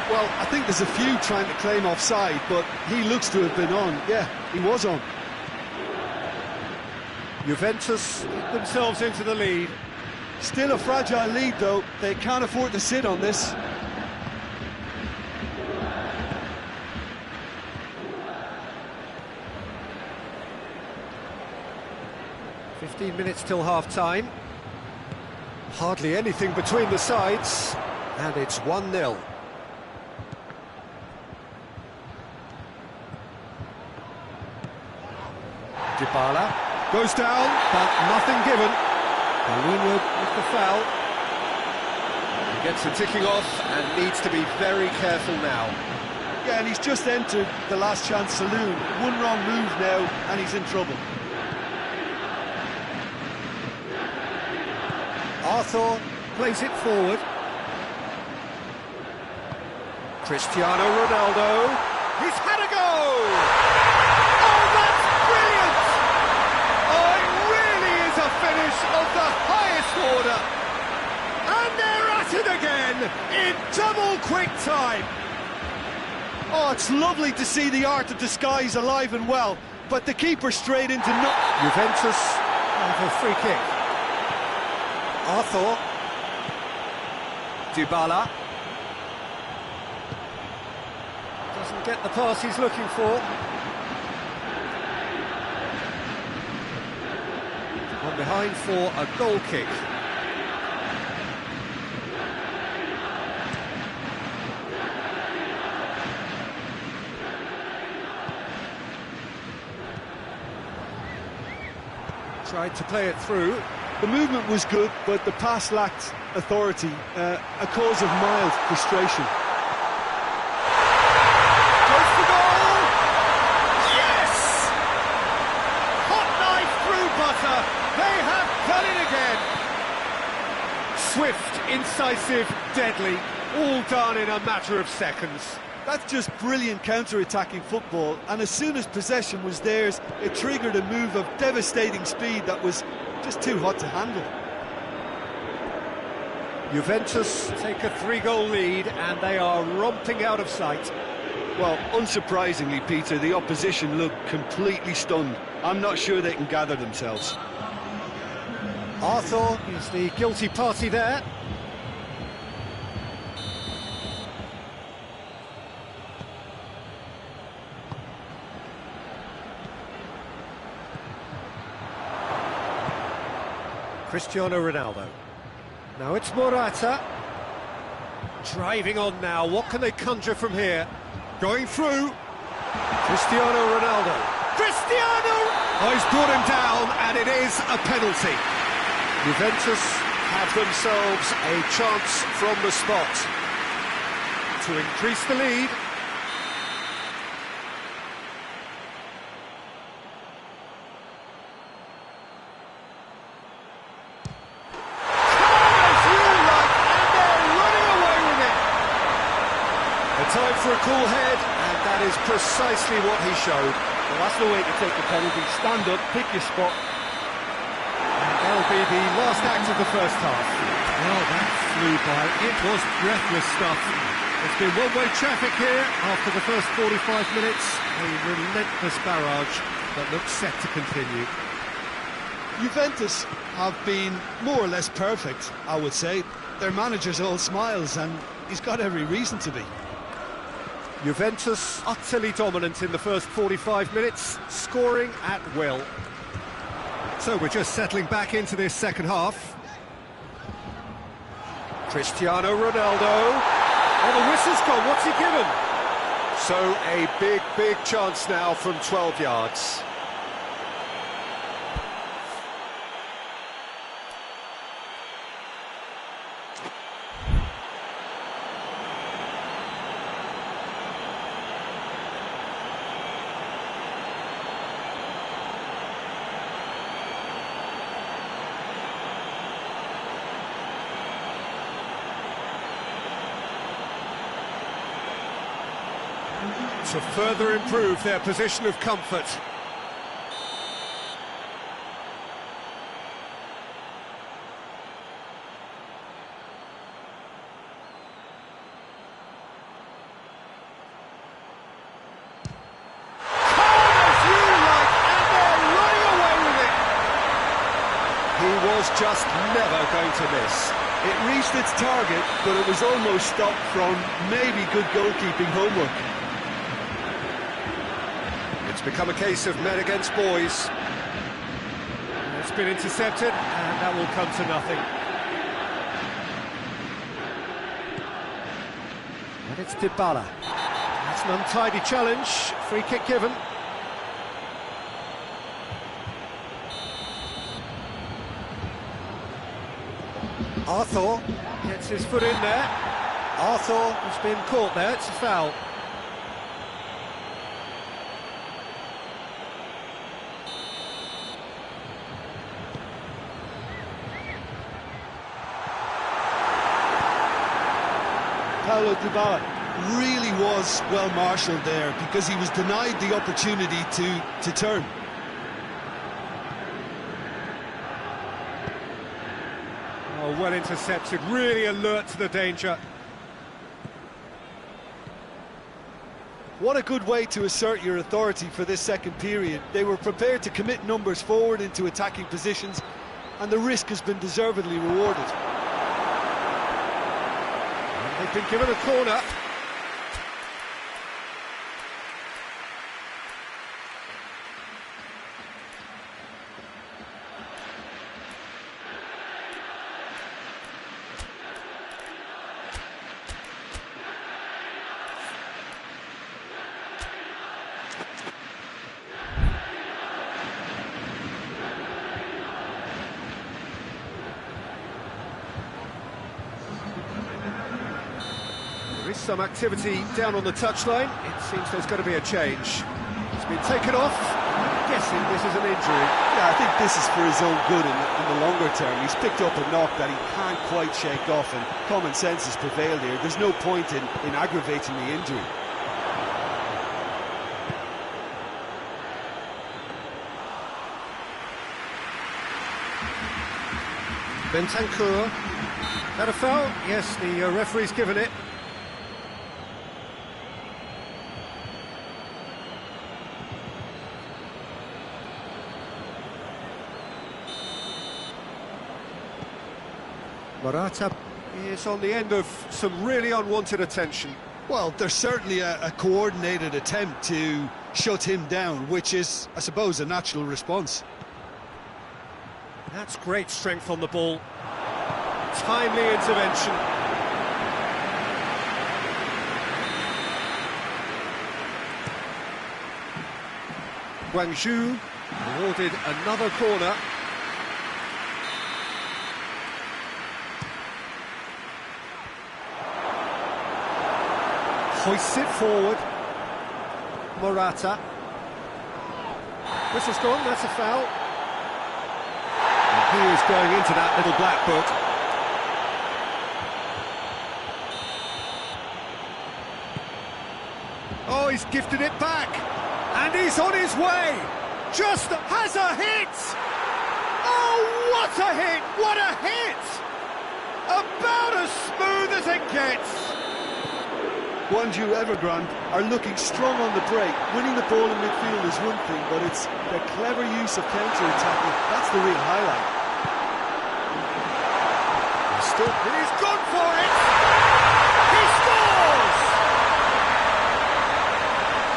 Well, I think there's a few trying to claim offside, but he looks to have been on. Yeah, he was on. Juventus themselves into the lead. Still a fragile lead, though. They can't afford to sit on this. "15 minutes till half-time. Hardly anything between the sides, and it's 1-0. Dybala goes down, but nothing given. Paulinho with the foul. He gets the ticking off and needs to be very careful now. Yeah, and he's just entered the last chance saloon. One wrong move now, and he's in trouble. Arthur plays it forward. Cristiano Ronaldo, he's had a go! Oh, that's brilliant! Oh, it really is a finish of the highest order! And they're at it again, in double quick time! Oh, it's lovely to see the art of disguise alive and well, but the keeper straight into Juventus have a free kick. Arthur. Dybala. Doesn't get the pass he's looking for. On behind for a goal kick. Tried to play it through. The movement was good, but the pass lacked authority, a cause of mild frustration. Goes for goal! Yes! Hot knife through butter. They have done it again. Swift, incisive, deadly, all done in a matter of seconds. That's just brilliant counter-attacking football, and as soon as possession was theirs, it triggered a move of devastating speed that was just too hot to handle. Juventus take a 3-goal lead, and they are romping out of sight. Well, unsurprisingly, Peter, the opposition look completely stunned. I'm not sure they can gather themselves. Arthur is the guilty party there. Cristiano Ronaldo. Now it's Morata. Driving on now. What can they conjure from here? Going through. Cristiano Ronaldo. Cristiano! Oh, he's brought him down, and it is a penalty. Juventus have themselves a chance from the spot to increase the lead. Time for a cool head, and that is precisely what he showed. Well, that's the way to take the penalty. Stand up, pick your spot. And that'll be the last act of the first half. Well, that flew by. It was breathless stuff. There's been one-way traffic here after the first 45 minutes. A relentless barrage that looks set to continue. Juventus have been more or less perfect, I would say. Their manager's all smiles, and he's got every reason to be. Juventus utterly dominant in the first 45 minutes, scoring at will. So we're just settling back into this second half. Cristiano Ronaldo. Oh, the whistle's gone, what's he given? So a big chance now from 12 yards. To further improve their position of comfort. Was just never going to miss. It reached its target, but it was almost stopped from maybe good goalkeeping homework. It's become a case of men against boys. It's been intercepted, and that will come to nothing. And it's Dybala. That's an untidy challenge. Free kick given. Arthur gets his foot in there. Arthur has been caught there, it's a foul. Paulo Dybala really was well marshalled there, because he was denied the opportunity to turn. Oh, well intercepted, really alert to the danger. What a good way to assert your authority for this second period. They were prepared to commit numbers forward into attacking positions, and the risk has been deservedly rewarded. They've been given a corner. There is some activity down on the touchline. It seems there's going to be a change. It's been taken off. I'm guessing this is an injury. Yeah, I think this is for his own good in the longer term. He's picked up a knock that he can't quite shake off, and common sense has prevailed here. There's no point in aggravating the injury. Bentancur. That a foul? Yes, the referee's given it. Morata is on the end of some really unwanted attention. Well, there's certainly a coordinated attempt to shut him down, which is, I suppose, a natural response. That's great strength on the ball. Timely intervention. Guangzhou awarded another corner. Hoists it forward. Morata. Whistle's gone, that's a foul. And he is going into that little black book. Oh, he's gifted it back. And he's on his way. Just has a hit. Oh, what a hit! What a hit! About as smooth as it gets. Guangzhou Evergrande are looking strong on the break. Winning the ball in midfield is one thing, but it's the clever use of counter-attacking. That's the real highlight. He's gone for it! He scores!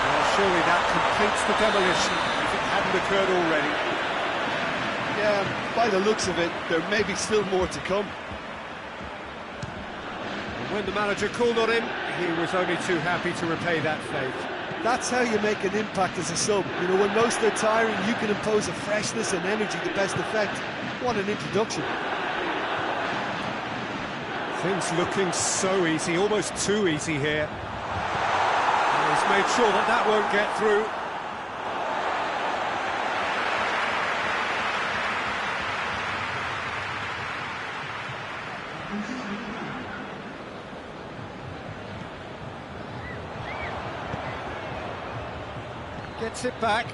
Well, surely that completes the demolition if it hadn't occurred already. Yeah, by the looks of it, there may be still more to come. When the manager called on him, he was only too happy to repay that favour. That's how you make an impact as a sub. You know, when most are tiring, you can impose a freshness and energy to best effect. What an introduction. Things looking so easy, almost too easy here. And he's made sure that that won't get through. Gets it back.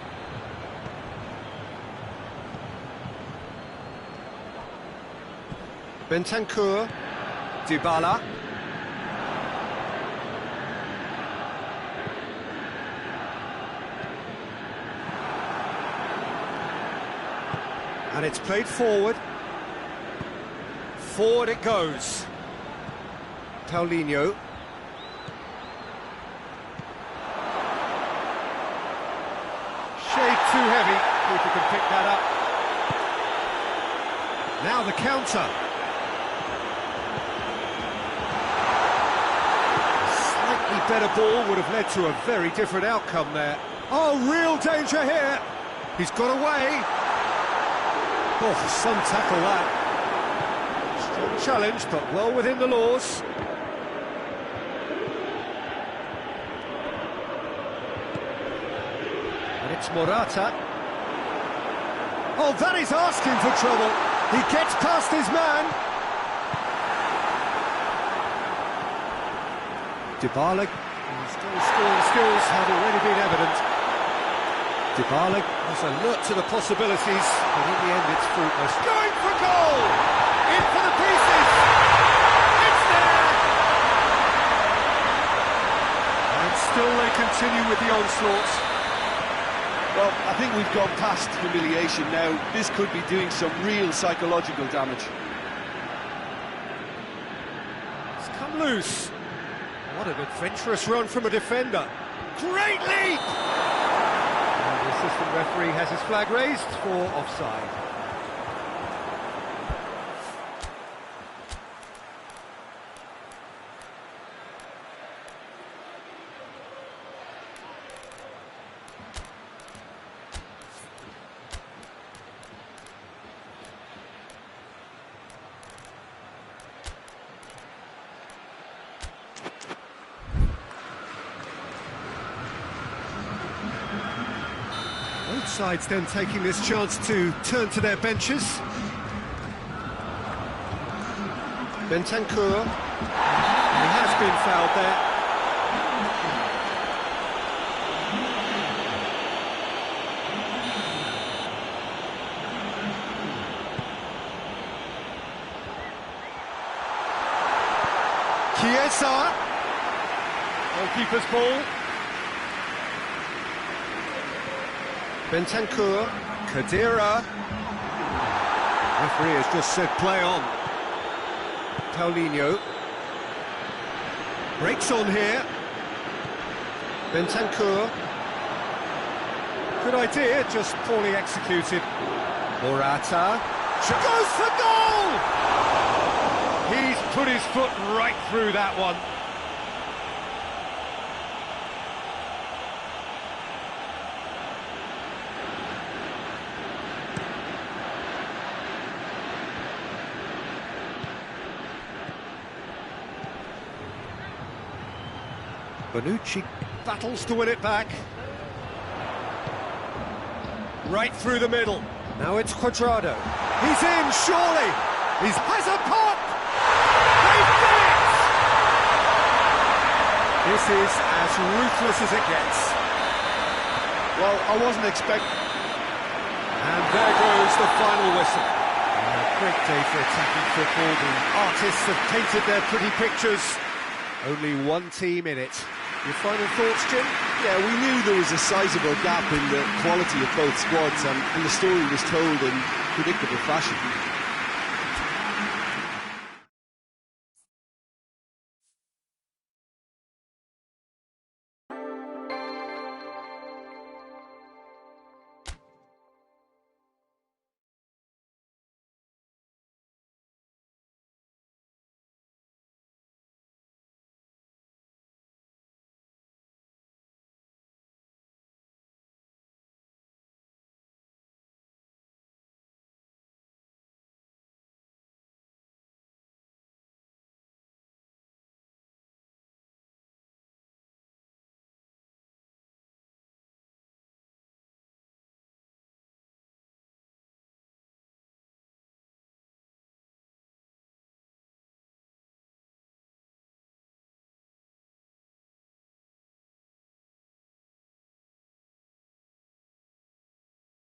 Bentancur, Dybala. And it's played forward. Forward it goes. Paulinho. Shade too heavy. Keeper can pick that up. Now the counter. Slightly better ball would have led to a very different outcome there. Oh, real danger here. He's got away. Oh, some tackle that. Strong challenge, but well within the laws. And it's Morata. Oh, that is asking for trouble. He gets past his man. Dybala, whose goal-scoring skills have already been evident. Dybala was alert to the possibilities, but in the end it's fruitless. Going for goal! In for the pieces! It's there! And still they continue with the onslaught. Well, I think we've gone past humiliation now. This could be doing some real psychological damage. It's come loose. What an adventurous run from a defender. Great leap! And the assistant referee has his flag raised for offside. Both sides then taking this chance to turn to their benches. Bentancur, he has been fouled there. Chiesa, goalkeeper's ball. Bentancur, Khedira. Referee has just said play on. Paulinho. Breaks on here. Bentancur. Good idea, just poorly executed. Morata. Goes for goal! He's put his foot right through that one. Bonucci battles to win it back. Right through the middle. Now it's Cuadrado. He's in, surely! He has a pop! They've done it! This is as ruthless as it gets. Well, I wasn't expecting... And there goes the final whistle. A great day for attacking football. The artists have painted their pretty pictures. Only one team in it. Your final thoughts, Jim? Yeah, we knew there was a sizable gap in the quality of both squads, and the story was told in predictable fashion.